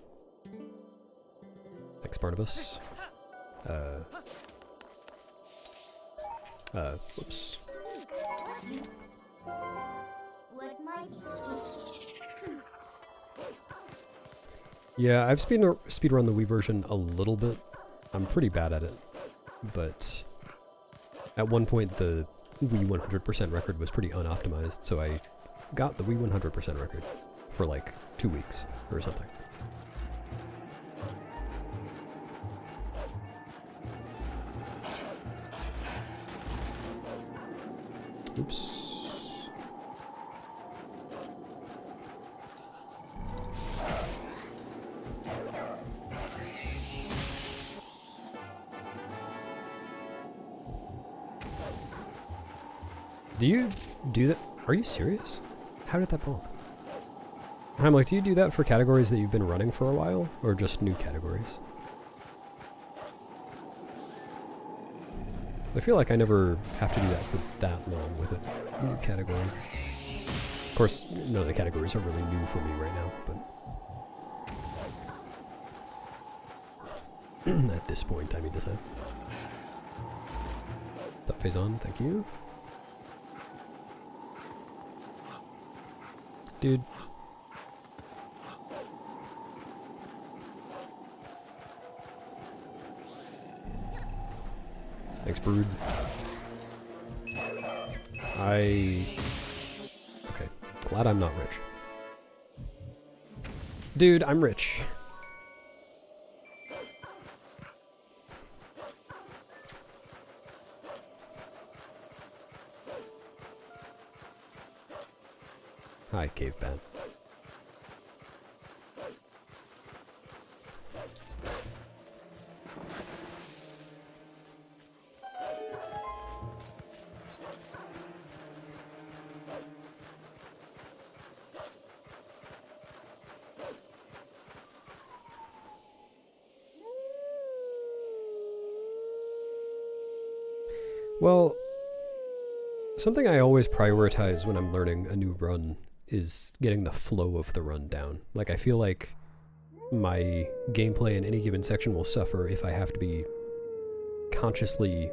Thanks, Barnabas. Whoops. Yeah, I've speedrun the Wii version a little bit. I'm pretty bad at it. But at one point the Wii 100% record was pretty unoptimized, so I got the Wii 100% record for like 2 weeks or something. Oops. Do you do that? Are you serious? How did that bump? I'm like, do you do that for categories that you've been running for a while, or just new categories? I feel like I never have to do that for that long with a new category. Of course, none of the categories are really new for me right now, but at this point, I mean to say. What's up, Faison? Thank you. Dude. Thanks, Brood. Okay. Glad I'm not rich. Dude, I'm rich. Hi, Cave Bat. Well, something I always prioritize when I'm learning a new run is getting the flow of the run down. Like, I feel like my gameplay in any given section will suffer if I have to be consciously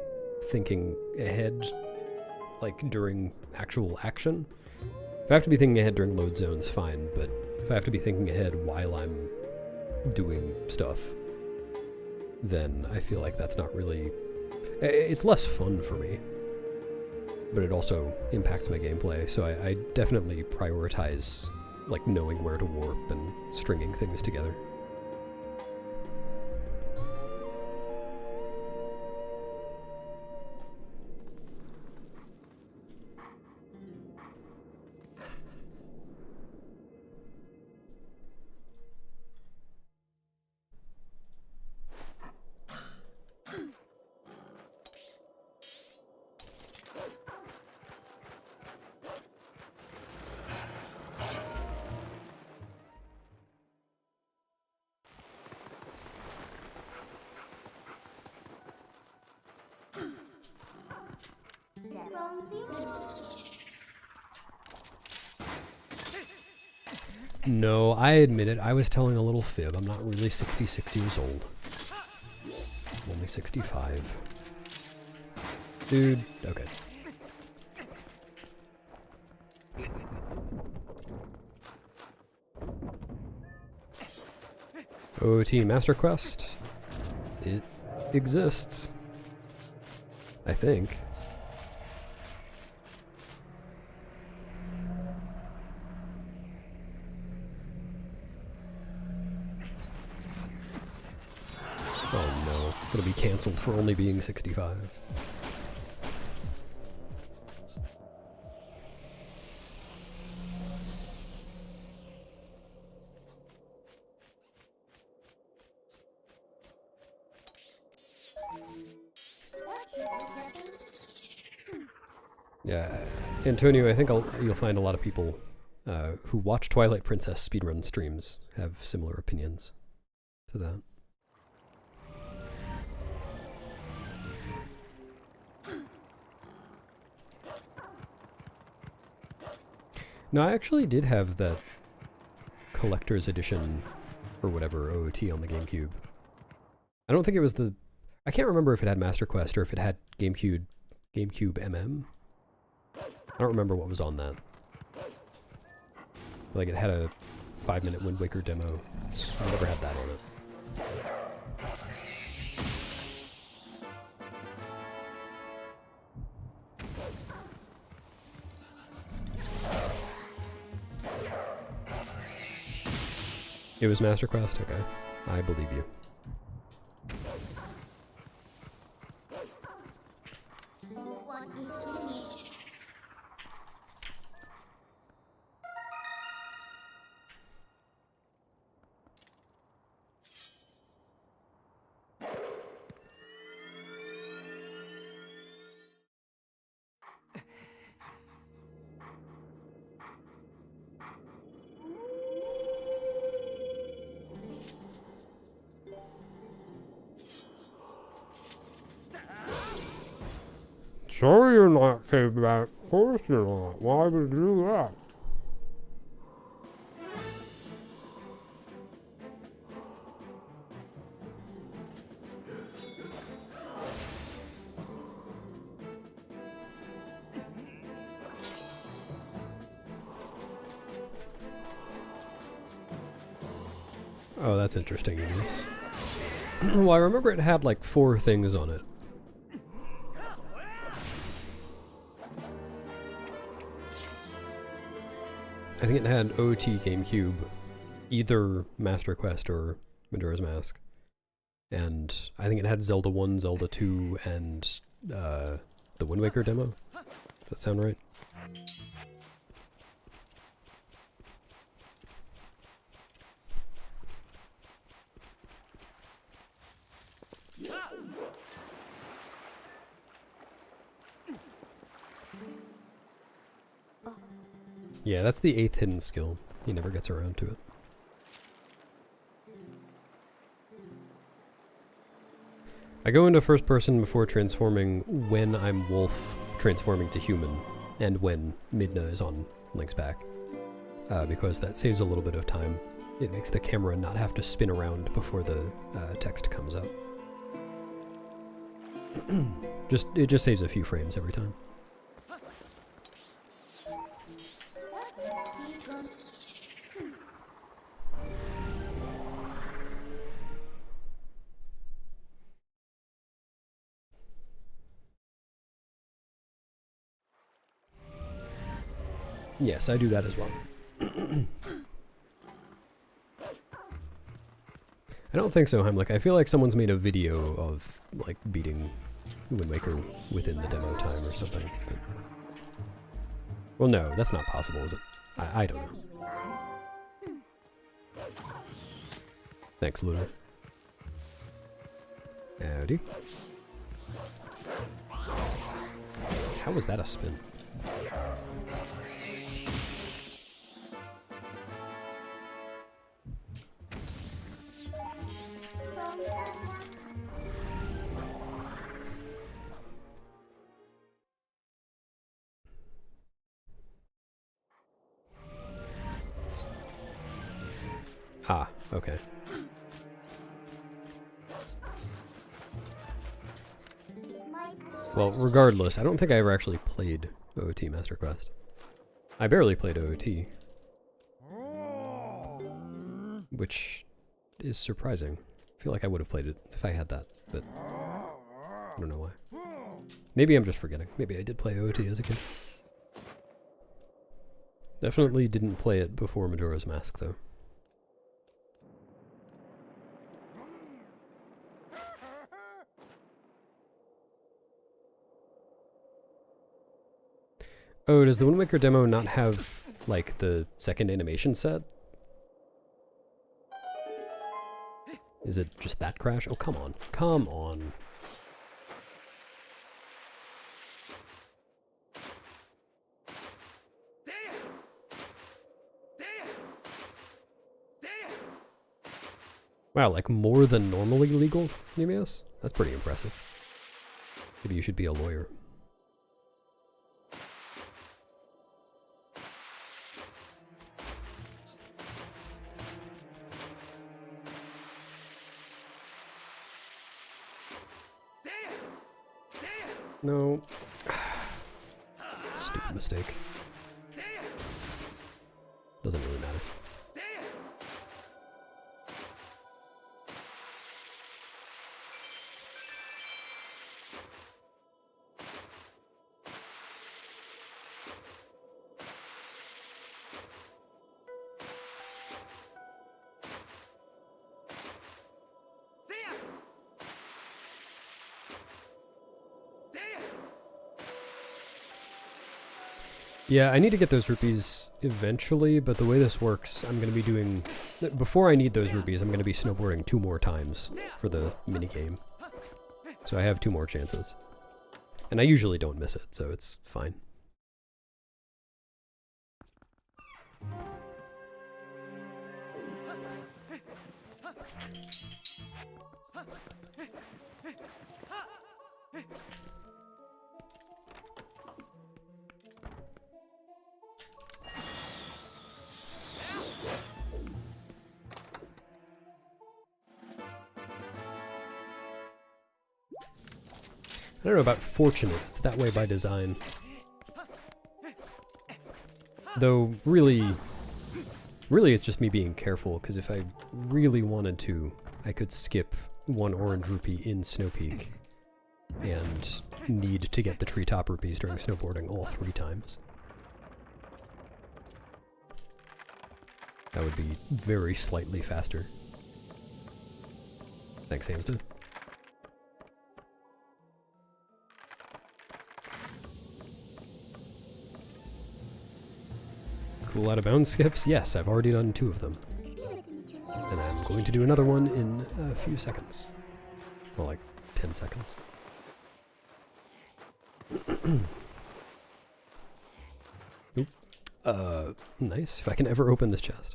thinking ahead, like, during actual action. If I have to be thinking ahead during load zones, fine, but if I have to be thinking ahead while I'm doing stuff, then I feel like that's not really... It's less fun for me, but it also impacts my gameplay, so I definitely prioritize, like, knowing where to warp and stringing things together. No, I admit it, I was telling a little fib. I'm not really 66 years old. I'm only 65. Dude, okay. OT Master Quest. It exists. I think. Oh no, it'll be cancelled for only being 65. Yeah, Antonio, I think you'll find a lot of people who watch Twilight Princess speedrun streams have similar opinions to that. No, I actually did have that collector's edition or whatever OOT on the GameCube. I don't think it was the... I can't remember if it had Master Quest or if it had GameCube MM. I don't remember what was on that. Like, it had a 5-minute Wind Waker demo. I never had that on it. It was Master Quest? Okay. I believe you. Sure you're not came back. Of course you're not. Why would you do that? Oh, that's interesting, it is. Well, I remember it had like 4 things on it. I think it had OT GameCube, either Master Quest or Majora's Mask. And I think it had Zelda 1, Zelda 2, and the Wind Waker demo. Does that sound right? Yeah, that's the 8th hidden skill. He never gets around to it. I go into first person before transforming when I'm Wolf transforming to human, and when Midna is on Link's back. Because that saves a little bit of time. It makes the camera not have to spin around before the text comes up. It just saves a few frames every time. Yes, I do that as well. I don't think so, Heimlich. I feel like someone's made a video of, like, beating Wind Waker within the demo time or something. But... well, no, that's not possible, is it? I don't know. Thanks, Luna. Howdy. How was that a spin? Ah, okay. Well, regardless, I don't think I ever actually played OOT Master Quest. I barely played OOT. Which is surprising. I feel like I would have played it if I had that, but I don't know why. Maybe I'm just forgetting. Maybe I did play OOT as a kid. Definitely didn't play it before Majora's Mask, though. Oh, does the Wind Waker demo not have, like, the second animation set? Is it just that crash? Oh, come on. Come on. Wow, like more than normally legal, Nemesis? That's pretty impressive. Maybe you should be a lawyer. No. Stupid mistake. Doesn't really matter. Yeah, I need to get those rupees eventually, but the way this works, I'm going to be doing... before I need those rupees, I'm going to be snowboarding 2 more times for the minigame. So I have 2 more chances. And I usually don't miss it, so it's fine. I don't know about fortunate, it's that way by design. Though, really it's just me being careful, because if I really wanted to, I could skip one orange rupee in Snow Peak and need to get the treetop rupees during snowboarding all 3 times. That would be very slightly faster. Thanks, Hamstead. Cool out of bounds skips? Yes, I've already done 2 of them. And I'm going to do another one in a few seconds. Well, like 10 seconds. Oop. Nice. If I can ever open this chest.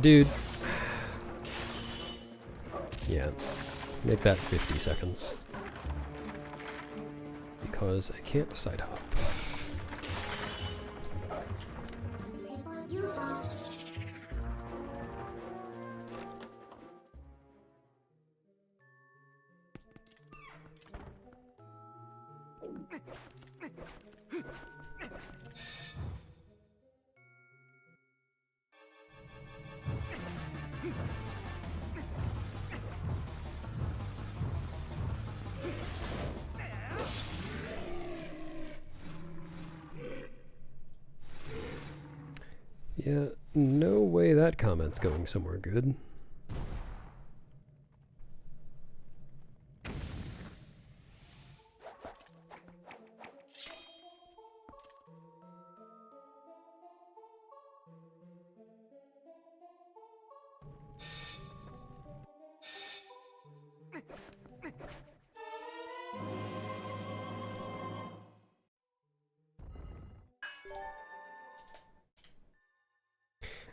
Dude. Yeah. Make that 50 seconds. Because I can't side hop. Yeah, no way that comment's going somewhere good.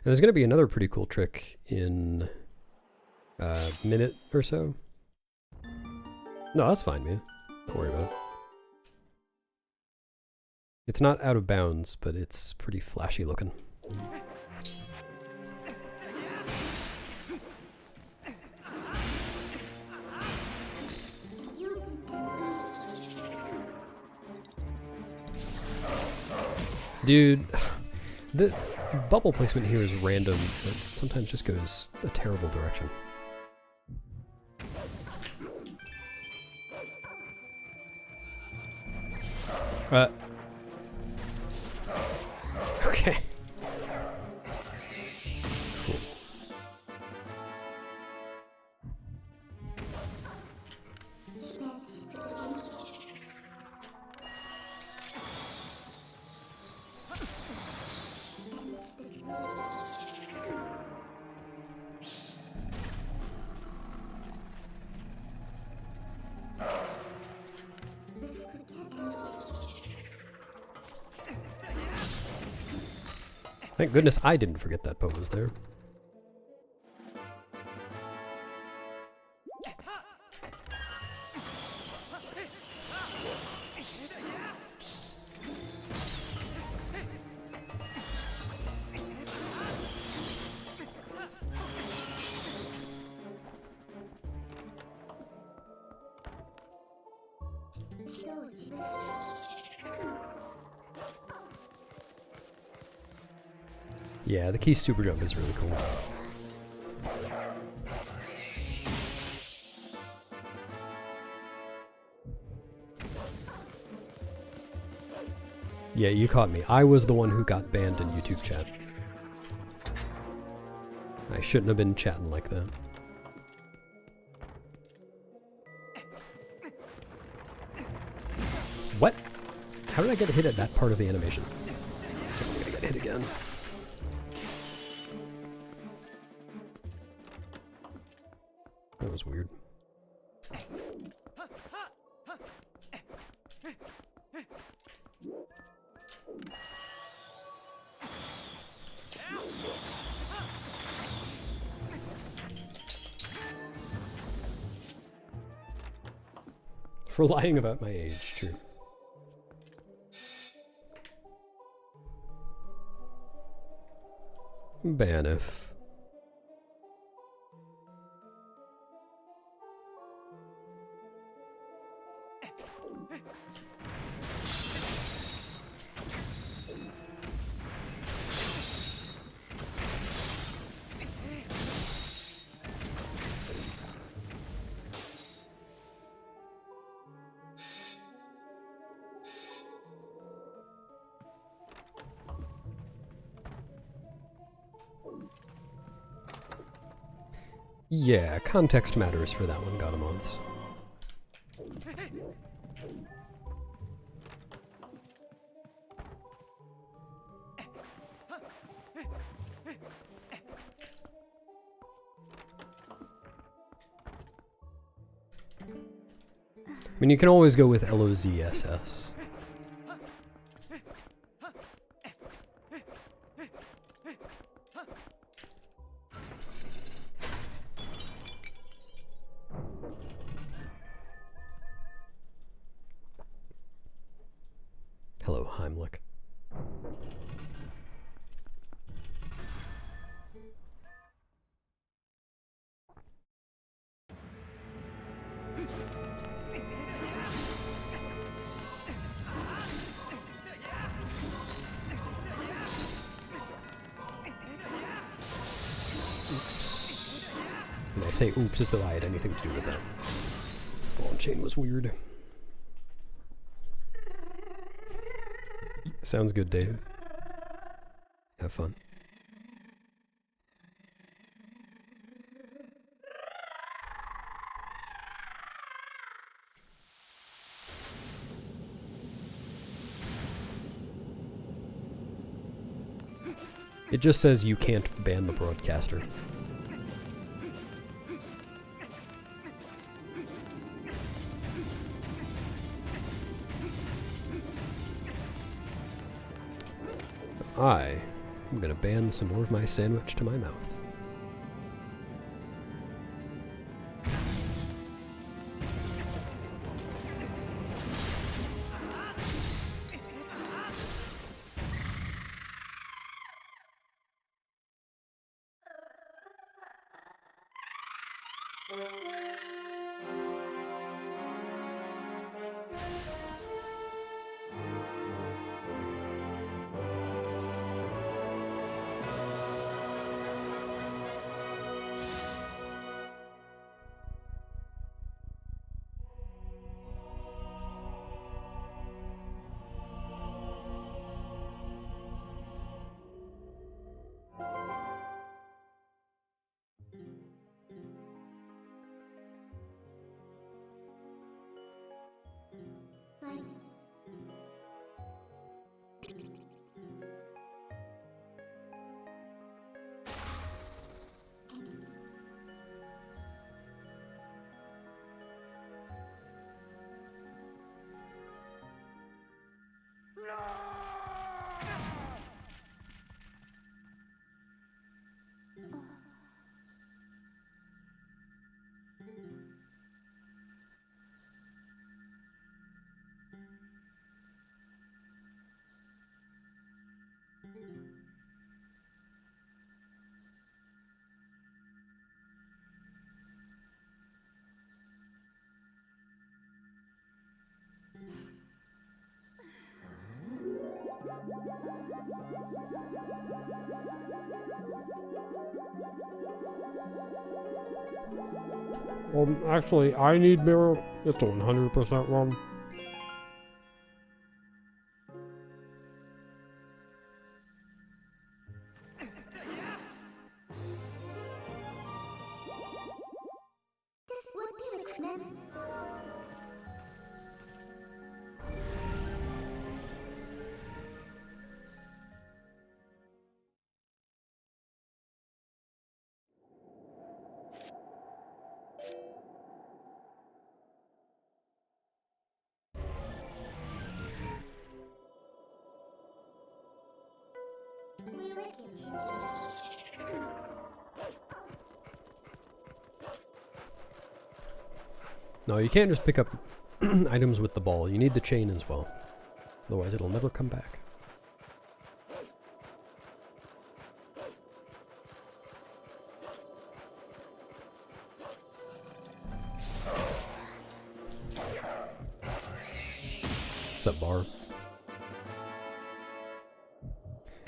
And there's going to be another pretty cool trick in a minute or so. No, that's fine, man. Don't worry about it. It's not out of bounds, but it's pretty flashy looking. Dude, the bubble placement here is random, but sometimes just goes a terrible direction. Okay. Cool. Thank goodness I didn't forget that boat was there. Yeah, the key super jump is really cool. Yeah, you caught me. I was the one who got banned in YouTube chat. I shouldn't have been chatting like that. What? How did I get hit at that part of the animation? I'm gonna get hit again. That was weird. For lying about my age, true. Banif. Yeah, context matters for that one, Godamoths. I mean, you can always go with LOZSS. Hello, Heimlich. And I say oops as though I had anything to do with that. Ball and chain was weird. Sounds good, Dave. Have fun. It just says you can't ban the broadcaster. I am gonna ban some more of my sandwich to my mouth. Actually, I need mirror. It's 100% wrong. This would be recommended. We like it. No, you can't just pick up items with the ball. You need the chain as well. Otherwise, it'll never come back. What's up, Bar?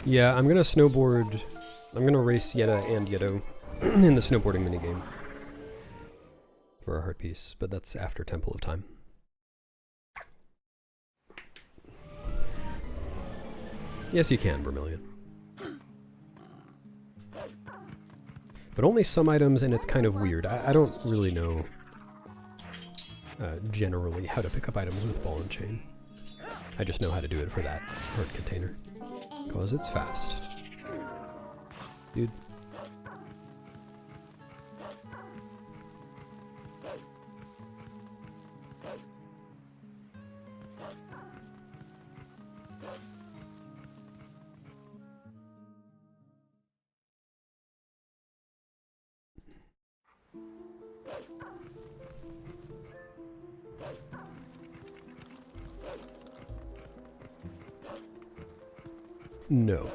Yeah, I'm gonna snowboard. I'm gonna race Yetta and Yetto in the snowboarding minigame for a heart piece, but that's after Temple of Time. Yes, you can, Vermilion. But only some items, and it's kind of weird. I don't really know generally how to pick up items with ball and chain. I just know how to do it for that heart container. Because it's fast. Dude. No.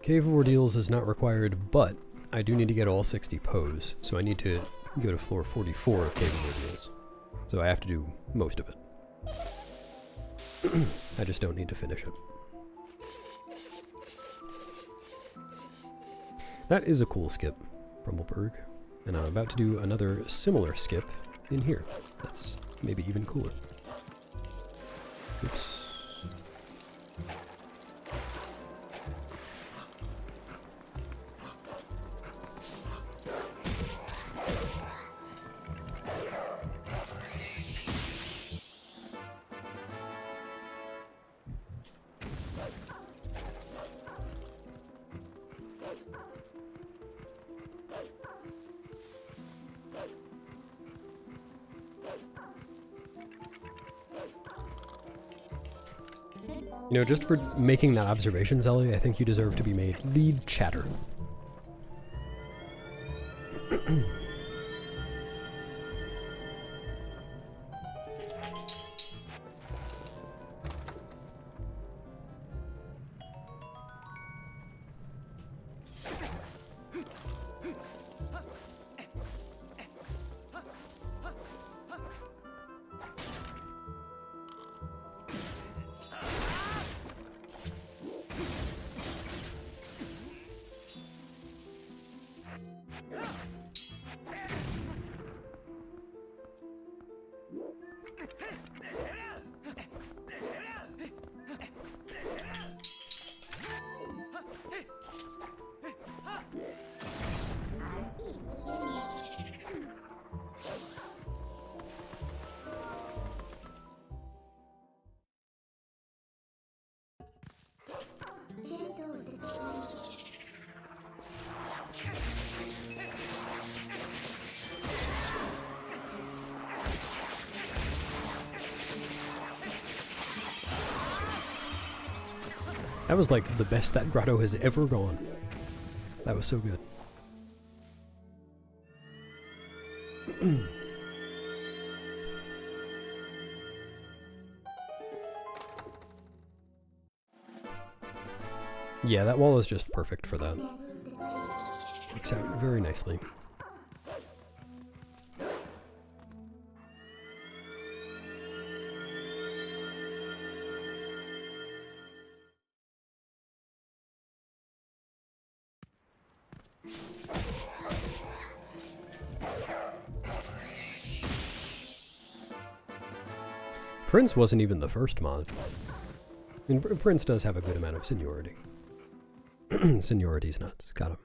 Cave of Ordeals is not required, but I do need to get all 60 pose, so I need to go to floor 44 of Cave of Ordeals. So I have to do most of it. I just don't need to finish it. That is a cool skip, Rumbleberg. And I'm about to do another similar skip in here. That's maybe even cooler. Oops. You know, just for making that observation, Zelly, I think you deserve to be made lead chatter. That was like the best that grotto has ever gone. That was so good. Yeah, that wall is just perfect for that. Works out very nicely. Prince wasn't even the first mod. I mean, Prince does have a good amount of seniority. Seniority's nuts. Got him.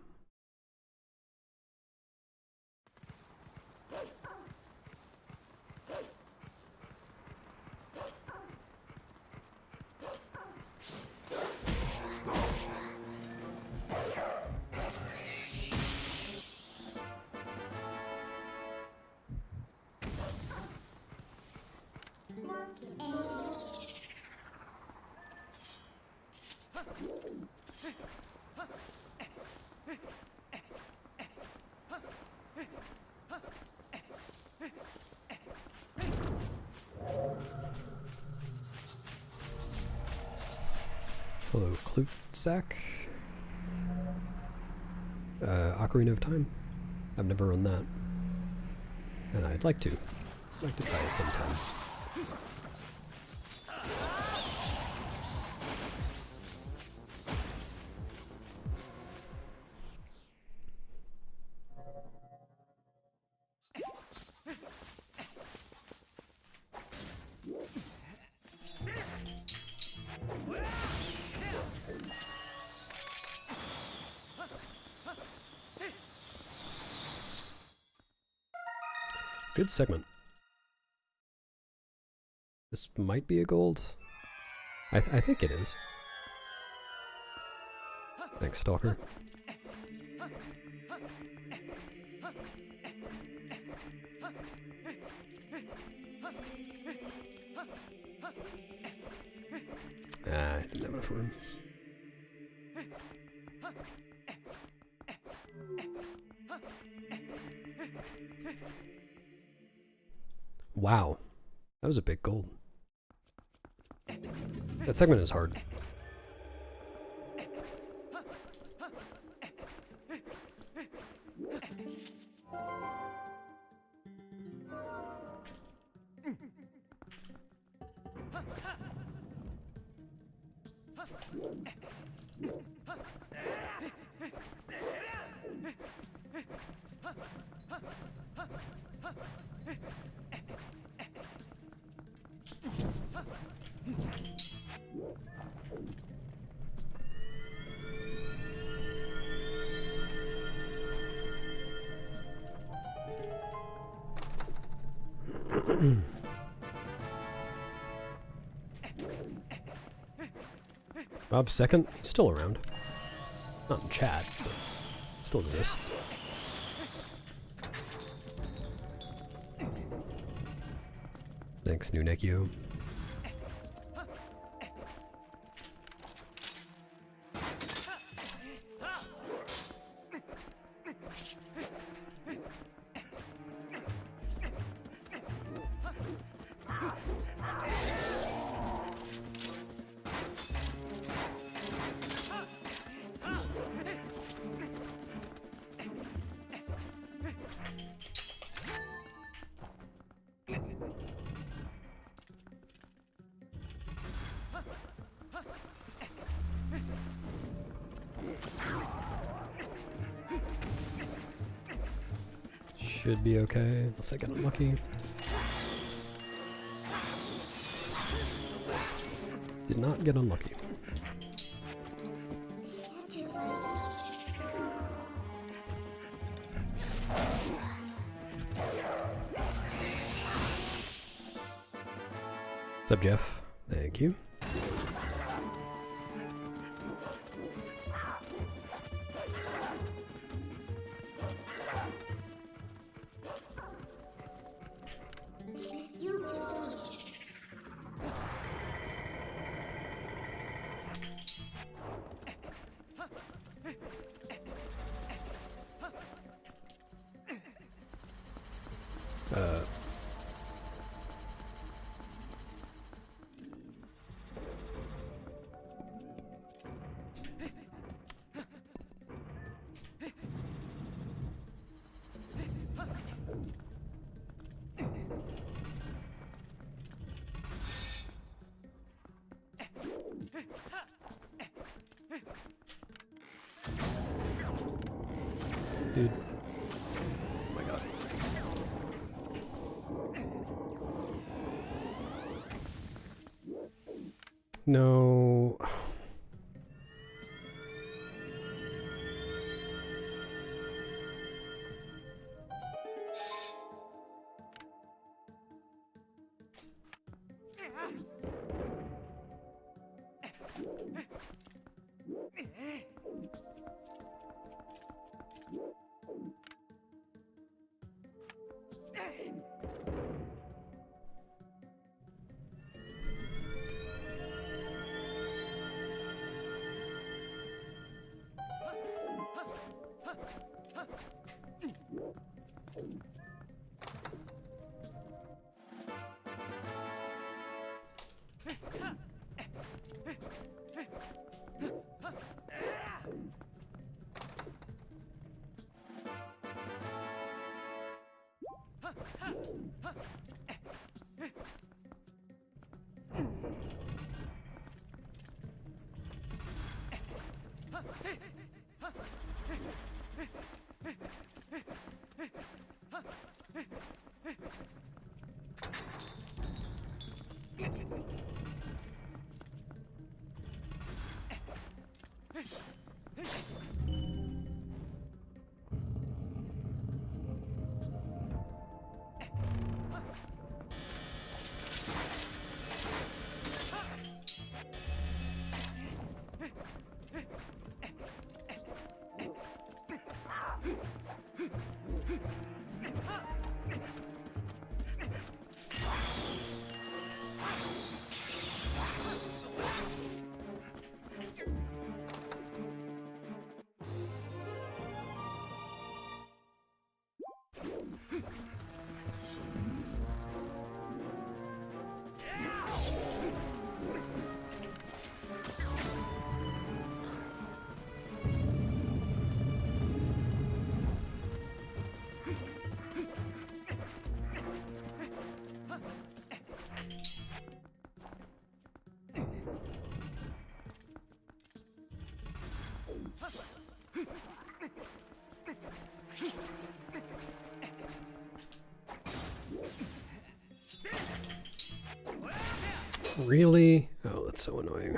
Hello, Klutsack. Ocarina of Time. I've never run that. And I'd like to. I'd like to try it sometime. Good segment. This might be a gold. I think it is. Thanks, Stalker. Ah, I didn't have enough room. Wow, that was a big gold. That segment is hard. Rob's second, he's still around. Not in chat, but still exists. Thanks, New Nekio. Should be okay, unless I get unlucky. Did not get unlucky. What's up, Jeff? Thank you. Dude. Oh my god. No. Really? Oh, that's so annoying.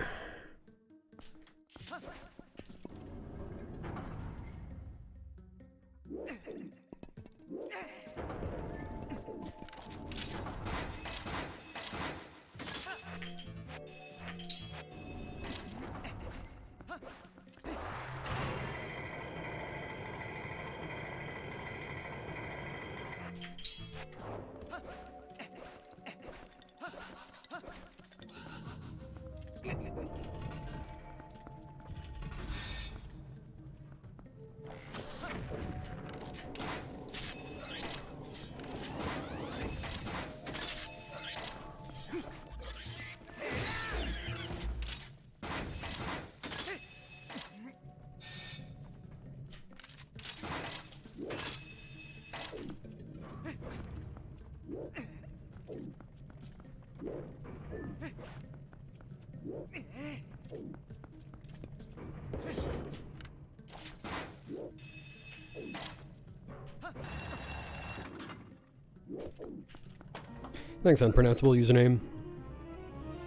Thanks, unpronounceable username.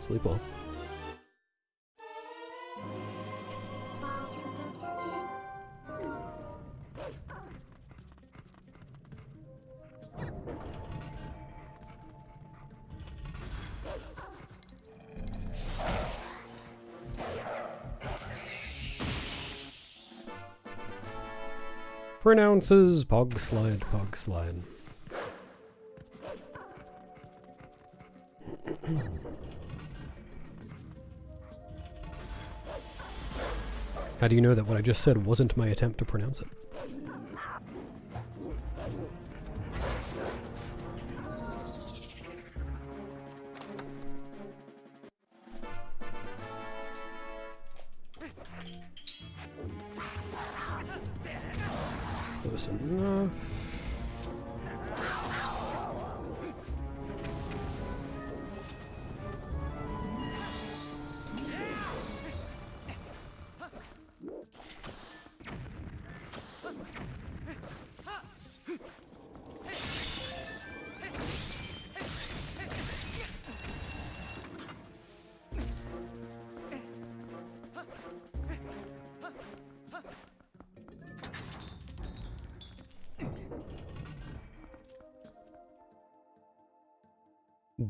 Sleep well. Pronounces pog slide, pog slide. How do you know that what I just said wasn't my attempt to pronounce it? Close enough.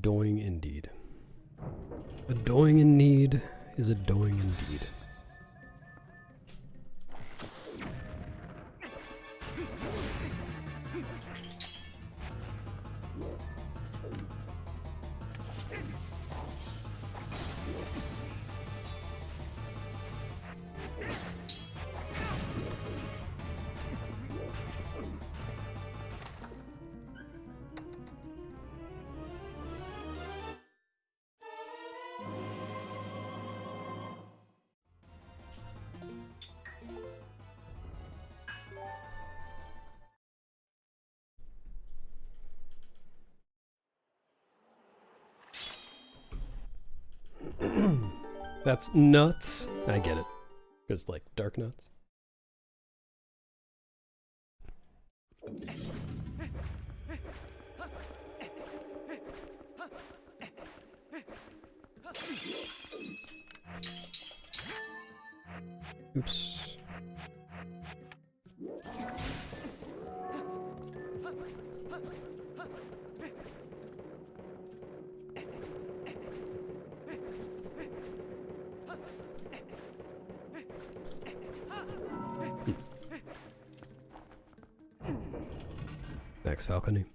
Doing indeed. A doing in need is a doing indeed. That's nuts. I get it. It's like dark nuts. Oops. Thanks, Falcony.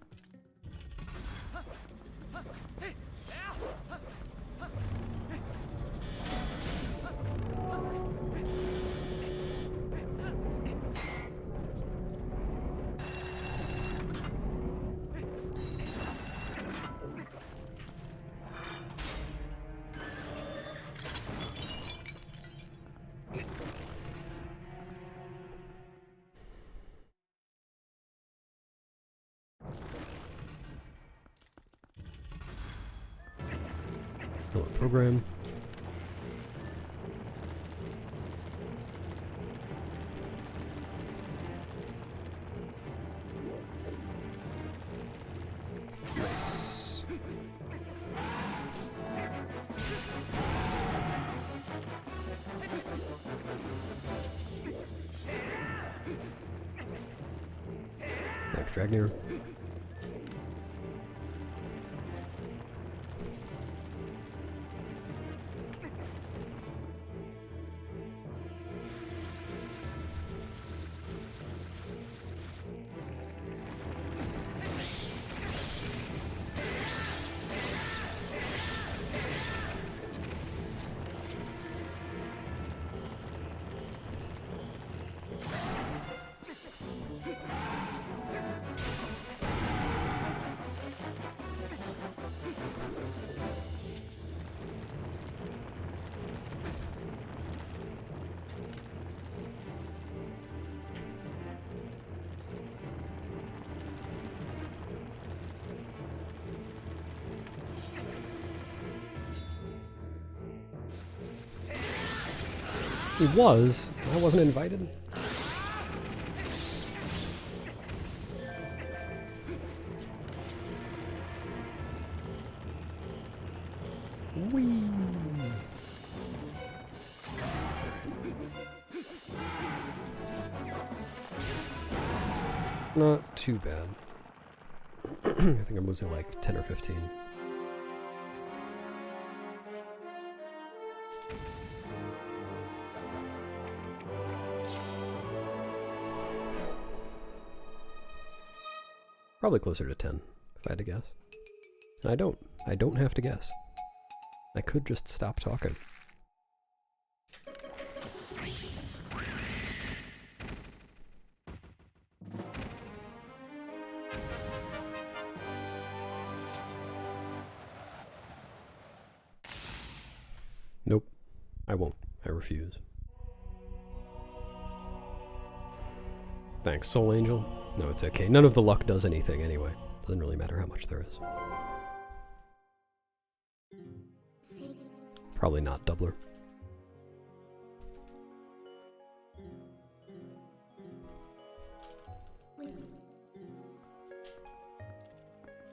Program. Nice. Thanks, Dragnir. He was. I wasn't invited. Whee! Not too bad. I think I'm losing like 10 or 15. Probably closer to 10, if I had to guess. And I don't have to guess. I could just stop talking. Nope, I won't. I refuse. Thanks, Soul Angel. No, it's okay. None of the luck does anything anyway. Doesn't really matter how much there is. Probably not doubler.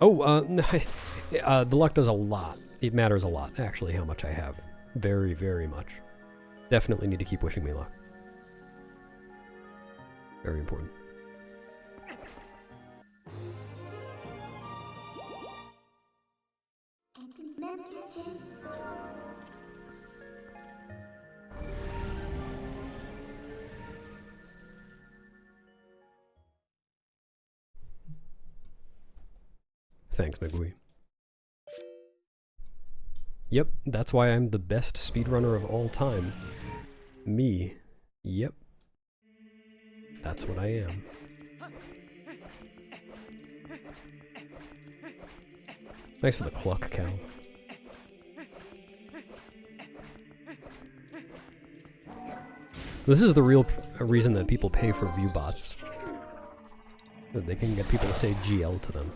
Oh, the luck does a lot. It matters a lot, actually, how much I have. Very, very much. Definitely need to keep wishing me luck. Very important. Thanks, Megui. Yep, that's why I'm the best speedrunner of all time. Me. Yep. That's what I am. Thanks for the cluck, Cal. This is the real reason that people pay for view bots. That they can get people to say GL to them.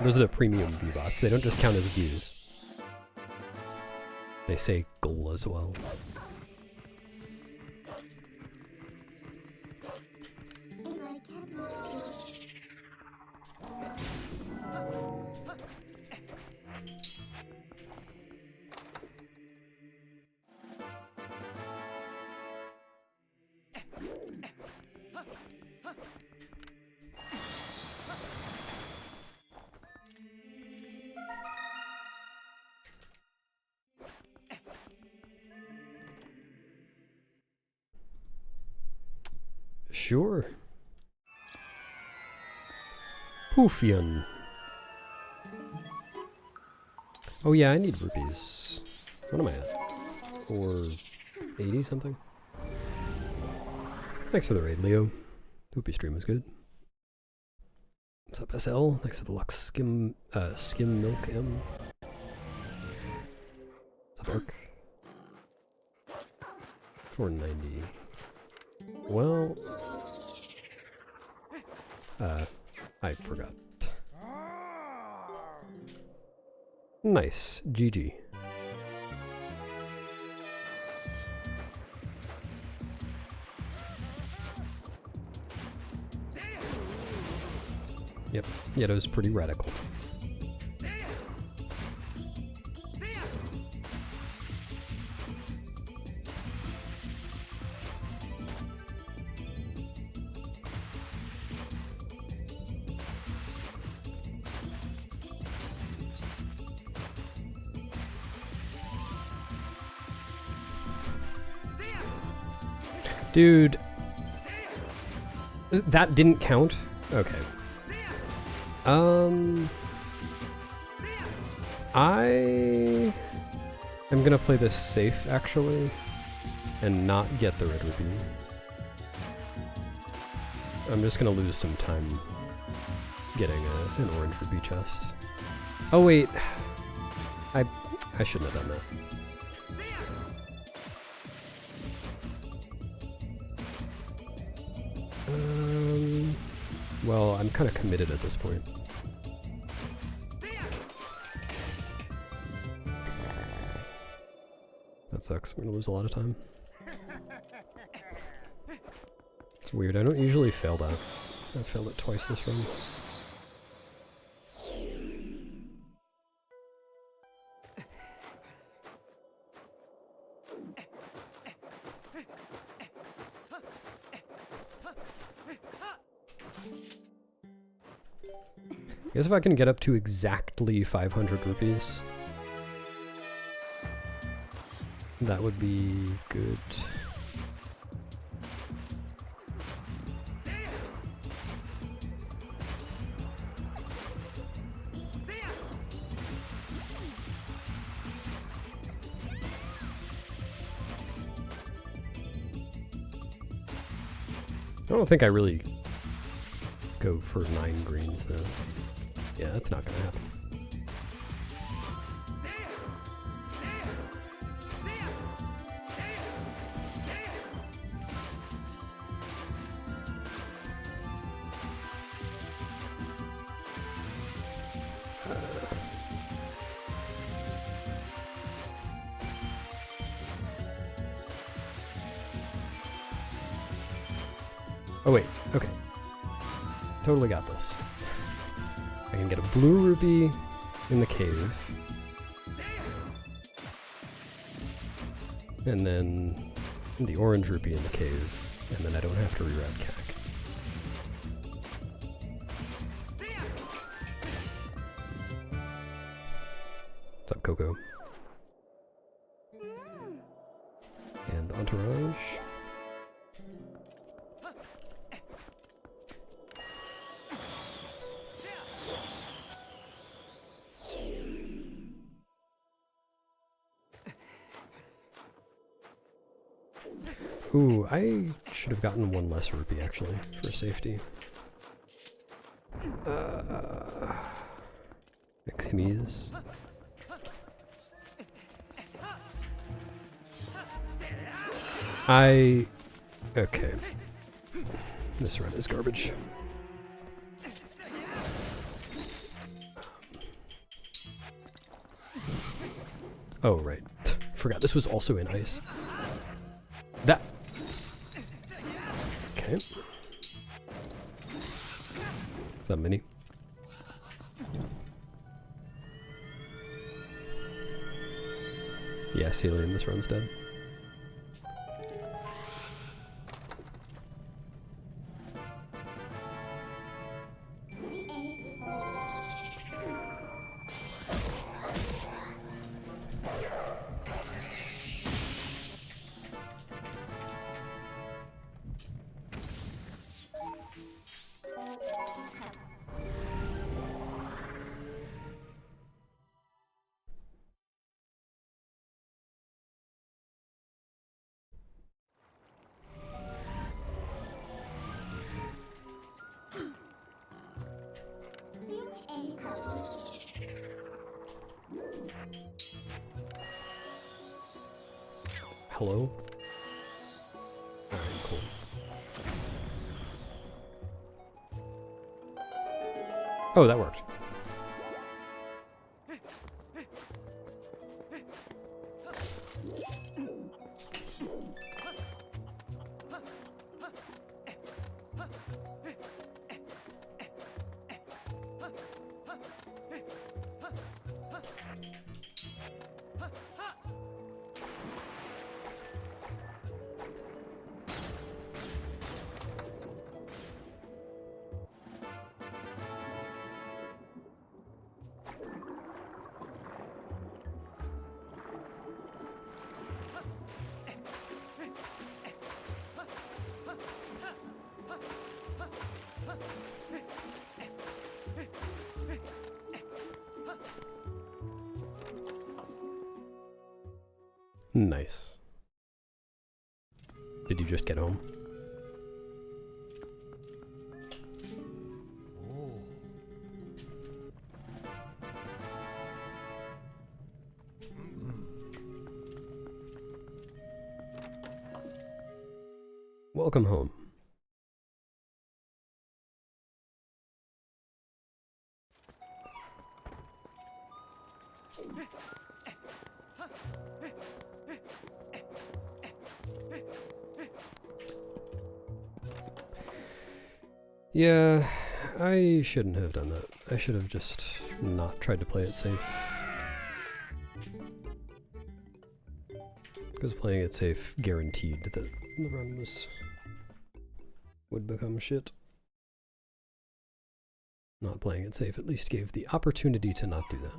Those are the premium view bots. They don't just count as views. They say GL as well. Sure. Poofian. Oh yeah, I need rupees. What am I at? 480 something? Thanks for the raid, Leo. Hoopy stream was good. What's up, SL? Thanks for the Lux Skim Milk M. What's up, Ark? 490. Well, I forgot. Nice. GG. Yep, Yeto's pretty radical. Dude. That didn't count? Okay. I am gonna play this safe, actually, and not get the red rupee. I'm just gonna lose some time getting an orange rupee chest. Oh wait, I shouldn't have done that. Well, I'm kind of committed at this point. That sucks. I'm gonna lose a lot of time. It's weird. I don't usually fail that. I've failed it twice this run. I guess if I can get up to exactly 500 rupees, that would be good. I don't think I really go for 9 greens though. Yeah, that's not gonna happen. Oh wait, okay. Totally got this. I can get a blue rupee in the cave. And then the orange rupee in the cave. And then I don't have to reroute CAC. What's up, Coco? And Entourage. Ooh, I should have gotten one less rupee, actually, for safety. Ximiz. Okay. This run is garbage. Oh, right. Forgot this was also in ice. That... Okay. What's up, Mini? Yes, Helium, this run's dead. Hello? Alright, cool. Oh, that worked. Nice. Did you just get home? Welcome home. Yeah, I shouldn't have done that. I should have just not tried to play it safe. Because playing it safe guaranteed that the run would become shit. Not playing it safe at least gave the opportunity to not do that.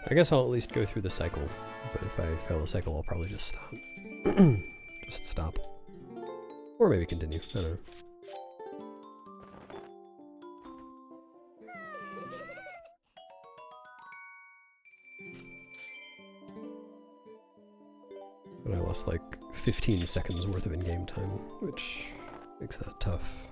I guess I'll at least go through the cycle, but if I fail the cycle, I'll probably just stop. Just stop. Or maybe continue, I don't know. But I lost like 15 seconds worth of in-game time, which makes that tough.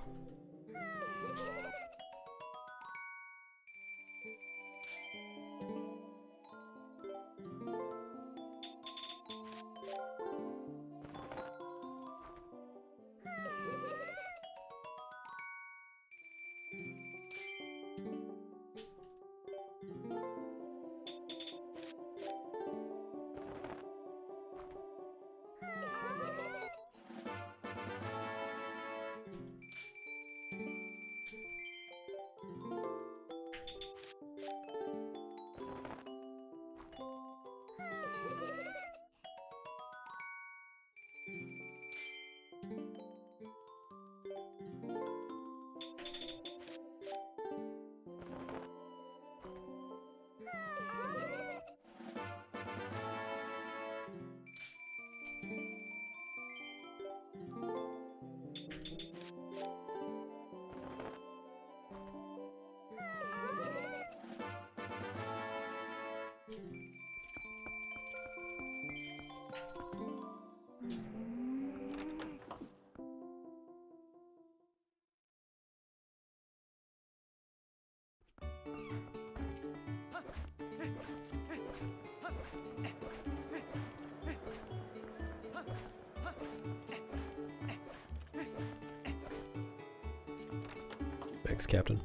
Thanks, Captain.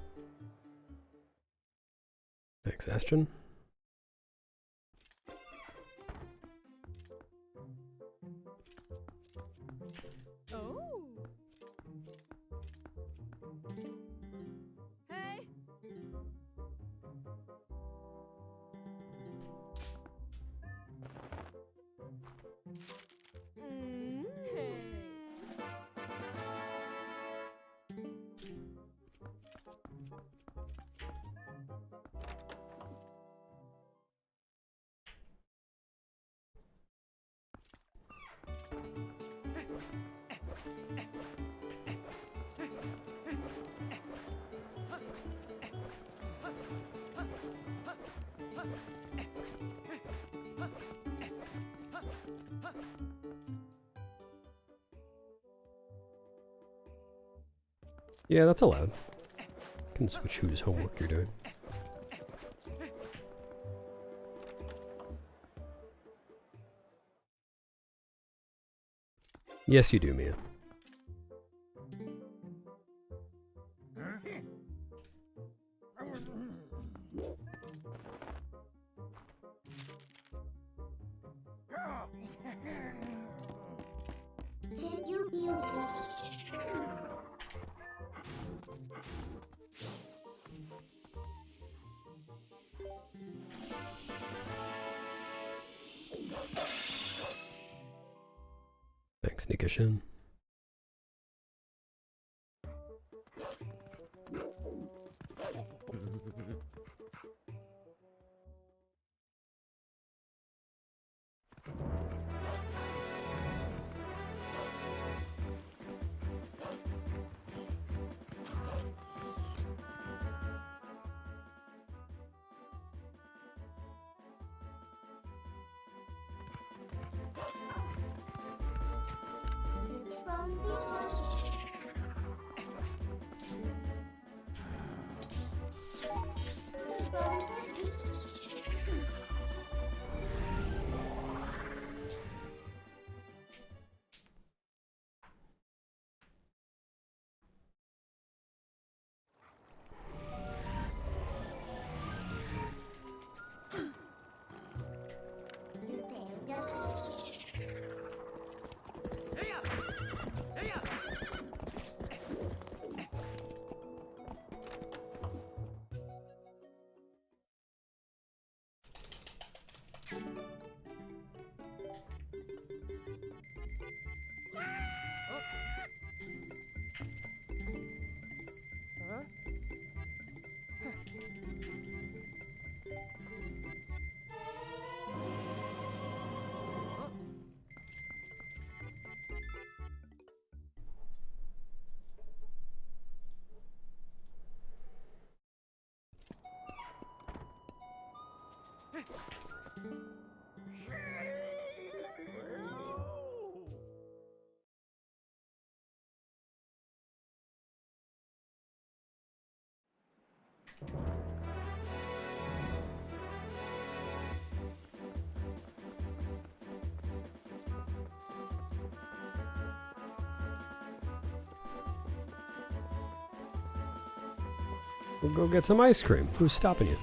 Thanks, Astron. Oh. Hey. Hey. Yeah, that's allowed. You can switch whose homework you're doing. Yes, you do, Mia. Can you heal me? Thanks, Nikishin. From We'll go get some ice cream. Who's stopping you?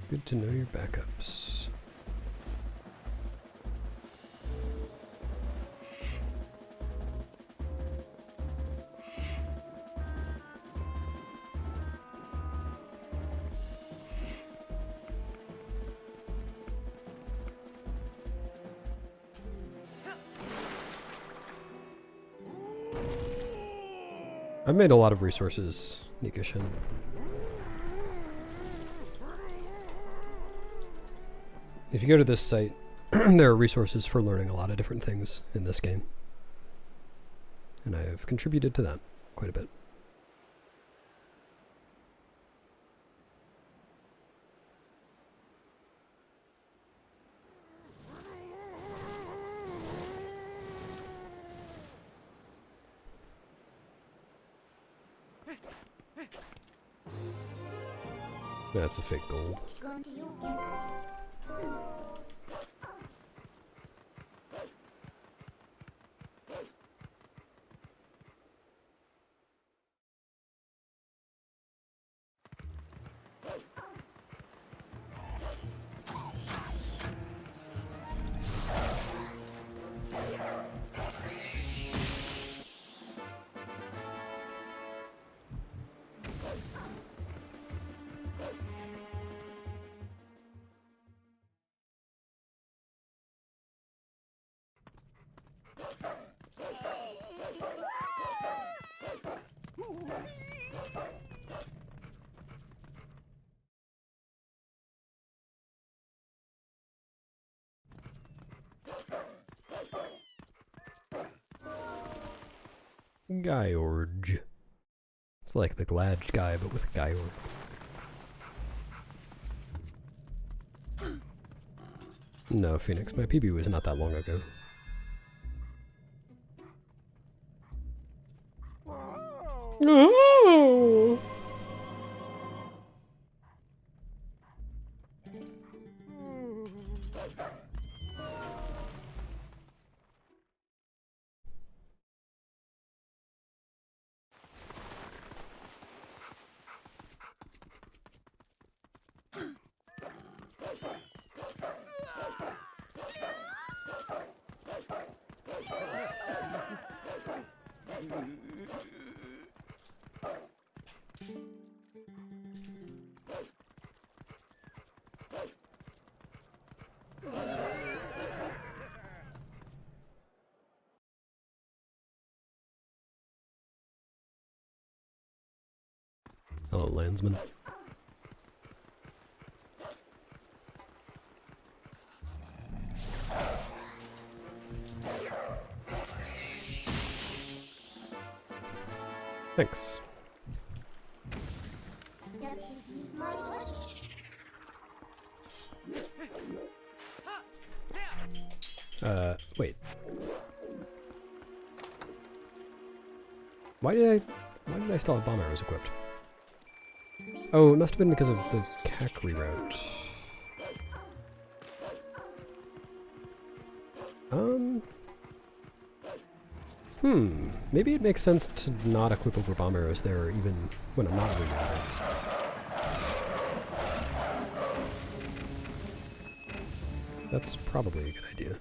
Good to know your backups. I've made a lot of resources, Nikishin. If you go to this site, there are resources for learning a lot of different things in this game. And I have contributed to that quite a bit. That's a fake gold. Going to you. Gyorg. It's like the Glad guy, but with Gyorg. No, Phoenix, my PB was not that long ago. No! Hello, landsman. Thanks. Wait. Why did I still have bomb arrows equipped? Oh, it must have been because of the CAC reroute. Maybe it makes sense to not equip over bomb arrows there even when I'm not rerouting. That's probably a good idea.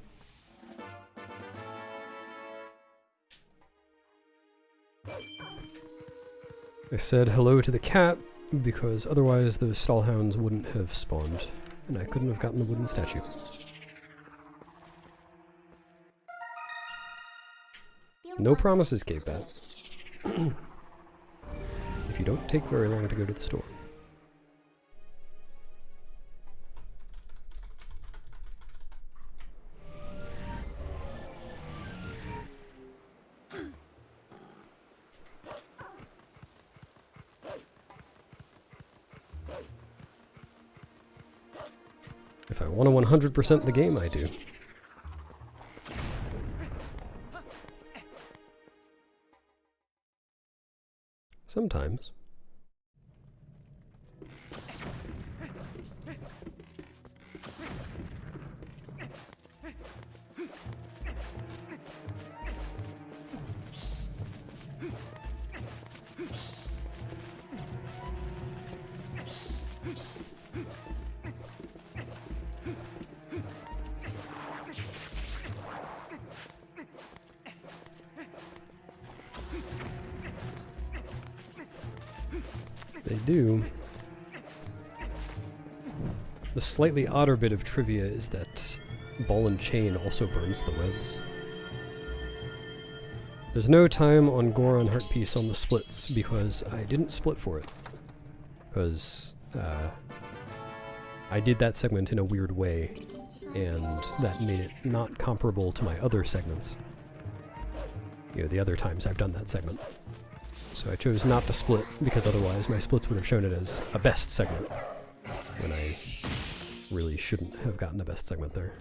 I said hello to the cat because otherwise those stallhounds wouldn't have spawned, and I couldn't have gotten the wooden statue. No promises, Cave Bat. If you don't take very long to go to the store. If I want to 100% the game, I do. Sometimes. They do. The slightly odder bit of trivia is that ball and chain also burns the webs. There's no time on Goron Heart Piece on the splits because I didn't split for it. Because I did that segment in a weird way, and that made it not comparable to my other segments. You know, the other times I've done that segment. So I chose not to split, because otherwise my splits would have shown it as a best segment, when I really shouldn't have gotten a best segment there.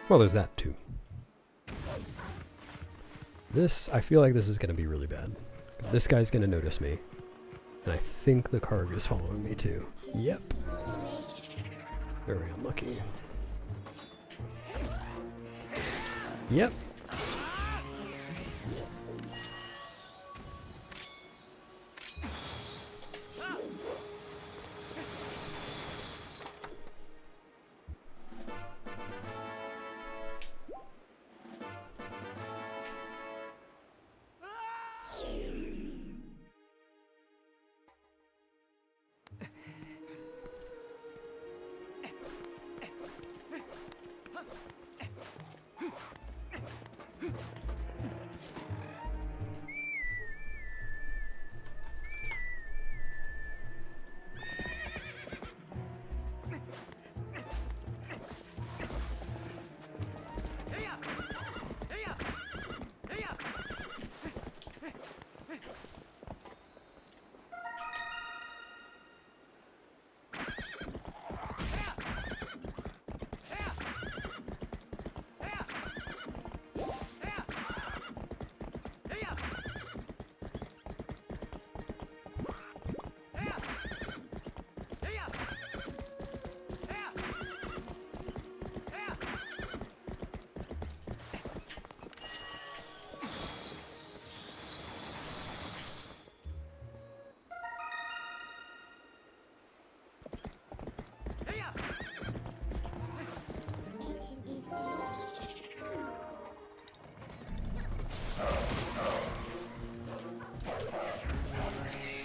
Well, there's that too. This, I feel like this is going to be really bad. Because this guy's going to notice me. And I think the Karg is following me too. Yep. Very unlucky. Yep.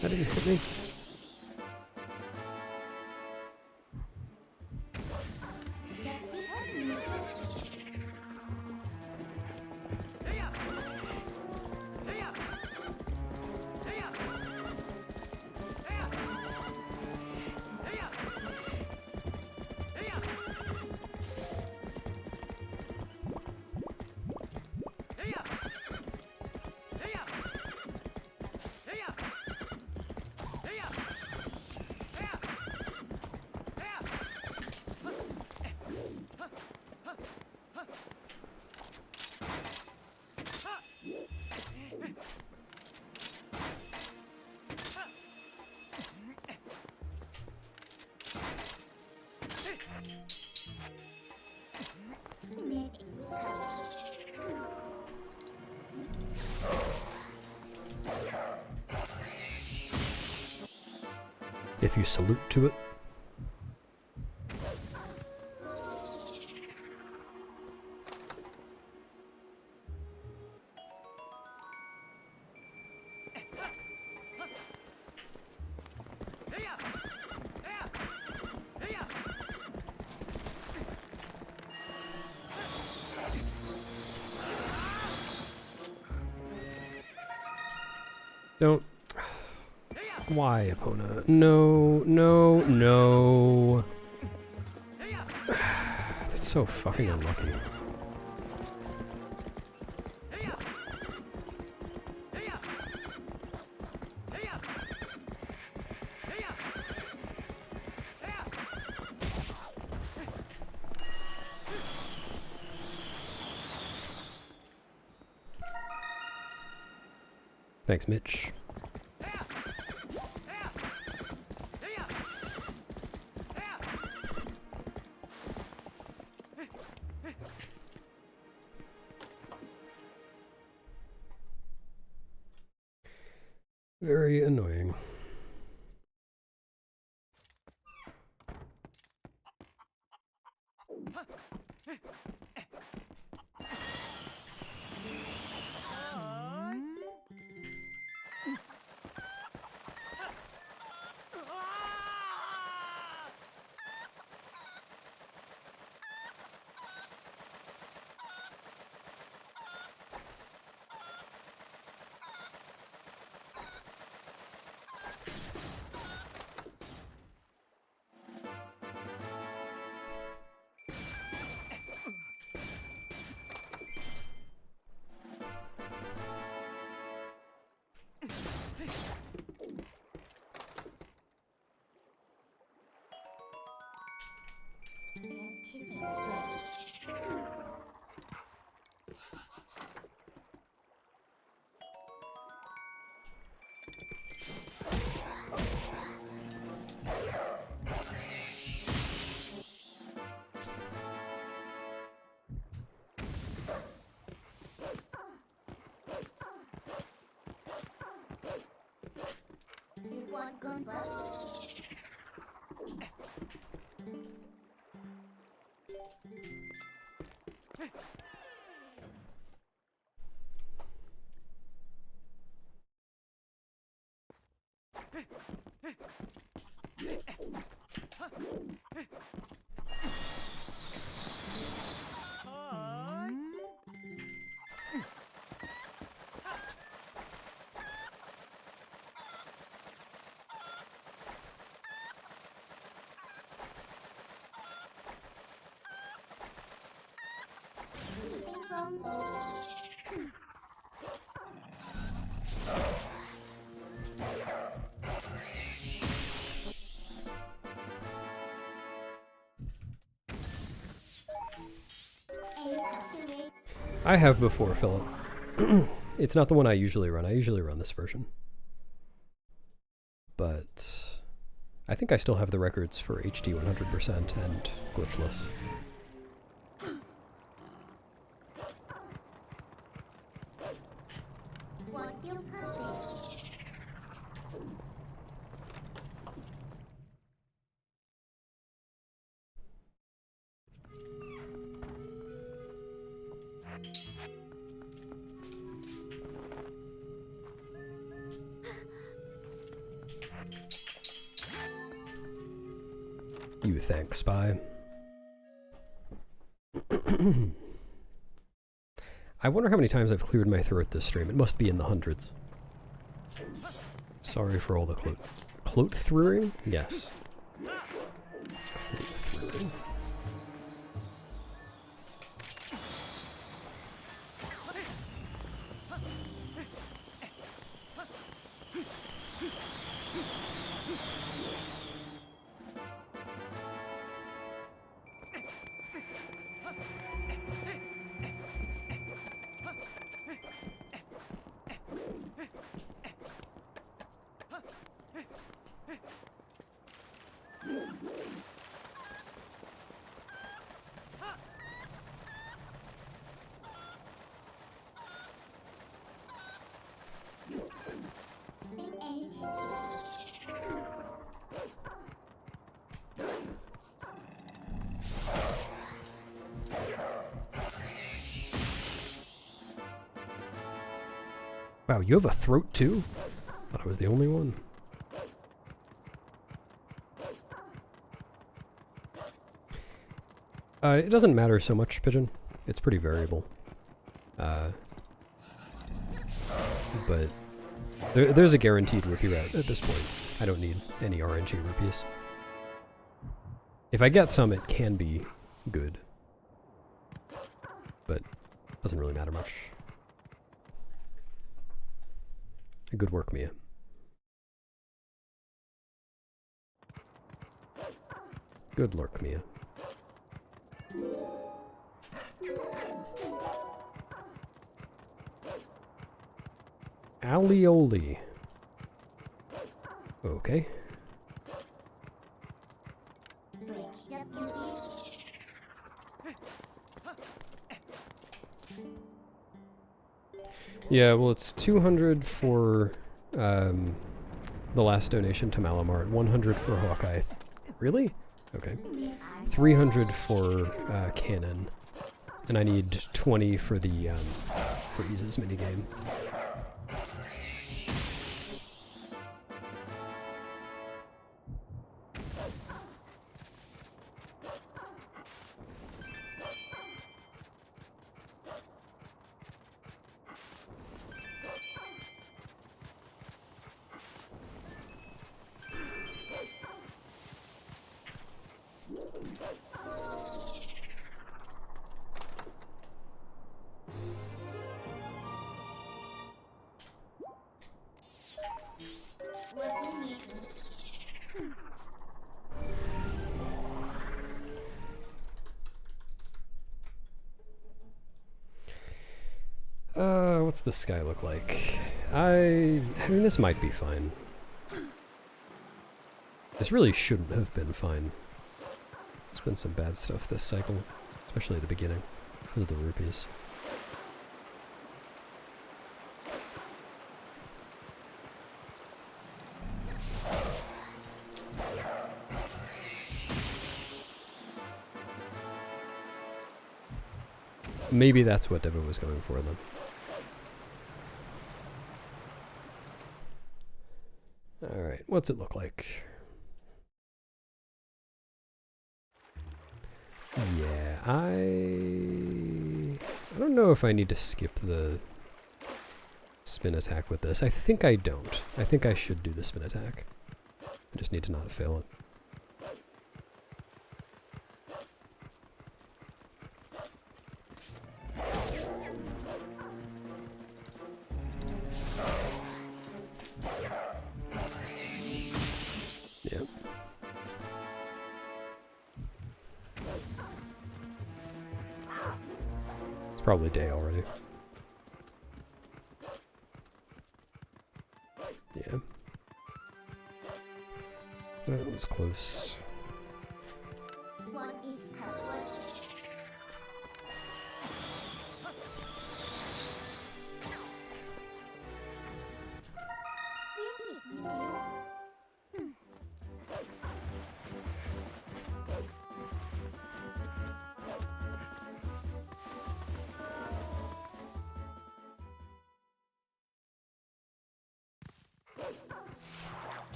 That didn't hit me. If you salute to it. Don't. Why, Epona? No, no, no. That's so fucking unlucky. Thanks, Mitch. Very annoying. I have before, Philip. It's not the one I usually run. I usually run this version. But I think I still have the records for HD 100% and glitchless. You thank, spy. I wonder how many times I've cleared my throat this stream. It must be in the hundreds. Sorry for all the clote throwing? Yes. Clote-throwing. Wow, you have a throat too? Thought I was the only one. It doesn't matter so much, Pigeon. It's pretty variable. But there's a guaranteed rupee route at this point. I don't need any RNG rupees. If I get some, it can be good. But it doesn't really matter much. Good work, Mia. Good lurk, Mia. Alioli. Okay. Yeah, well, it's 200 for the last donation to Malamart, 100 for Hawkeye. Really? Okay. 300 for Cannon, and I need 20 for the for Ease's minigame. What's the sky look like? I mean, this might be fine. This really shouldn't have been fine. There's been some bad stuff this cycle, especially at the beginning, because of the rupees. Maybe that's what Devo was going for then. Alright, what's it look like? Yeah, I don't know if I need to skip the spin attack with this. I think I don't. I think I should do the spin attack. I just need to not fail it. Yep. It's probably day already. Yeah. That was close. What is password?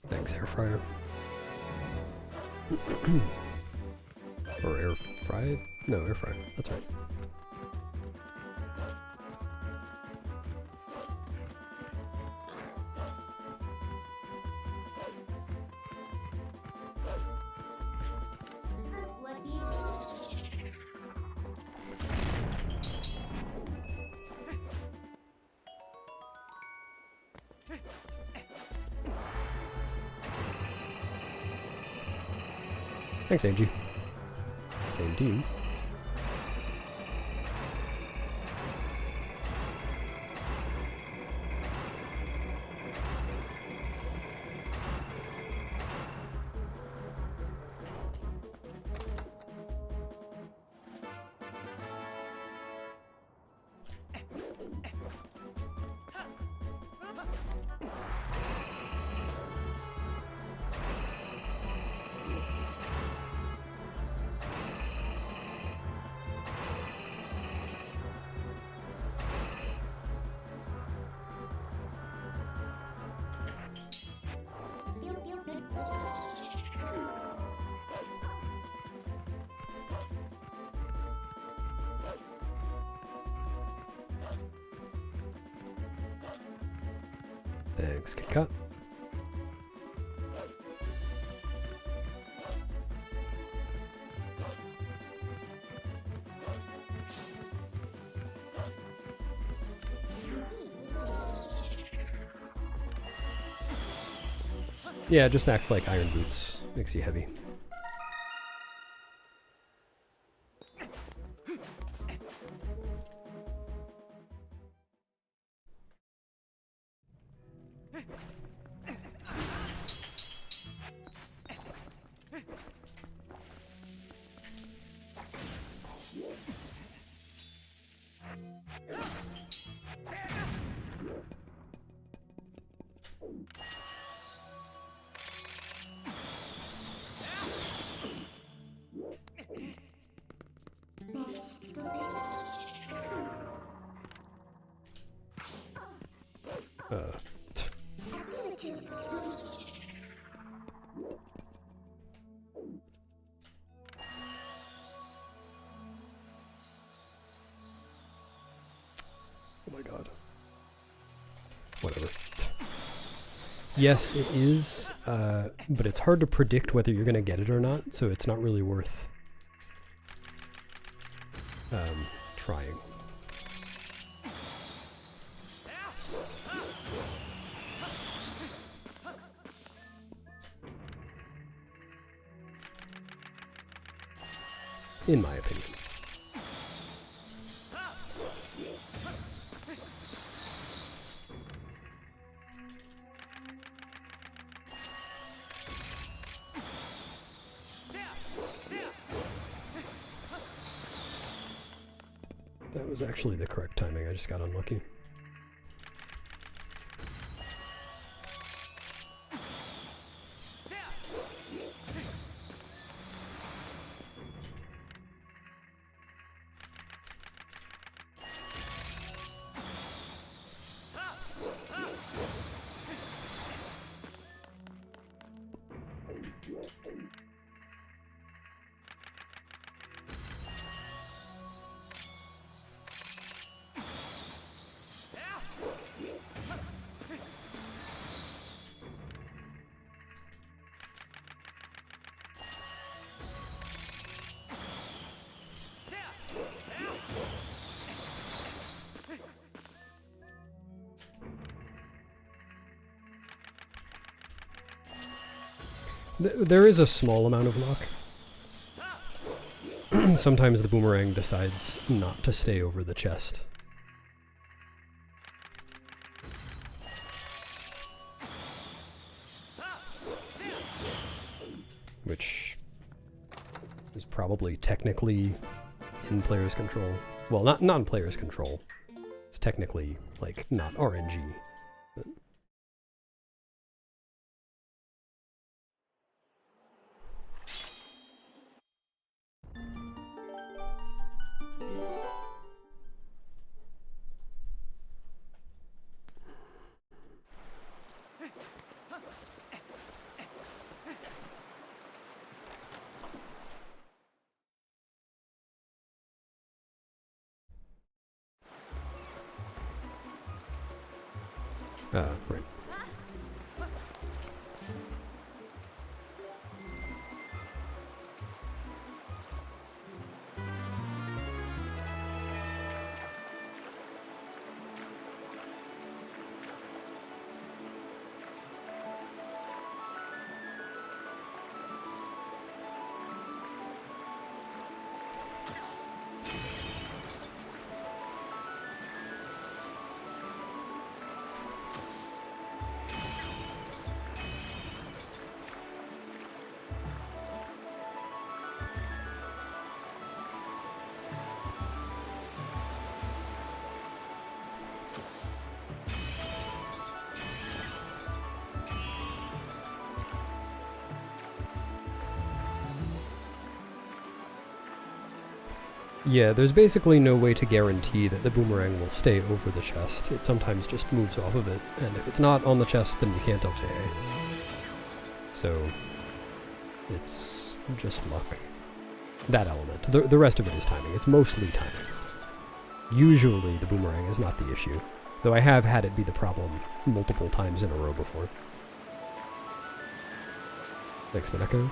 Thanks, air fryer. Or air fried? No, air fryer. That's right. What do you Thanks, Angie. Same to you. feel good? Thanks, Kit Kat. Yeah, it just acts like iron boots. Makes you heavy. Oh my god. Whatever. Yes, it is, but it's hard to predict whether you're gonna get it or not, so it's not really worth trying. In my opinion. That was actually the correct timing, I just got unlucky. There is a small amount of luck. Sometimes the boomerang decides not to stay over the chest. Which is probably technically in player's control. Well, not in player's control. It's technically, like, not RNG. But Right. Yeah, there's basically no way to guarantee that the boomerang will stay over the chest. It sometimes just moves off of it, and if it's not on the chest, then you can't LTA. So, it's just luck. That element. The rest of it is timing. It's mostly timing. Usually the boomerang is not the issue, though I have had it be the problem multiple times in a row before. Thanks, Mineko.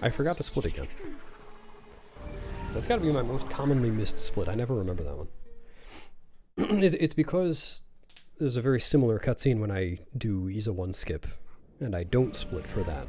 I forgot to split again. That's gotta be my most commonly missed split. I never remember that one. It's because there's a very similar cutscene when I do ISA 1 skip, and I don't split for that.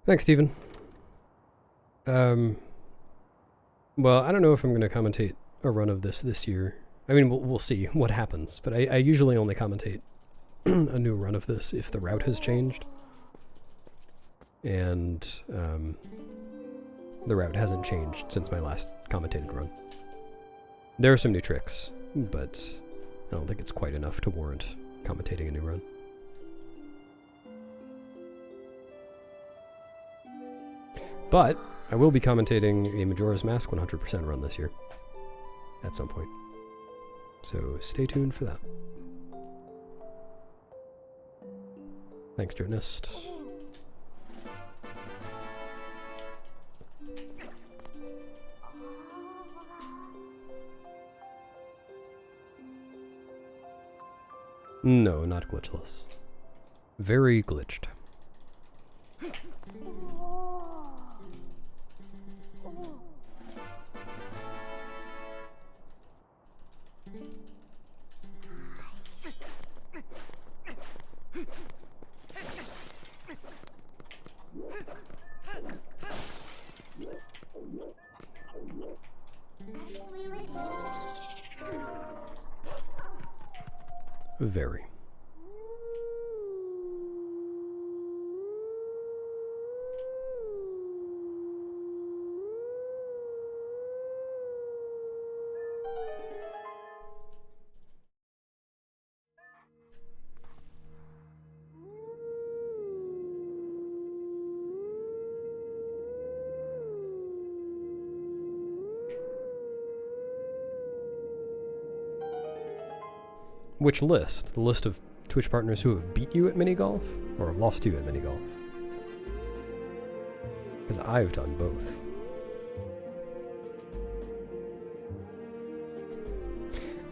Thanks, Stephen. Well, I don't know if I'm going to commentate a run of this year. I mean, we'll see what happens, but I usually only commentate a new run of this if the route has changed. And the route hasn't changed since my last commentated run. There are some new tricks, but I don't think it's quite enough to warrant commentating a new run. But I will be commentating a Majora's Mask 100% run this year at some point. So stay tuned for that. Thanks, Journist. No, not glitchless. Very glitched. Very. Which list? The list of Twitch partners who have beat you at mini-golf? Or have lost you at mini-golf? Because I've done both.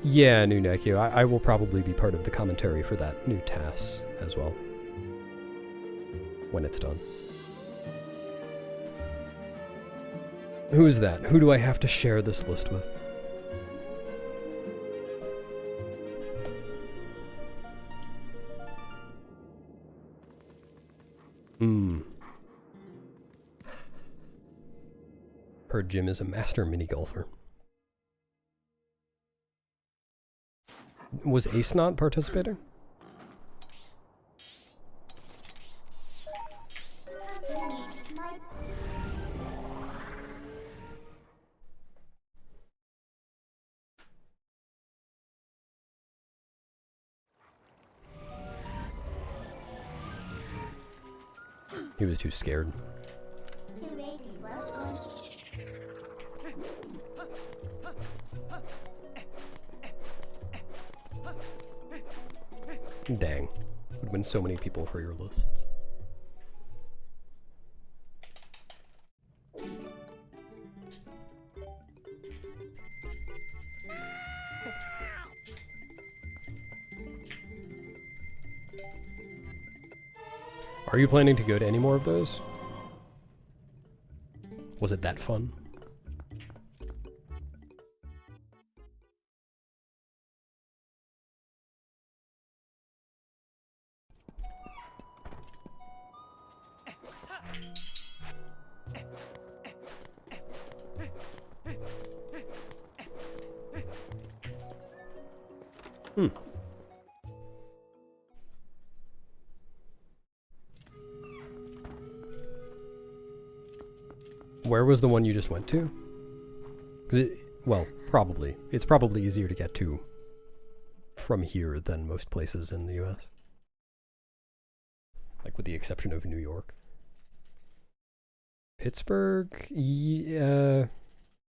Yeah, new Nekio. I will probably be part of the commentary for that new TAS as well. When it's done. Who's that? Who do I have to share this list with? Heard Jim is a master mini-golfer. Was Ace not participating? He was too scared. Dang. Would win so many people for your lists. Are you planning to go to any more of those? Was it that fun? Where was the one you just went to? 'Cause well, probably. It's probably easier to get to from here than most places in the US. Like with the exception of New York. Pittsburgh? Yeah,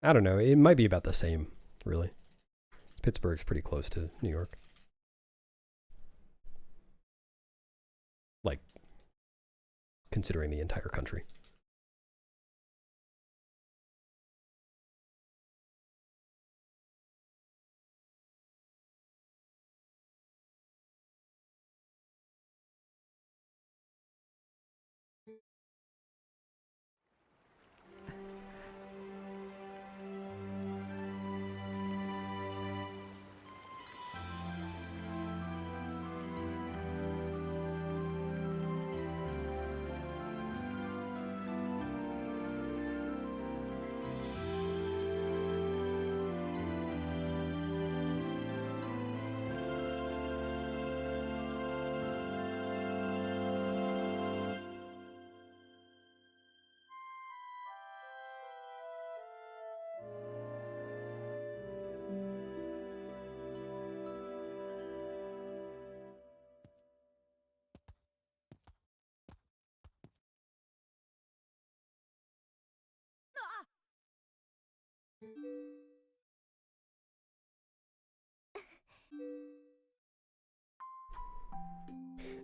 I don't know. It might be about the same, really. Pittsburgh's pretty close to New York. Like, considering the entire country.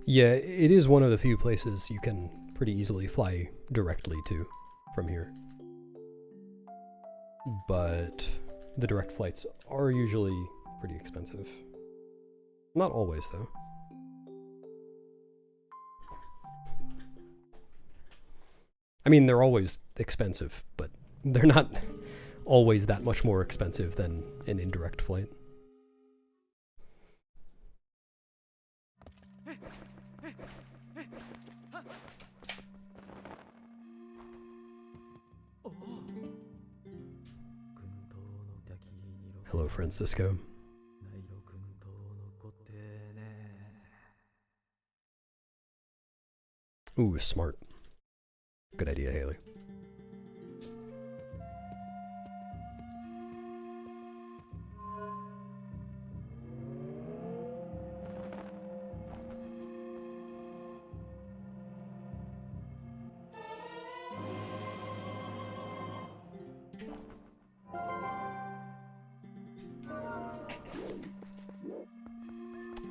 Yeah, it is one of the few places you can pretty easily fly directly to from here. But the direct flights are usually pretty expensive. Not always, though. I mean, they're always expensive, but they're not always that much more expensive than an indirect flight. Hello, Francisco. Ooh, smart. Good idea, Haley.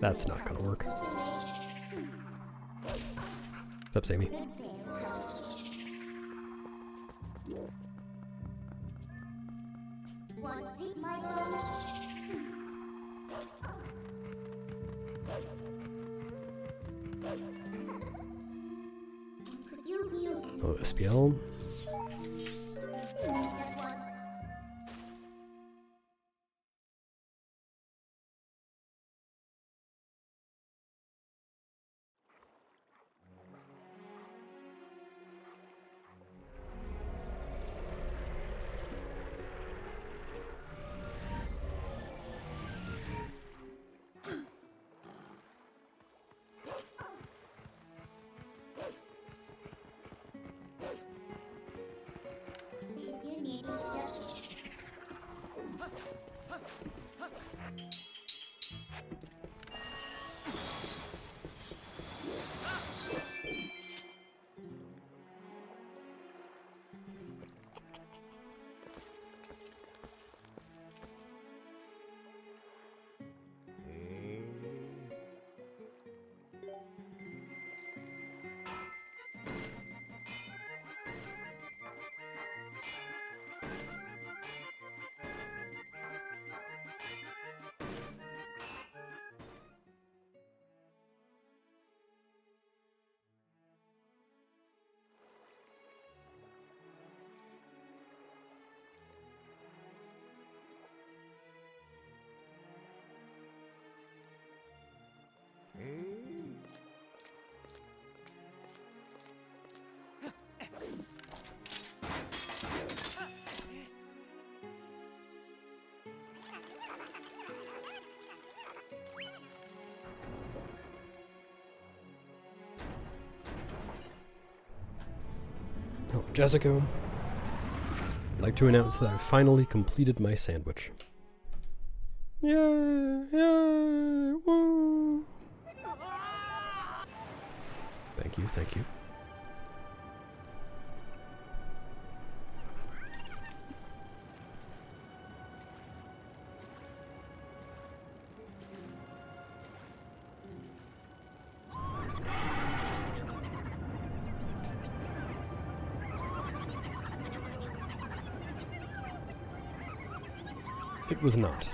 That's not gonna work. What's up, Sammy? Oh, SPL. Oh, Jessica. I'd like to announce that I've finally completed my sandwich. Yay! Yay! Woo! Thank you, thank you. It was not.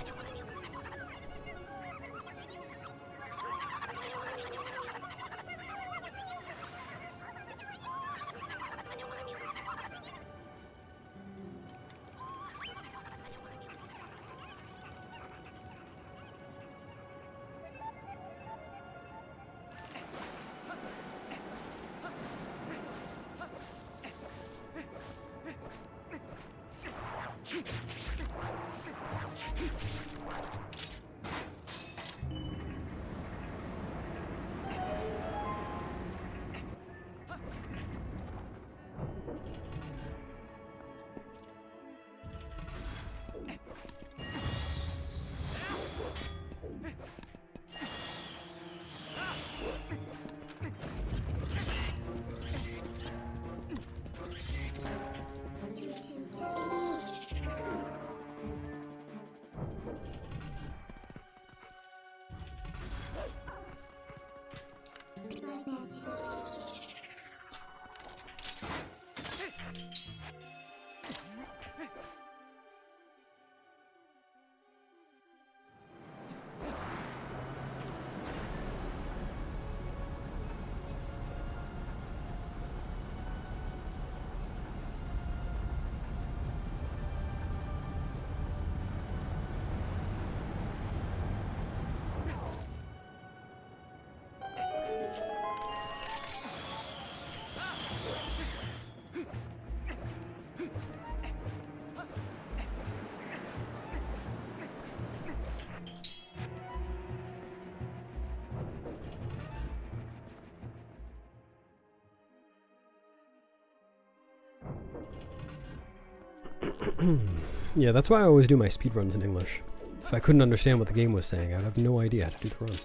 Yeah, that's why I always do my speedruns in English. If I couldn't understand what the game was saying, I'd have no idea how to do the run.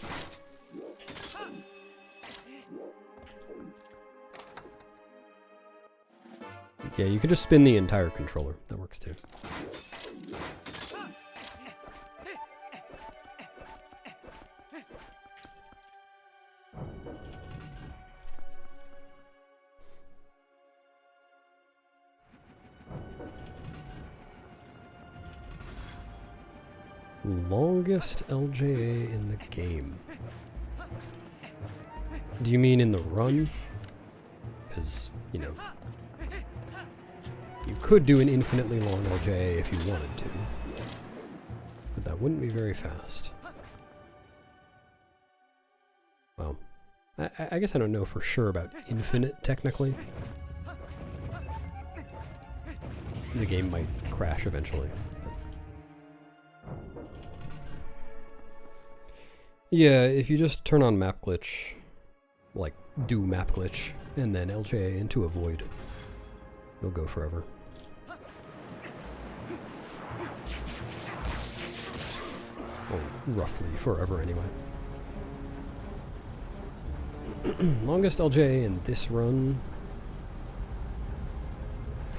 Yeah, you could just spin the entire controller. That works too. Longest LJA in the game. Do you mean in the run? Because, you know, you could do an infinitely long LJA if you wanted to, but that wouldn't be very fast. Well, I guess I don't know for sure about infinite, technically. The game might crash eventually. Yeah, if you just turn on map glitch, like do map glitch, and then LJA into a void, it'll go forever. Or roughly forever anyway. Longest LJA in this run,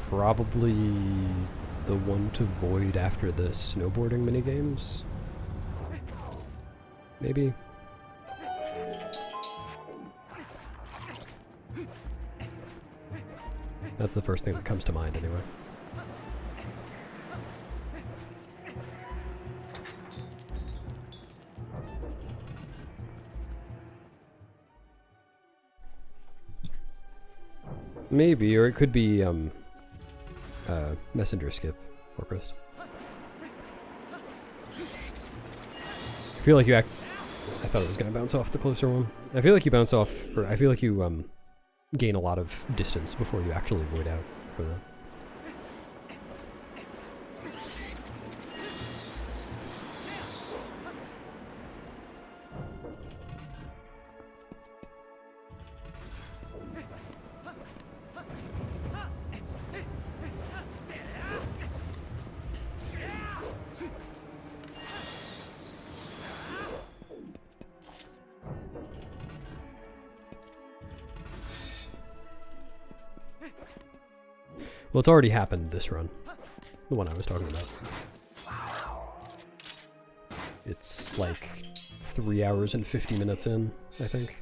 probably the one to void after the snowboarding minigames. Maybe. That's the first thing that comes to mind anyway. Maybe, or it could be messenger skip, Orchrist. I feel like you I thought it was gonna bounce off the closer one. I feel like you bounce off, or I feel like you gain a lot of distance before you actually void out for that. Well, it's already happened this run. The one I was talking about. It's like 3 hours and 50 minutes in, I think.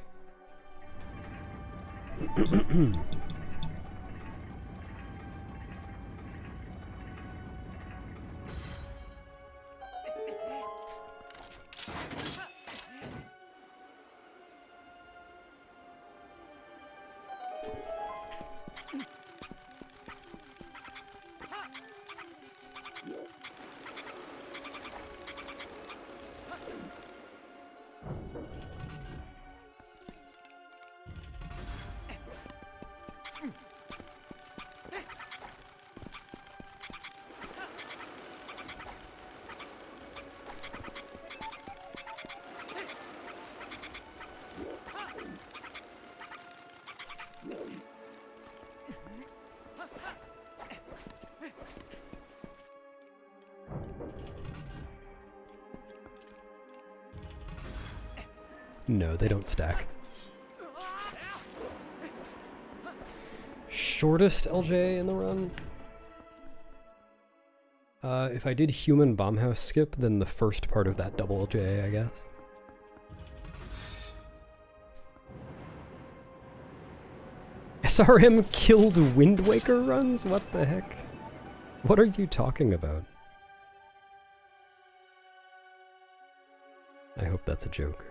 No, they don't stack. Shortest LJ in the run? If I did human bomb house skip, then the first part of that double LJ, I guess. SRM killed Wind Waker runs? What the heck? What are you talking about? I hope that's a joke.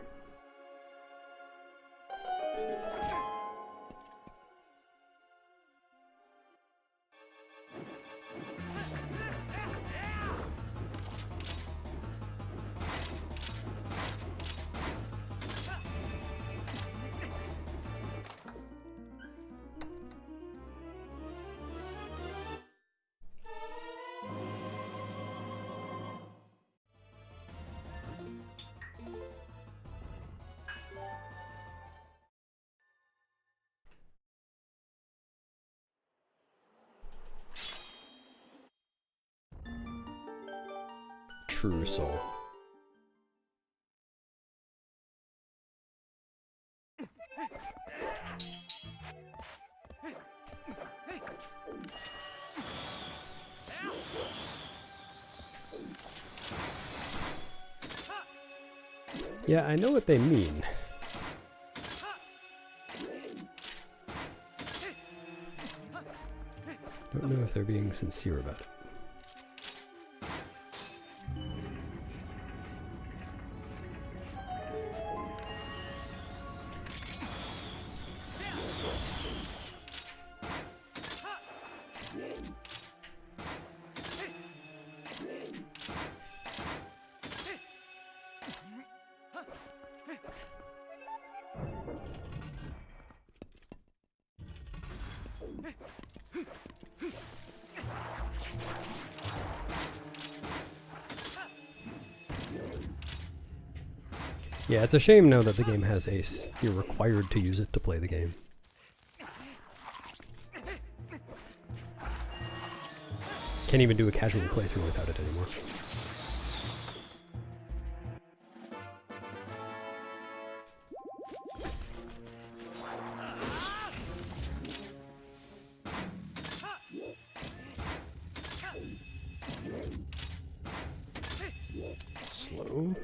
true soul. Yeah, I know what they mean. Don't know if they're being sincere about it. Yeah, it's a shame now that the game has Ace. You're required to use it to play the game. Can't even do a casual playthrough without it anymore. Slow.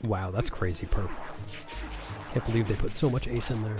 Wow, that's crazy perp. Can't believe they put so much Ace in there.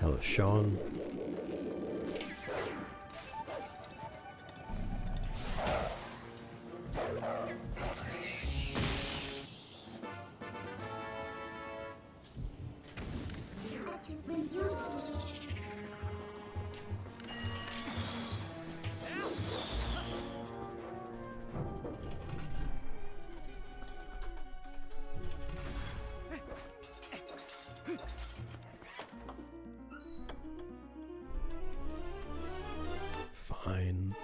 Hello, Sean. Fine.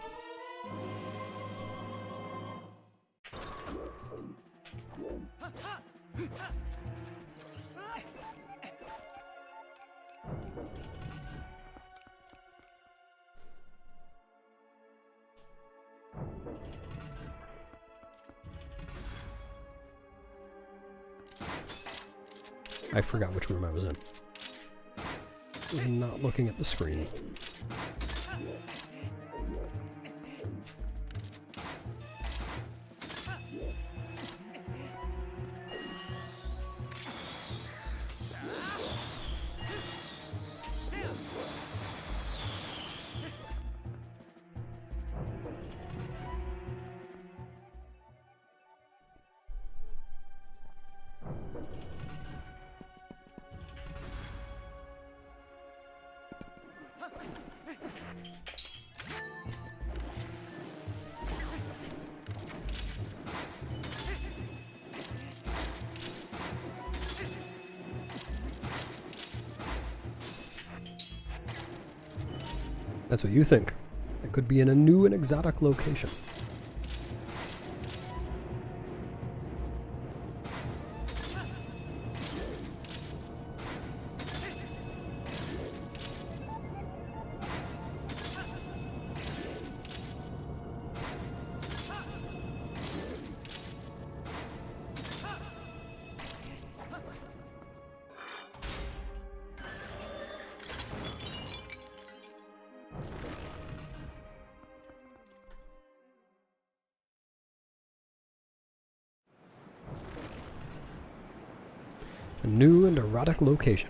I forgot which room I was in. I'm not looking at the screen. That's what you think. It could be in a new and exotic location. A new and erotic location.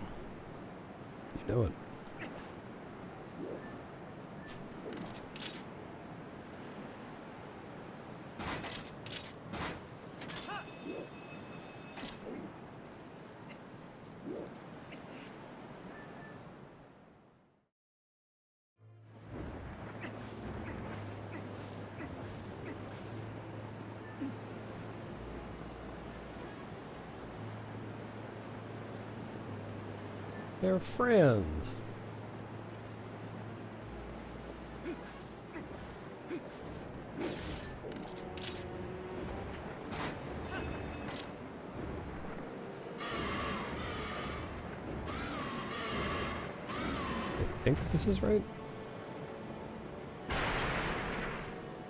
You know it. They're friends. I think this is right.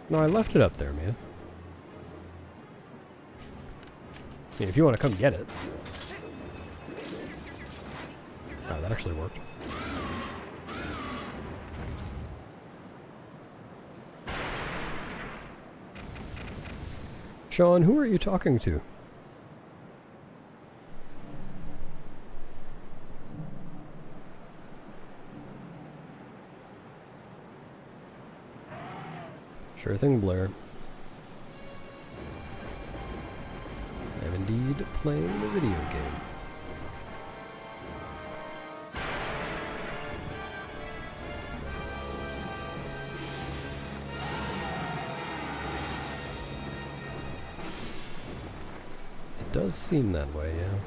No, I left it up there, man. I mean, if you want to come get it. Oh, that actually worked. Sean, who are you talking to? Sure thing, Blair. I am indeed playing the video game. It does seem that way, yeah.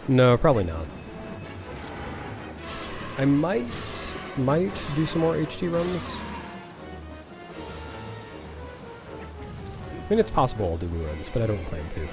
No, probably not. I might do some more HT runs. I mean, it's possible I'll do reruns, but I don't plan to.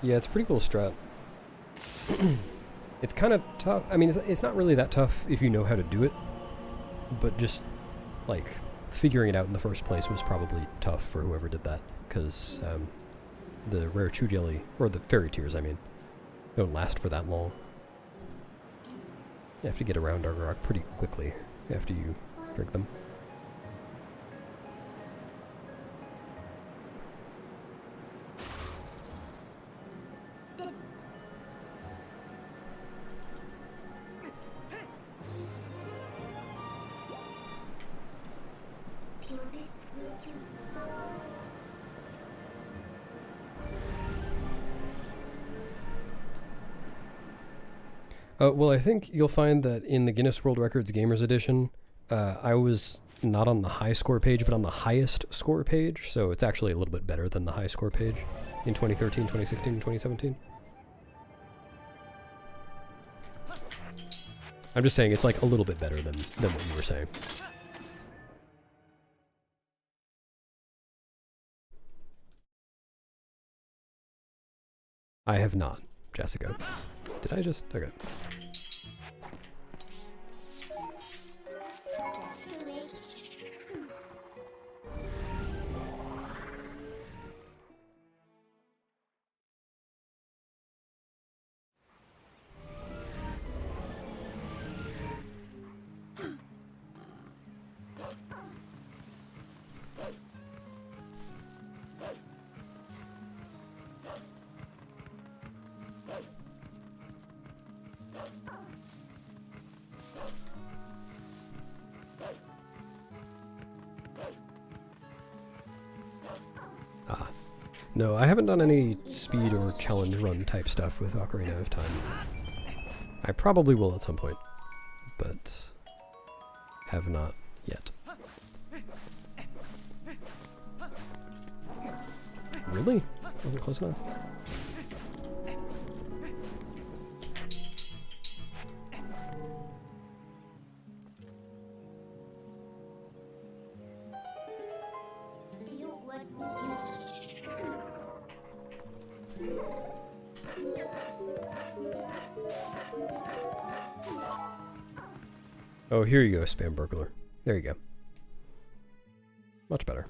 Yeah, it's a pretty cool strat. It's kind of tough. I mean, it's not really that tough if you know how to do it, but just, like, figuring it out in the first place was probably tough for whoever did that, because the rare chew jelly, or the fairy tears, I mean, don't last for that long. You have to get around Argarok pretty quickly after you drink them. Well, I think you'll find that in the Guinness World Records Gamers Edition, I was not on the high score page, but on the highest score page, so it's actually a little bit better than the high score page in 2013, 2016, and 2017. I'm just saying it's like a little bit better than what you were saying. I have not, Jessica. Did I just... Okay. No, I haven't done any speed or challenge run type stuff with Ocarina of Time. I probably will at some point, but have not yet. Really? Wasn't close enough? Oh, here you go, Spam Burglar. There you go. Much better.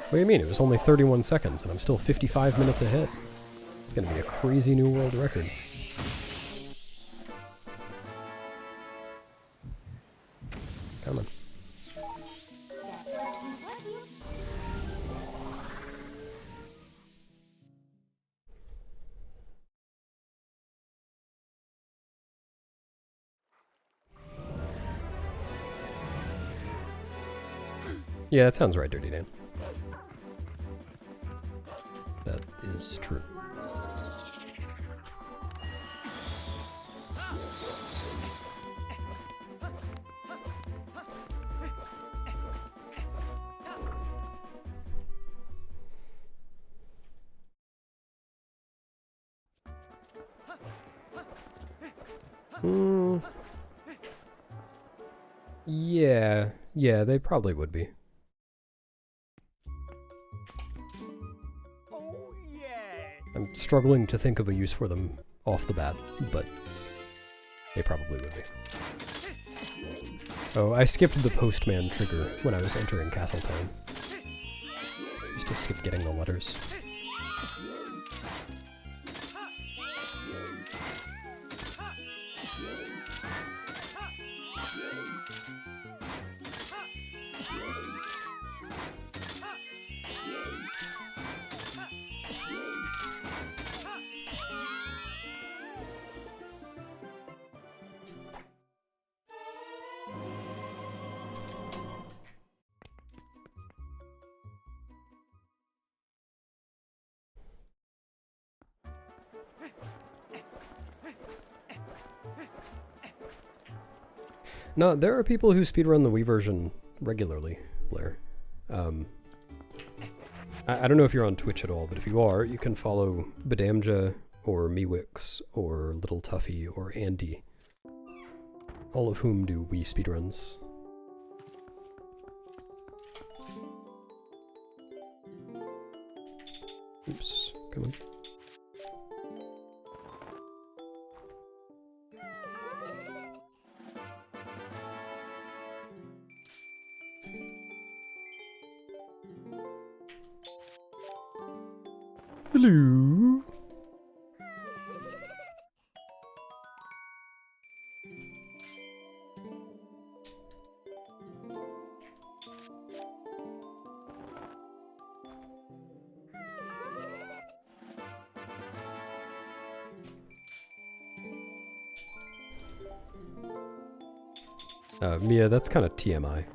What do you mean? It was only 31 seconds and I'm still 55 minutes ahead. It's gonna be a crazy new world record. Come on. Yeah, that sounds right, Dirty Dan. That is true. Yeah, they probably would be. Oh yeah. I'm struggling to think of a use for them off the bat, but they probably would be. Oh, I skipped the postman trigger when I was entering Castletown. Just to skip getting the letters. No, there are people who speedrun the Wii version regularly, Blair. I don't know if you're on Twitch at all, but if you are, you can follow Badamja or Miwix or Little Tuffy or Andy, all of whom do Wii speedruns. Oops, come on. Hello. Mia, that's kind of TMI.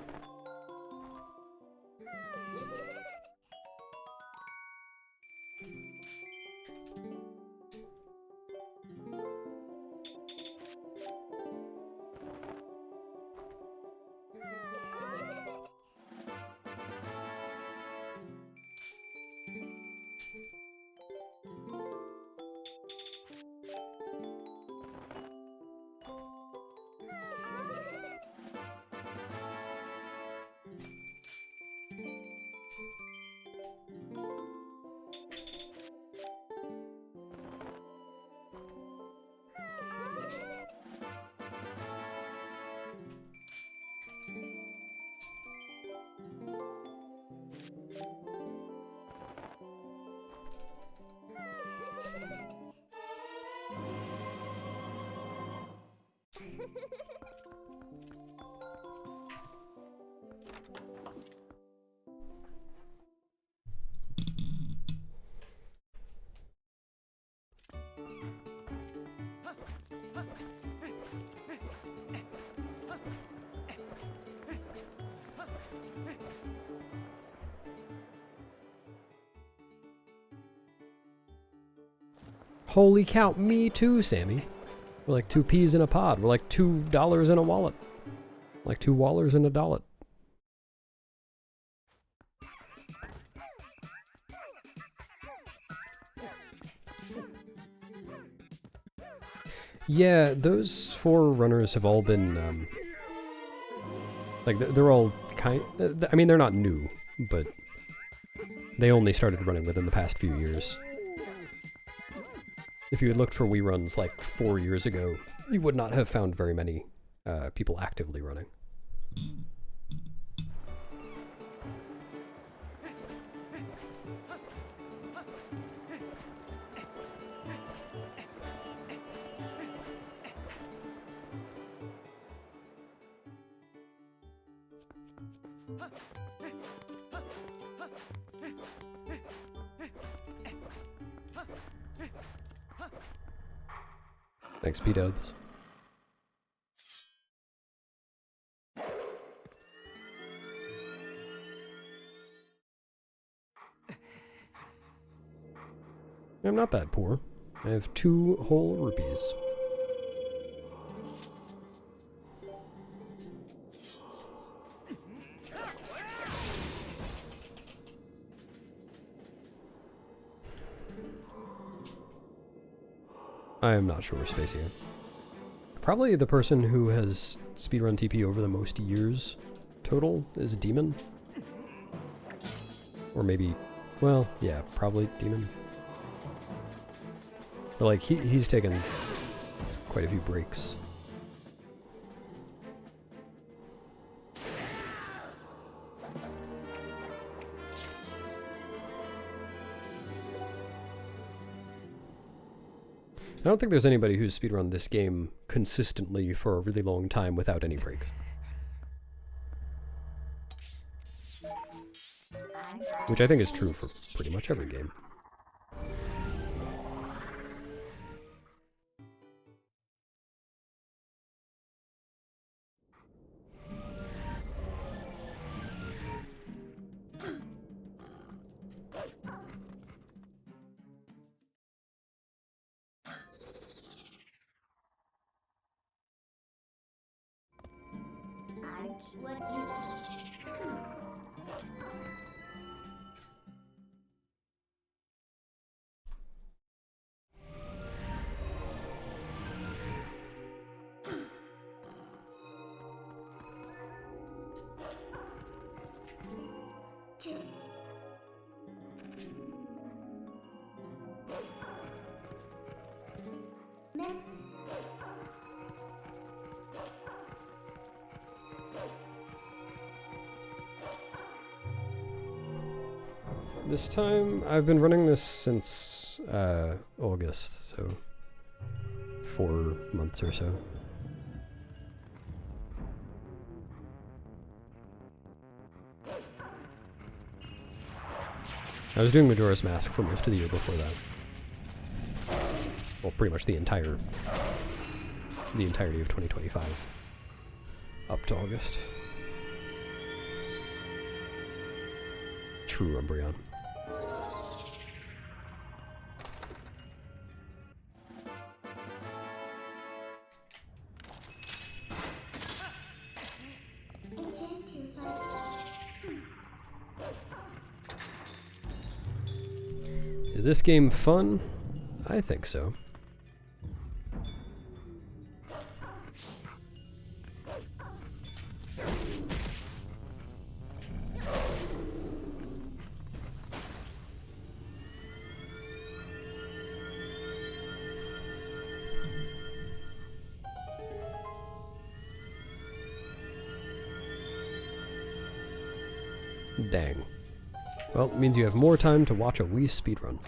Holy cow, me too, Sammy. We're like 2 peas in a pod. We're like $2 in a wallet. Like 2 wallers in a dollar. Yeah, those 4 runners have all been, like, they're all I mean, they're not new, but they only started running within the past few years. If you had looked for Wii runs like 4 years ago, you would not have found very many people actively running. Thanks, P-dubs. I'm not that poor. I have 2 whole rupees. I am not sure, Spacey. Probably the person who has speedrun TP over the most years total is Demon. Or maybe, well, yeah, probably Demon. But like, he's taken quite a few breaks. I don't think there's anybody who's speedrun this game consistently for a really long time without any breaks. Which I think is true for pretty much every game. What you This time, I've been running this since August, so 4 months or so. I was doing Majora's Mask for most of the year before that. Well, pretty much the entirety of 2025. Up to August. True Umbreon. Is this game fun? I think so. Dang. Well, it means you have more time to watch a Wii speedrun.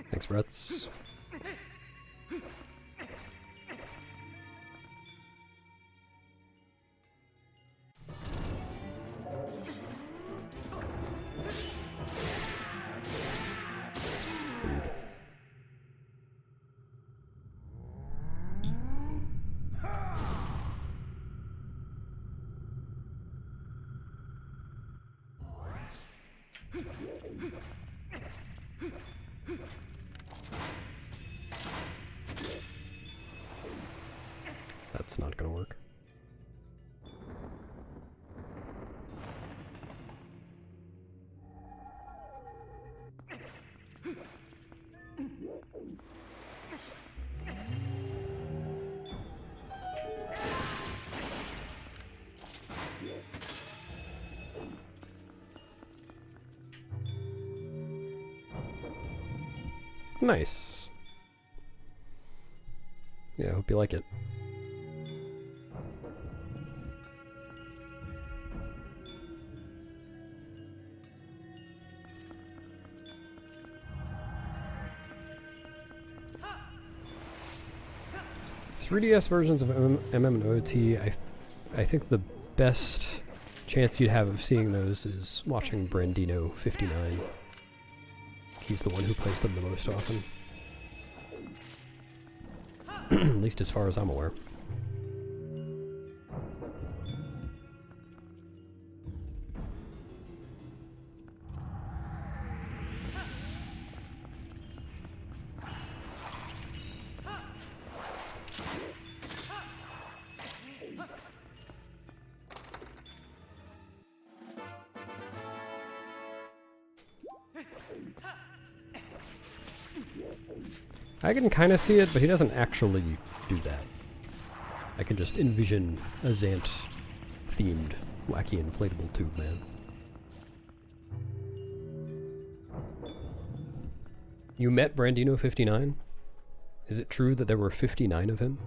Thanks, Ruts. That's not gonna work. Nice. Yeah, I hope you like it. 3DS versions of MMOT, I think the best chance you'd have of seeing those is watching Brandino59. He's the one who plays them the most often. At least as far as I'm aware. I can kind of see it, but he doesn't actually do that. I can just envision a Zant-themed wacky inflatable tube man. You met Brandino59? Is it true that there were 59 of him?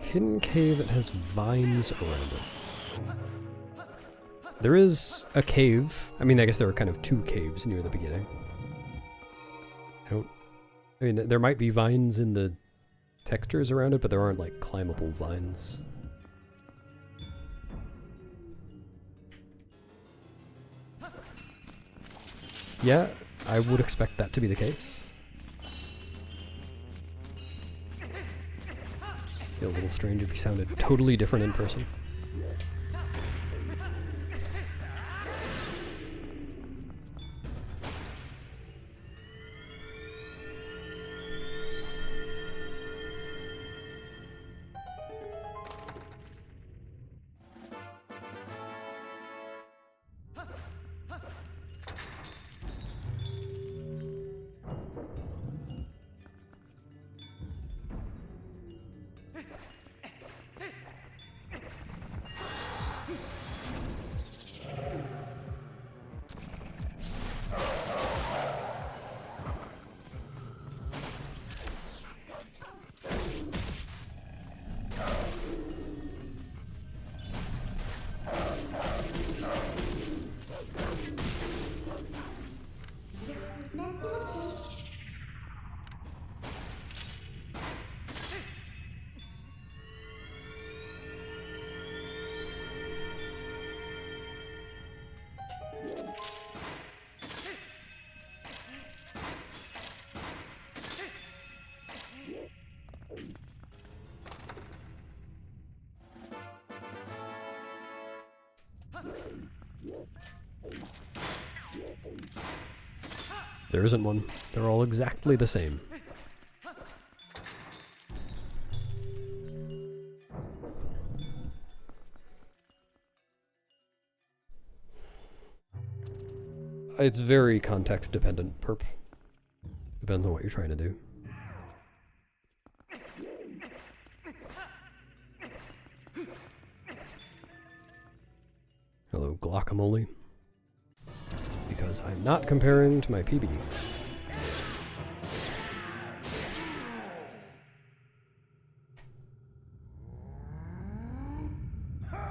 Hidden cave that has vines around it. There is a cave. I mean, I guess there are kind of two caves near the beginning. I mean, there might be vines in the textures around it, but there aren't, like, climbable vines. Yeah, I would expect that to be the case. Feel a little strange if he sounded totally different in person. There isn't one. They're all exactly the same. It's very context dependent, perp. Depends on what you're trying to do. Hello, guacamole. Because I'm not comparing to my PB.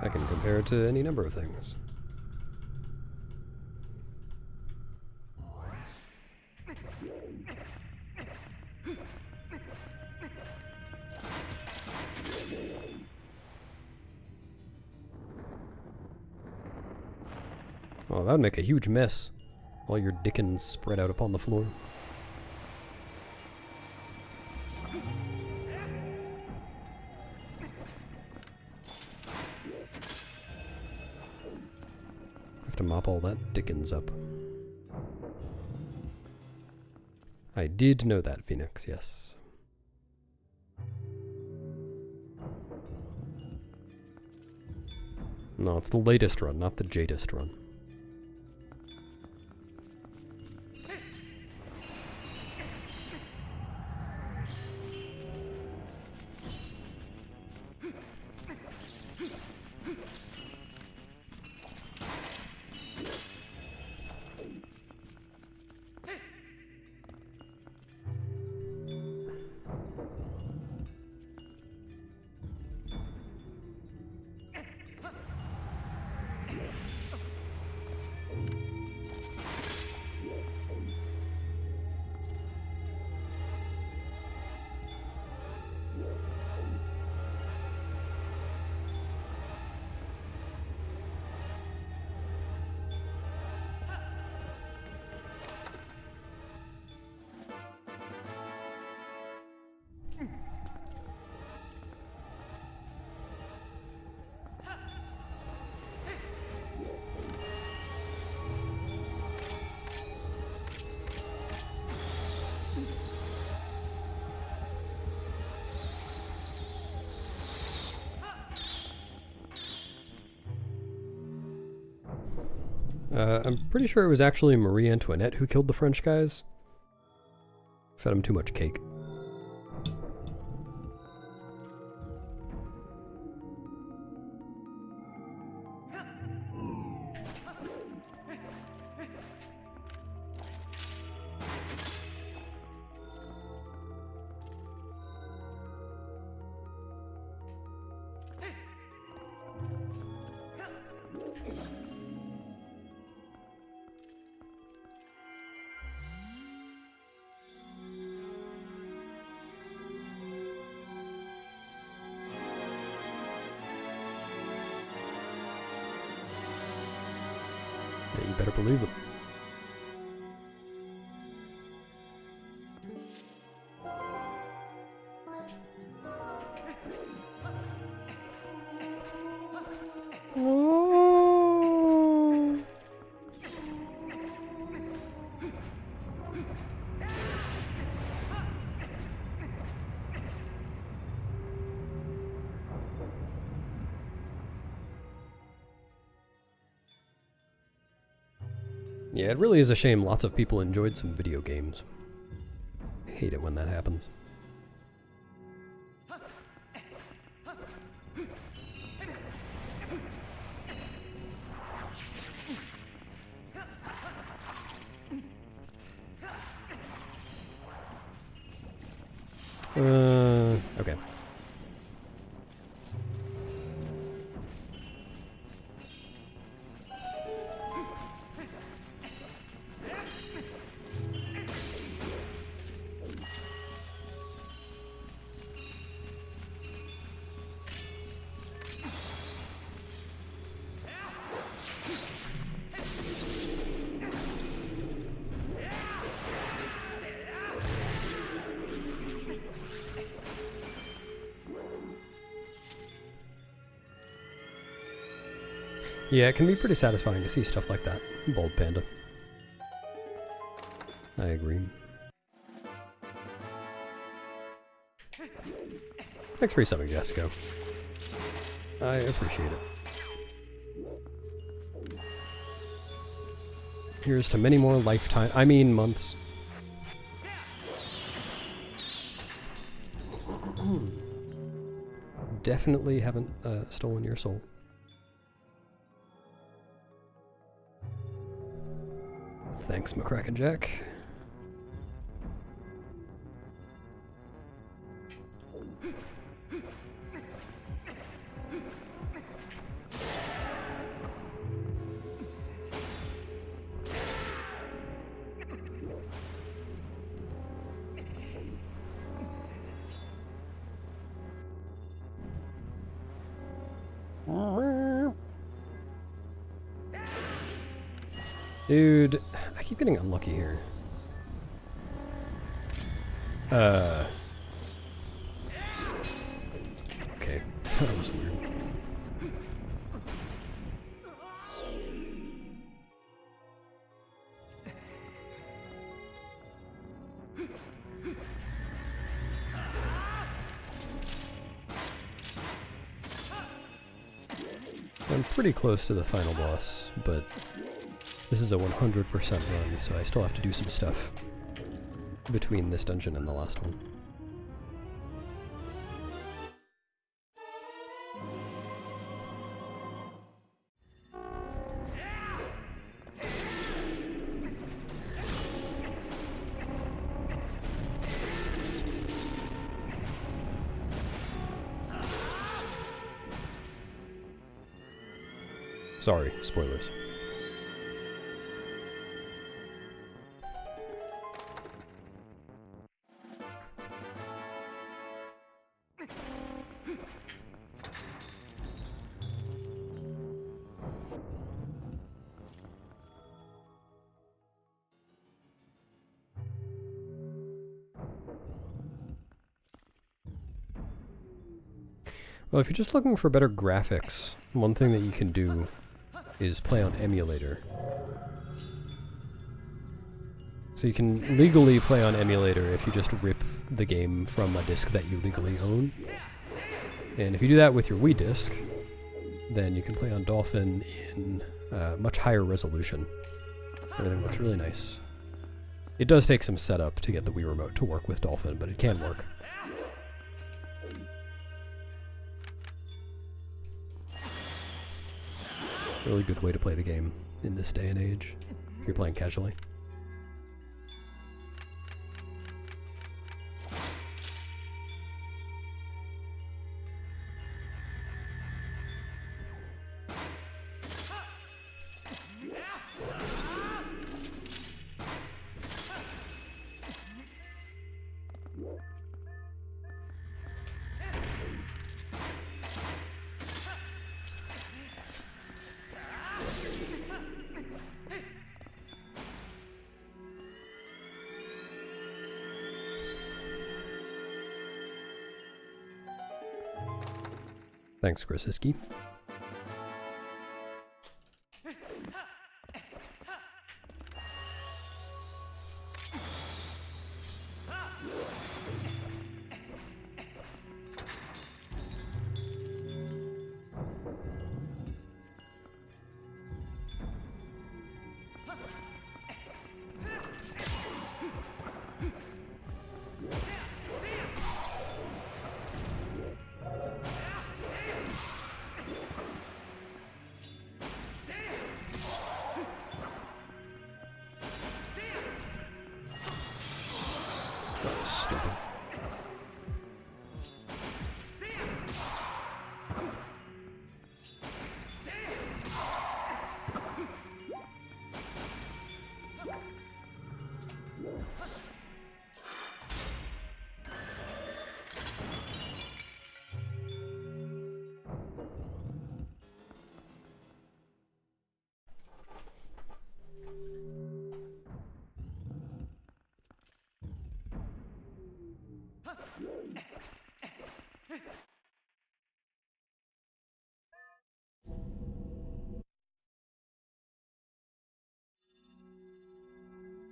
I can compare it to any number of things. Oh, that would make a huge mess. All your dickens spread out upon the floor. Have to mop all that dickens up. I did know that, Phoenix, yes. No, it's the latest run, not the jadest run. I'm pretty sure it was actually Marie Antoinette who killed the French guys. Fed them too much cake. Yeah, you better believe it. Oh. Yeah, it really is a shame lots of people enjoyed some video games. I hate it when that happens. Okay. Yeah, it can be pretty satisfying to see stuff like that. Bold Panda. I agree. Thanks for resubbing, Jessica. I appreciate it. Here's to many more months. Definitely haven't stolen your soul. Thanks, McCracken Jack. Dude, I keep getting unlucky here. Okay, that was weird. I'm pretty close to the final boss, but this is a 100% run, so I still have to do some stuff between this dungeon and the last one. Sorry, spoilers. Well, if you're just looking for better graphics, one thing that you can do is play on emulator. So you can legally play on emulator if you just rip the game from a disc that you legally own. And if you do that with your Wii disc, then you can play on Dolphin in much higher resolution. Everything looks really nice. It does take some setup to get the Wii Remote to work with Dolphin, but it can work. Really good way to play the game in this day and age, if you're playing casually. Thanks, Chris Hiskey. That was stupid.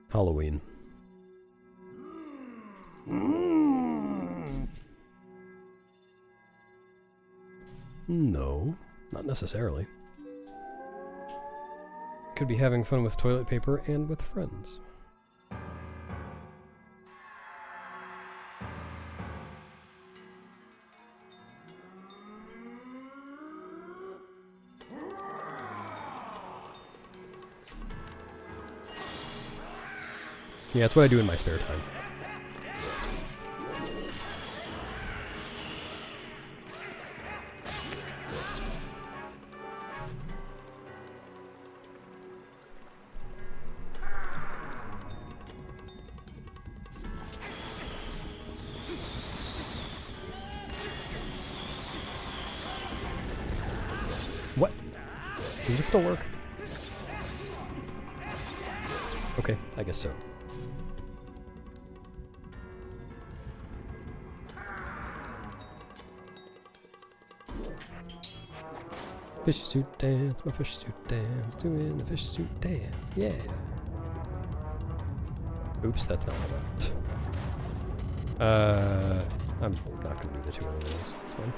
Halloween. No, not necessarily. Could be having fun with toilet paper and with friends. Yeah, it's what I do in my spare time. What? Does this still work? Okay, I guess so. Fish suit dance, my fish suit dance, doing the fish suit dance, yeah. Oops, that's not what I meant. I'm not gonna do the two other ones, it's fine.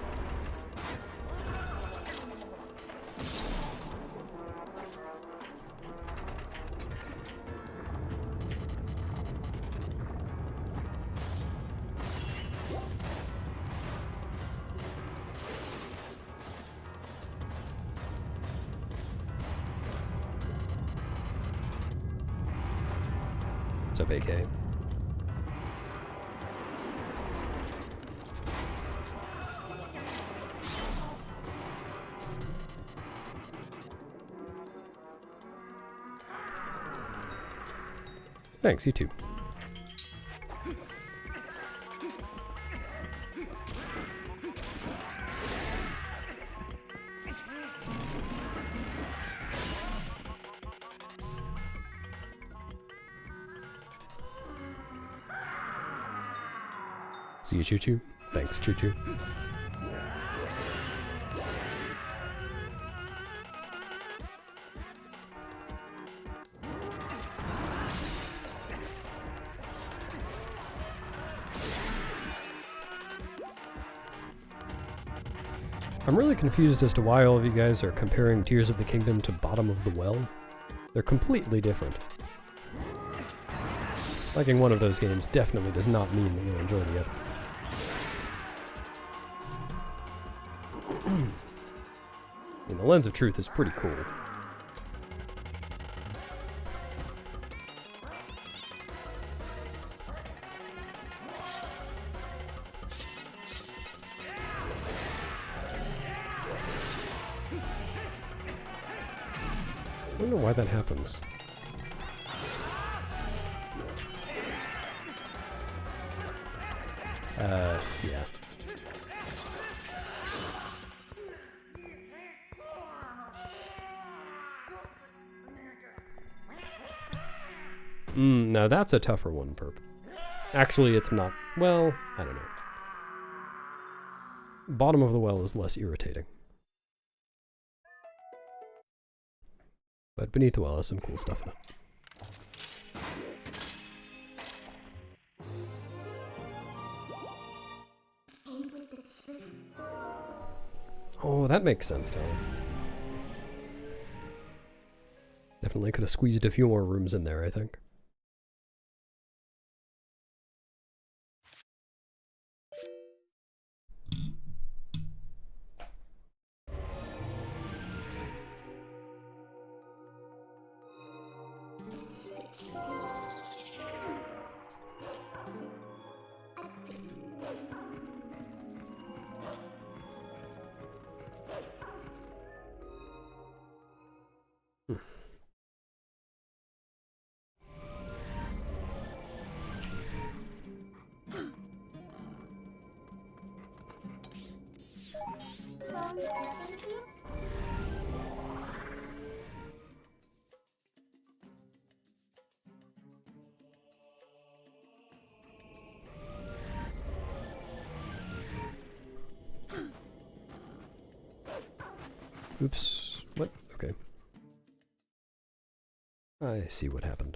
What's up, AK? Thanks, you too. See you, Choo Choo. Thanks, Choo Choo. I'm really confused as to why all of you guys are comparing Tears of the Kingdom to Bottom of the Well. They're completely different. Liking one of those games definitely does not mean that you'll enjoy the other. I mean, the Lens of Truth is pretty cool. I don't know why that happens. Yeah. Now that's a tougher one, Perp. Actually, it's not. Well, I don't know. Bottom of the Well is less irritating. But Beneath the Well has some cool stuff in it. Oh, that makes sense, Tyler. Definitely could have squeezed a few more rooms in there, I think. Oops. What? Okay. I see what happened.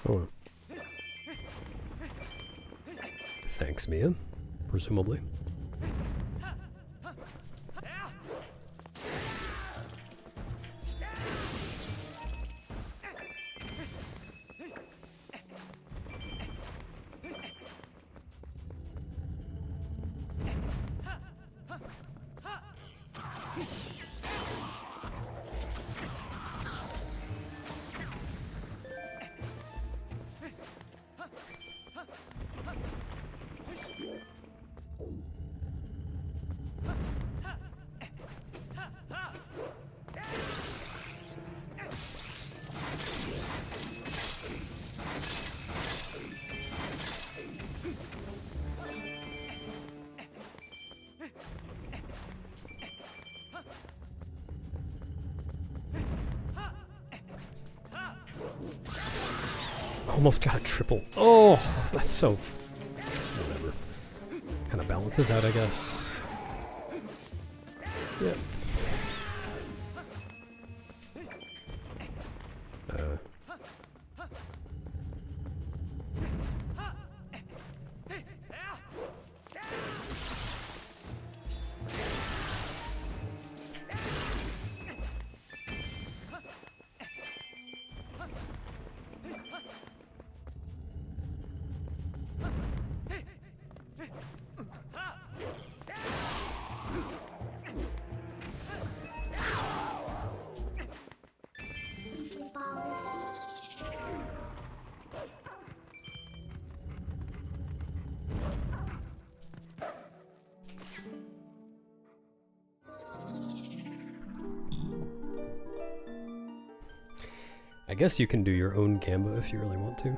Oh. Thanks, Mia. Presumably. Almost got a triple. Oh, that's so... whatever. Kind of balances out, I guess. Yep. I guess you can do your own gamba if you really want to.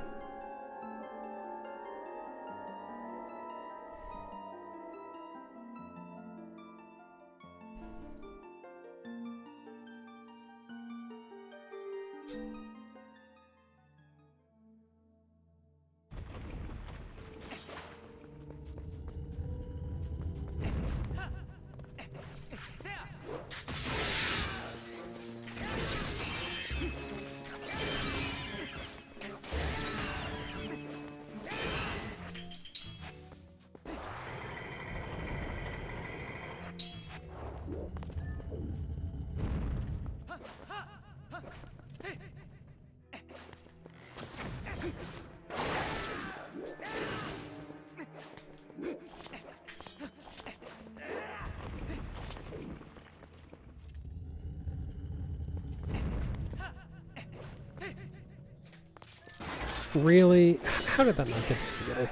Really? How did that not get the guy?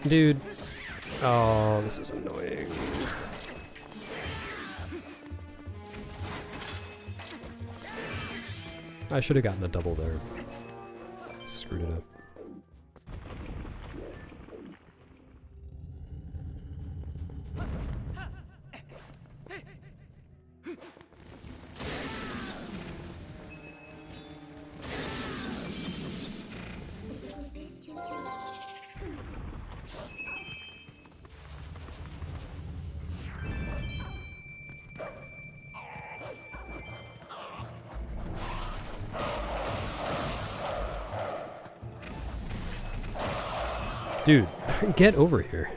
Dude. Oh, this is annoying. I should have gotten a double there. Screwed it up. Dude, get over here.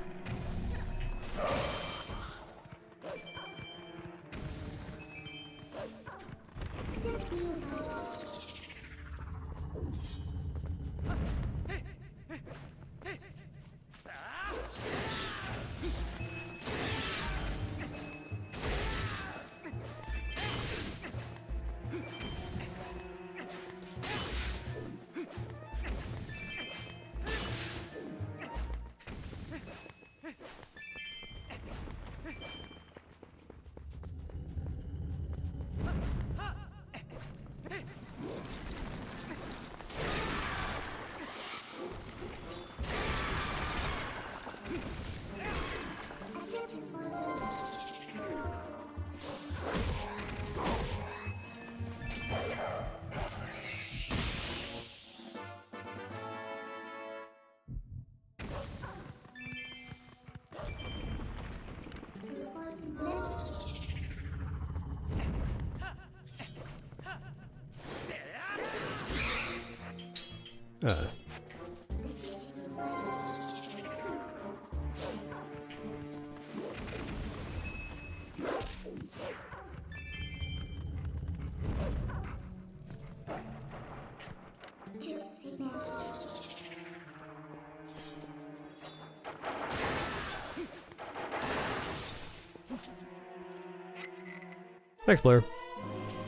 Thanks, Blair.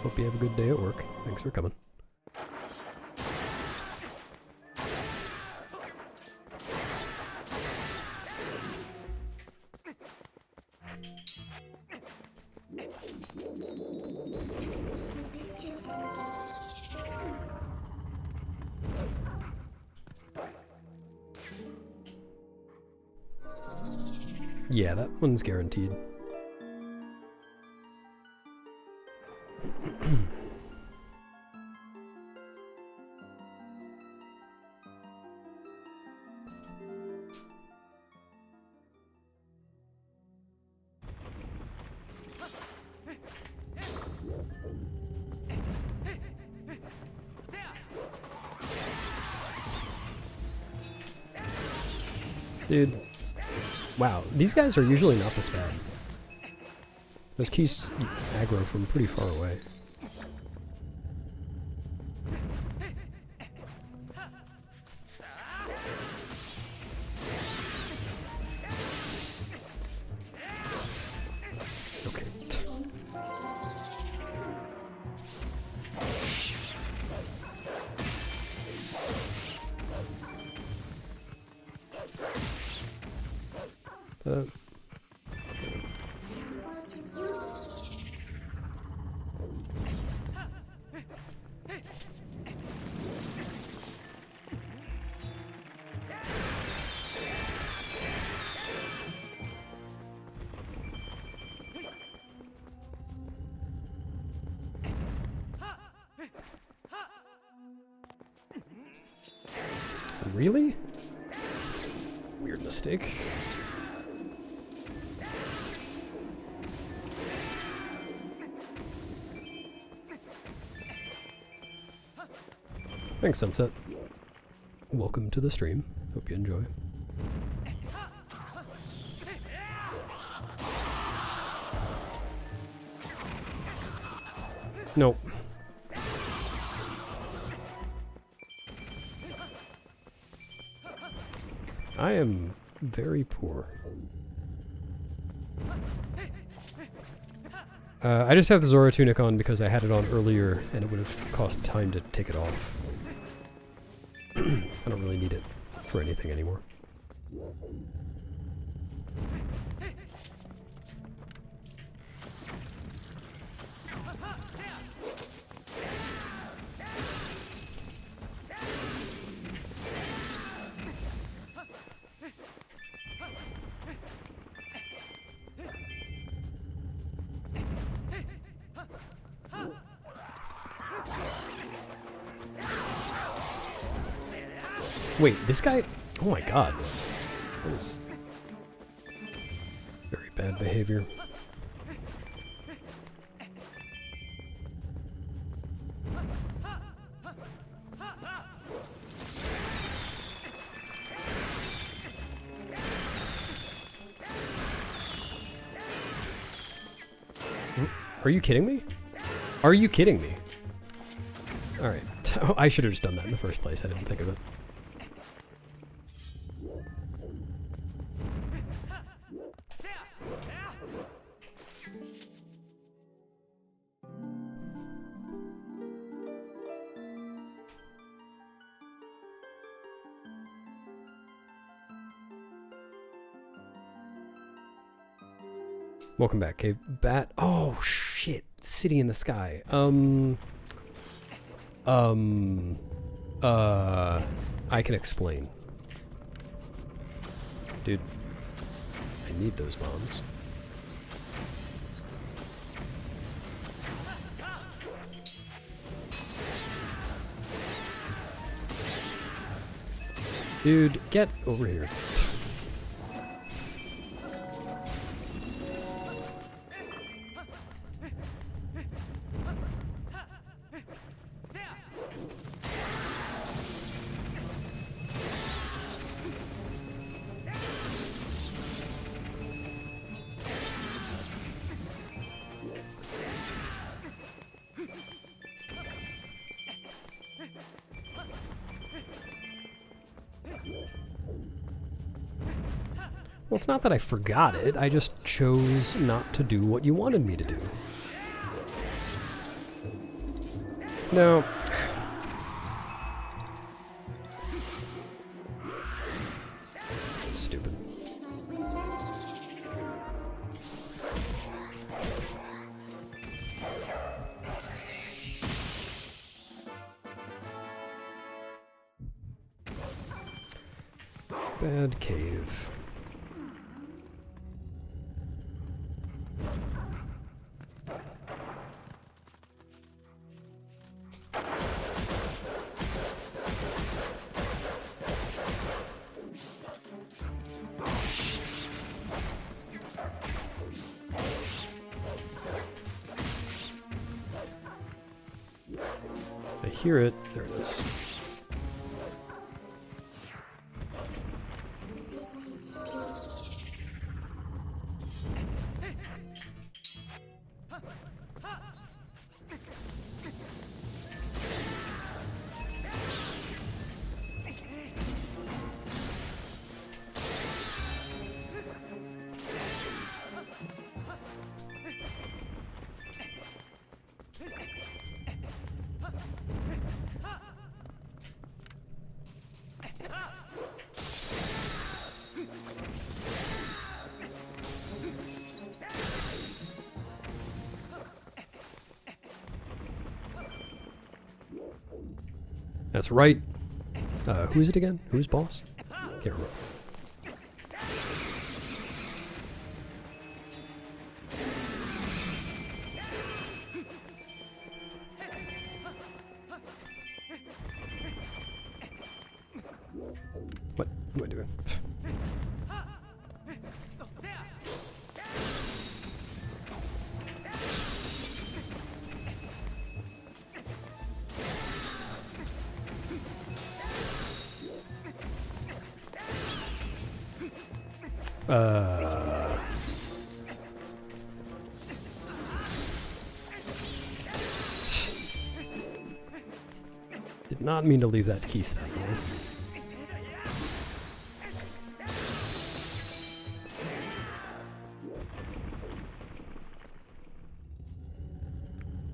Hope you have a good day at work. Thanks for coming. Yeah, that one's guaranteed. Dude. Wow, these guys are usually not this bad. Those keys aggro from pretty far away. Okay. Really? That's a weird mistake. Thanks, Sunset. Welcome to the stream. Hope you enjoy. Nope. I am very poor. I just have the Zora tunic on because I had it on earlier and it would have cost time to take it off. I don't really need it for anything anymore. Wait, this guy? Oh my god. That was very bad behavior. Are you kidding me? Are you kidding me? Alright. I should have just done that in the first place. I didn't think of it. Welcome back, Cave Bat. Oh shit, City in the Sky. I can explain. Dude, I need those bombs. Dude, get over here. Well, it's not that I forgot it, I just chose not to do what you wanted me to do. No. Stupid. Bad cave. I hear it. There it is. That's right. Who is it again? Who's boss? Can't remember. What am I doing? Did not mean to leave that keys that way.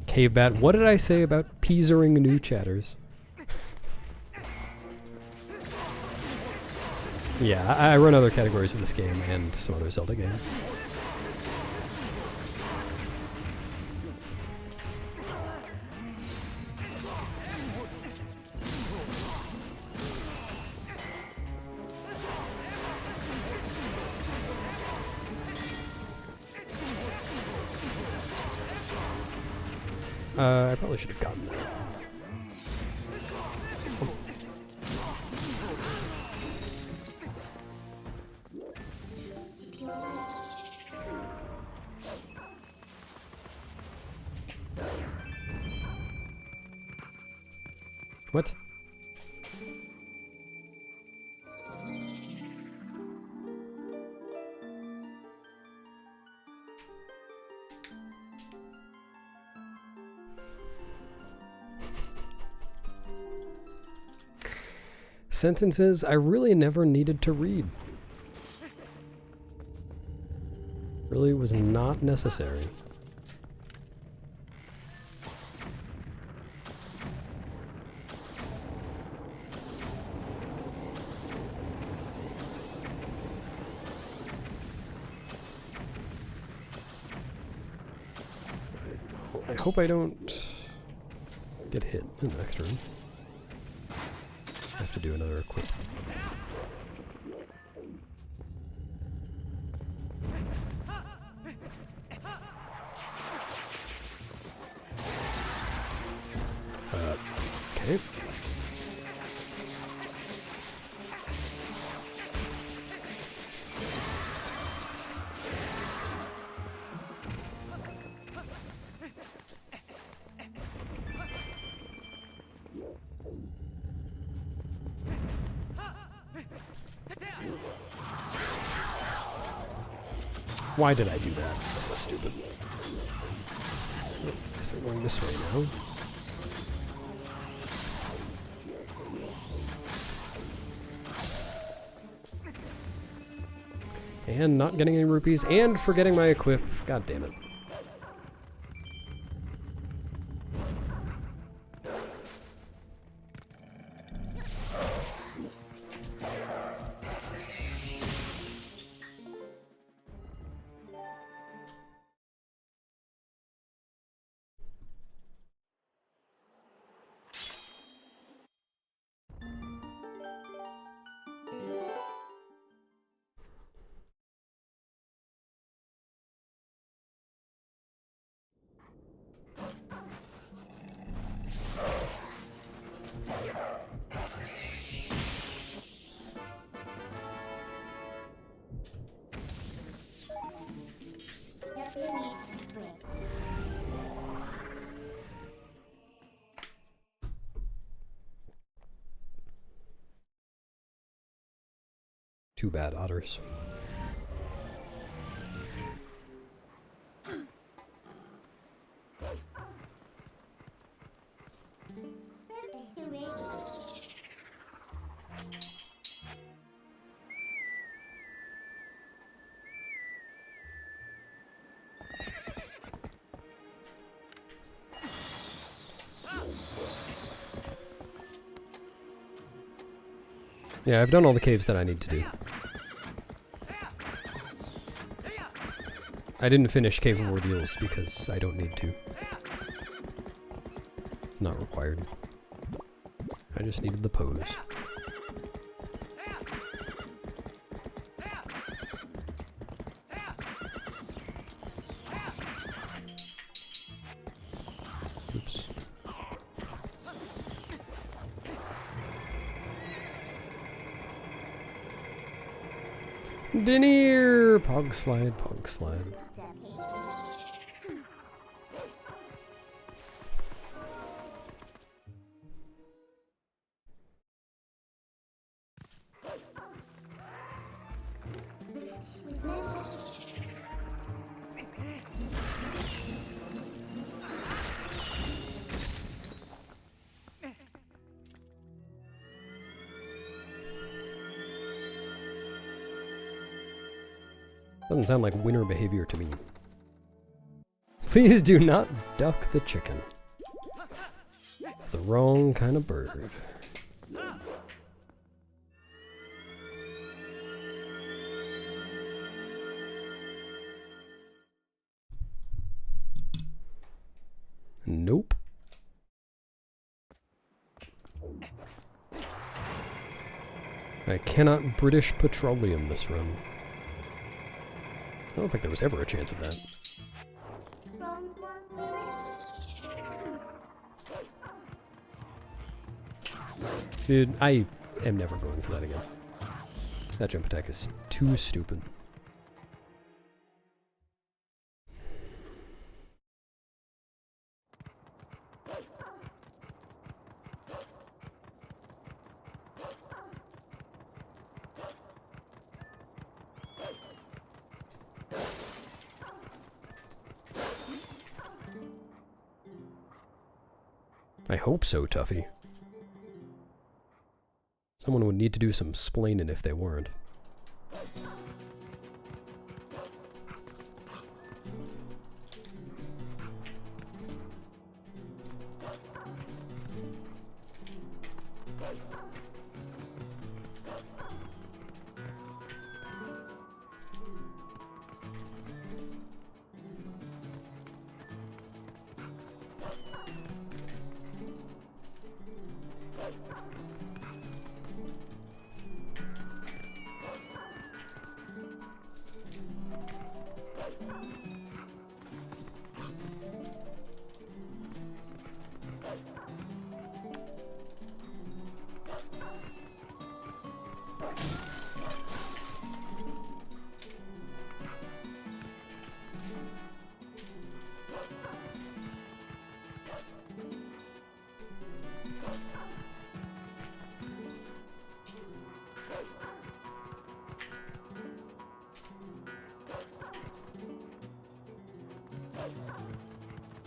Cave bat, what did I say about peasering new chatters? Yeah, I run other categories of this game and some other Zelda games. I probably should have gotten that. What? Sentences I really never needed to read. Really was not necessary. I hope I don't get hit in the next room. I have to do another equip. Okay. Why did I do that? That was stupid. I guess I'm going this way now. And not getting any rupees, and forgetting my equip. God damn it. Too bad, otters. Yeah, I've done all the caves that I need to do. I didn't finish Cave of Ordeals because I don't need to. It's not required. I just needed the pose. Oops. Denier! Pog slide, pog slide. Doesn't sound like winner behavior to me. Please do not duck the chicken. It's the wrong kind of bird. Nope. I cannot British Petroleum this run. I don't think there was ever a chance of that. Dude, I am never going for that again. That jump attack is too stupid. I hope so, Tuffy. Someone would need to do some splaining if they weren't.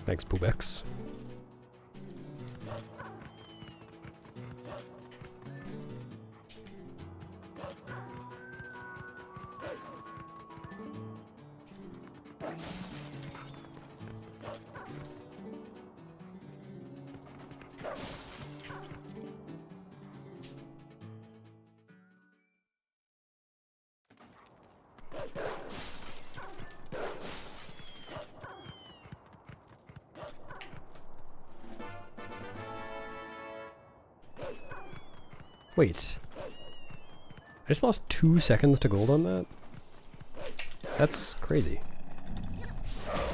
Thanks, Poobex. Wait. I just lost 2 seconds to gold on that? That's crazy.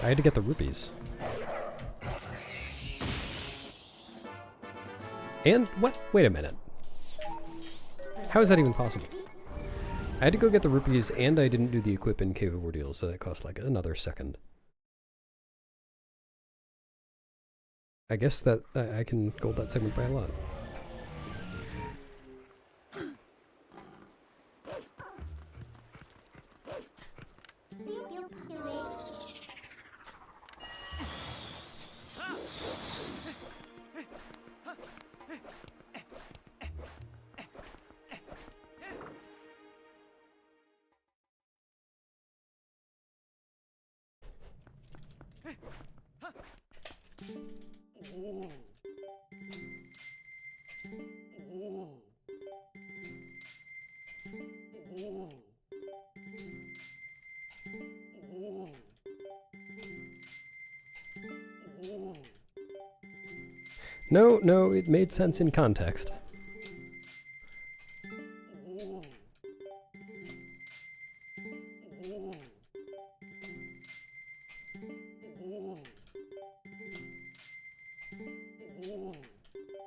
I had to get the rupees. And what? Wait a minute. How is that even possible? I had to go get the rupees and I didn't do the equip in Cave of Ordeals, so that cost like another second. I guess that I can gold that segment by a lot. No, no, it made sense in context.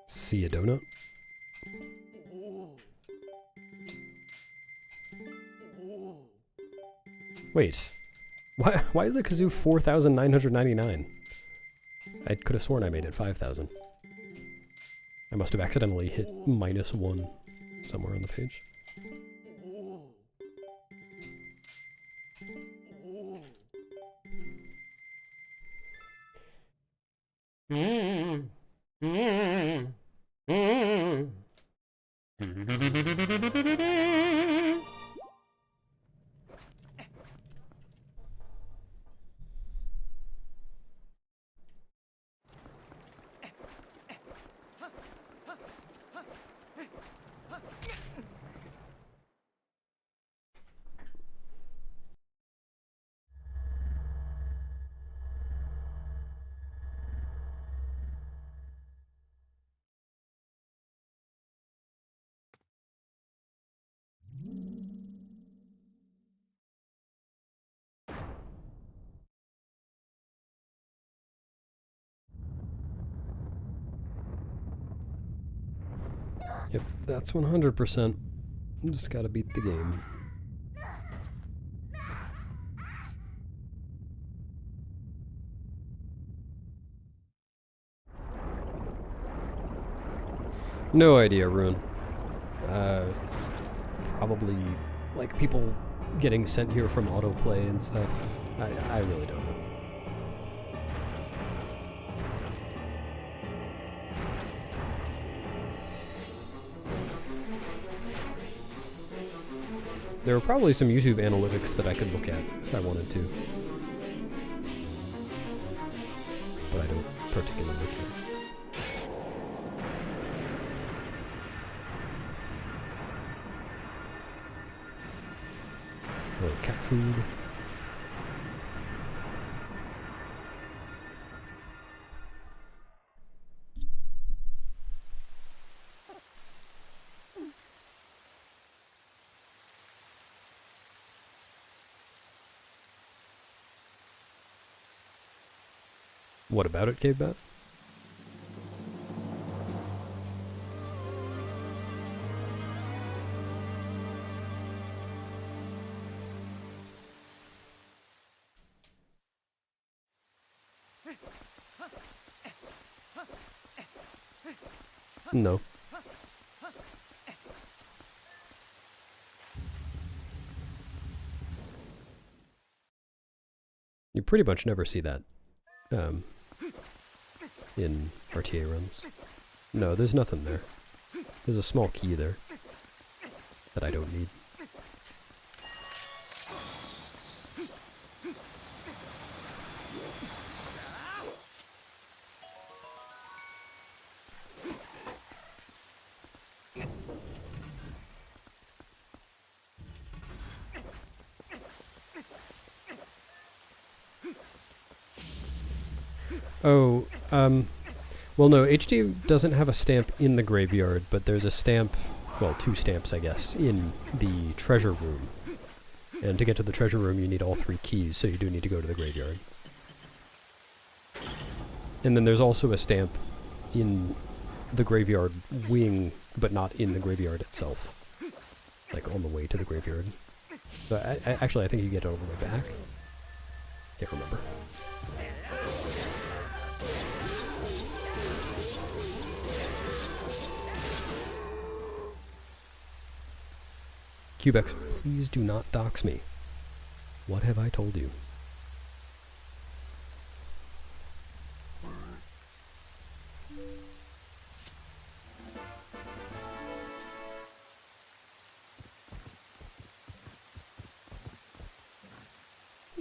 See a donut? Wait. Why is the kazoo 4,999? I could have sworn I made it 5,000. I must have accidentally hit -1 somewhere on the page. Yep, that's 100%. Just gotta beat the game. No idea, Rune. It's probably like people getting sent here from autoplay and stuff. I really don't know. There are probably some YouTube analytics that I could look at if I wanted to. But I don't particularly care. Oh, cat food. What about it, Cave Bat? No. You pretty much never see that in RTA runs. No, there's nothing there. There's a small key there that I don't need. Oh, well no, HD doesn't have a stamp in the graveyard, but there's a stamp, well, 2 stamps I guess, in the treasure room. And to get to the treasure room you need all 3 keys, so you do need to go to the graveyard. And then there's also a stamp in the graveyard wing, but not in the graveyard itself. Like on the way to the graveyard. But actually I think you get it all the way back. Can't remember. Cubex, please do not dox me. What have I told you?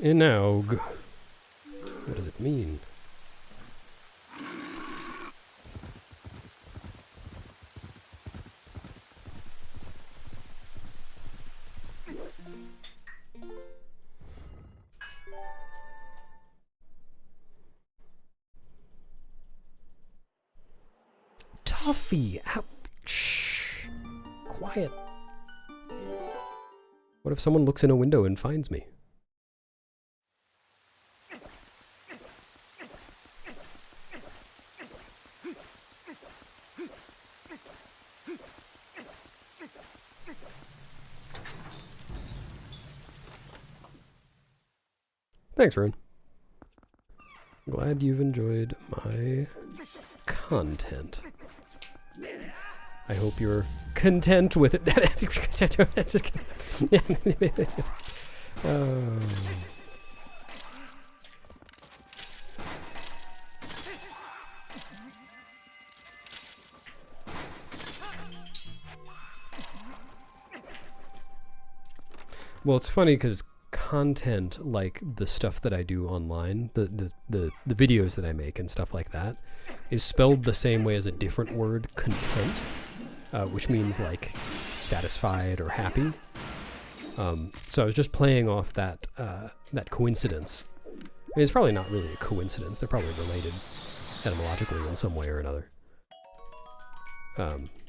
Enaug. What does it mean? Tuffy! Shh! Quiet. What if someone looks in a window and finds me? Thanks, Rune. Glad you've enjoyed my content. I hope you're content with it. Oh. Well, it's funny because content like the stuff that I do online, the videos that I make and stuff like that, is spelled the same way as a different word, content, which means like satisfied or happy. So I was just playing off that that coincidence. I mean, it's probably not really a coincidence. They're probably related etymologically in some way or another.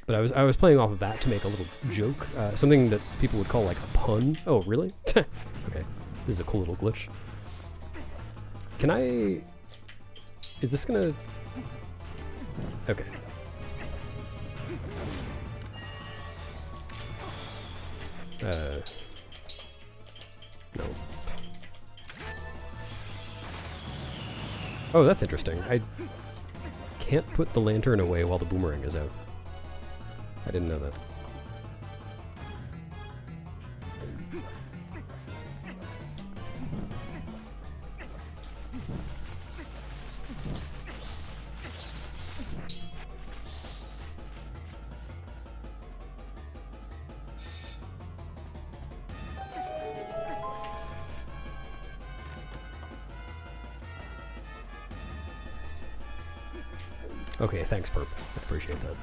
But I was playing off of that to make a little joke, something that people would call like a pun. Oh, really? Okay, this is a cool little glitch. Can I... Is this gonna... Okay. No. Oh, that's interesting. I can't put the lantern away while the boomerang is out. I didn't know that. Okay, thanks, Perp. I appreciate that.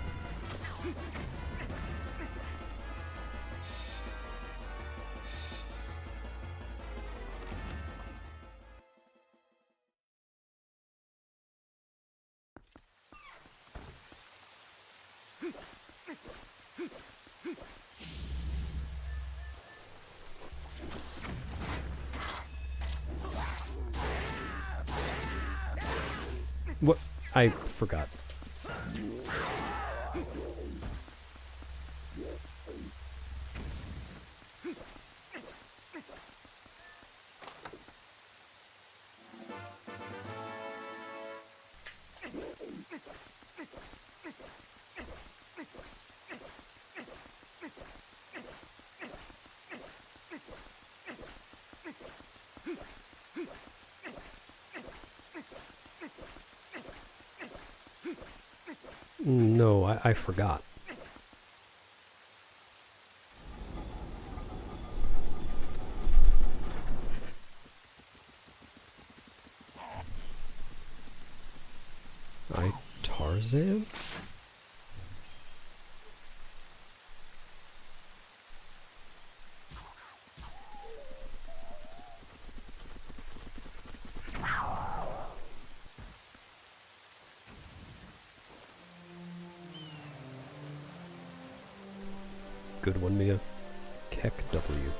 What? I forgot. No, I forgot. Tarzan? Good one, Mia. Keck W.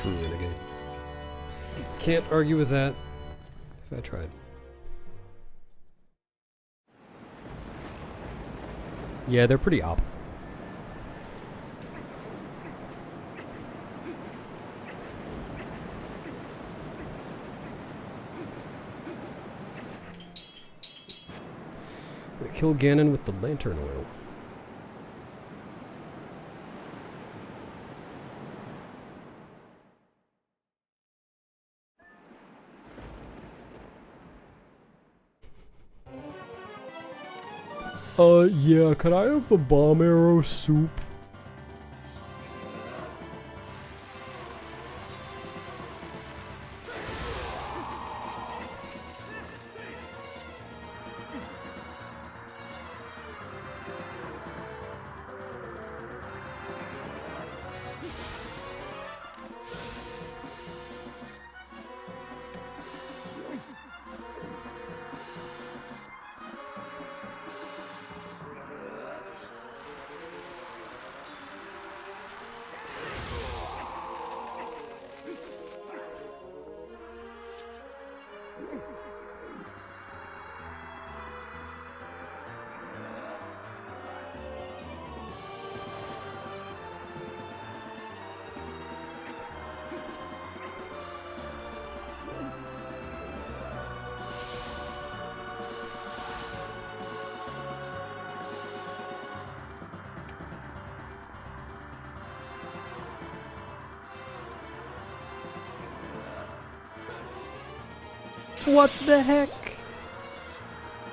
True renegade. Can't argue with that if I tried. Yeah, they're pretty op. We kill Ganon with the lantern oil. Yeah, could I have the bomb arrow soup? What the heck?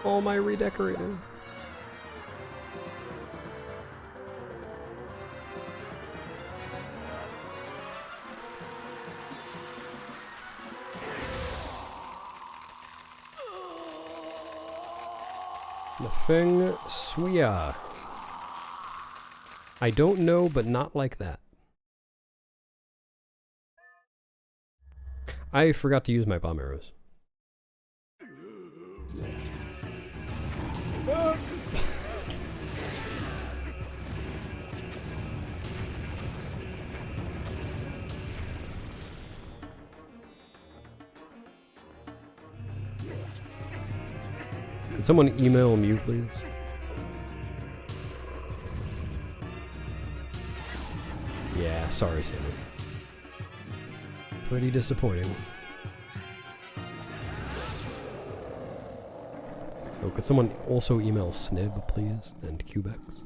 All my redecorating. The Feng Suya. I don't know, but not like that. I forgot to use my bomb arrows. Could someone email Mew, please? Yeah, sorry, Sammy. Pretty disappointing. Oh, could someone also email Snib, please, and Cubex?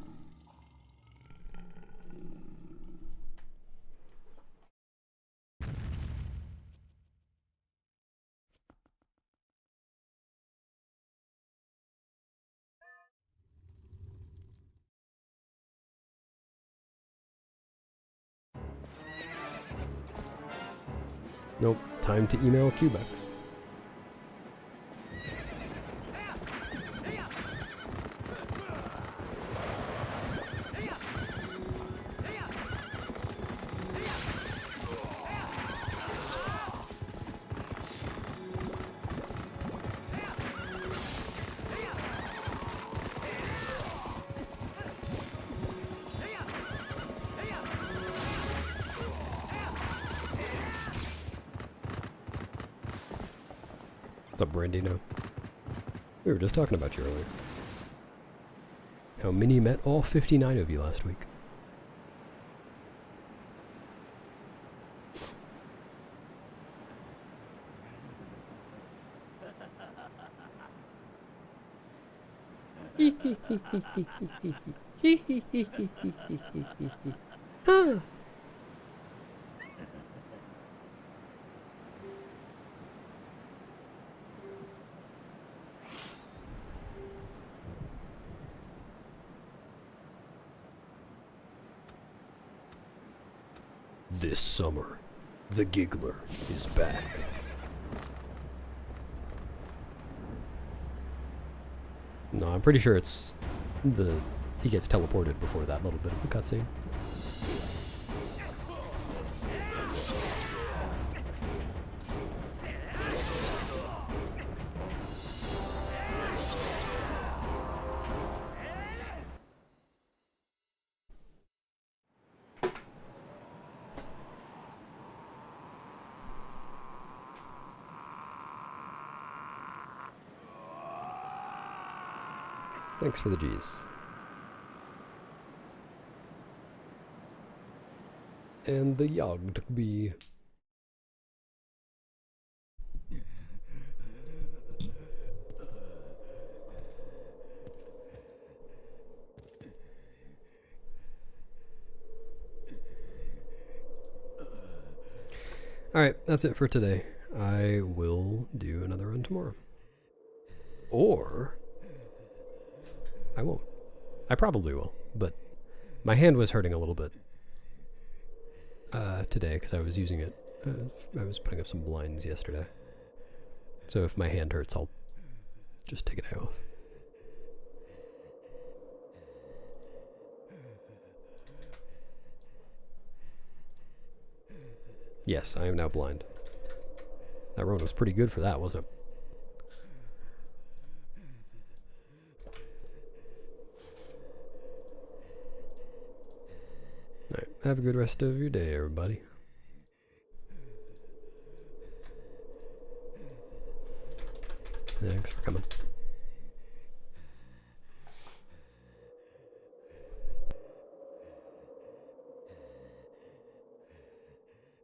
Nope, time to email Cubex. What's up, Brandino? We were just talking about you earlier. How Minnie met all 59 of you last week. Huh. This summer, the Giggler is back. No, I'm pretty sure it's he gets teleported before that little bit of a cutscene. Thanks for the G's. And the Yogg-bee. Alright, that's it for today. I will do another run tomorrow. Or I won't. I probably will, but my hand was hurting a little bit today because I was using it. I was putting up some blinds yesterday. So if my hand hurts, I'll just take a day off. Yes, I am now blind. That run was pretty good for that, wasn't it? Alright, have a good rest of your day, everybody. Thanks for coming.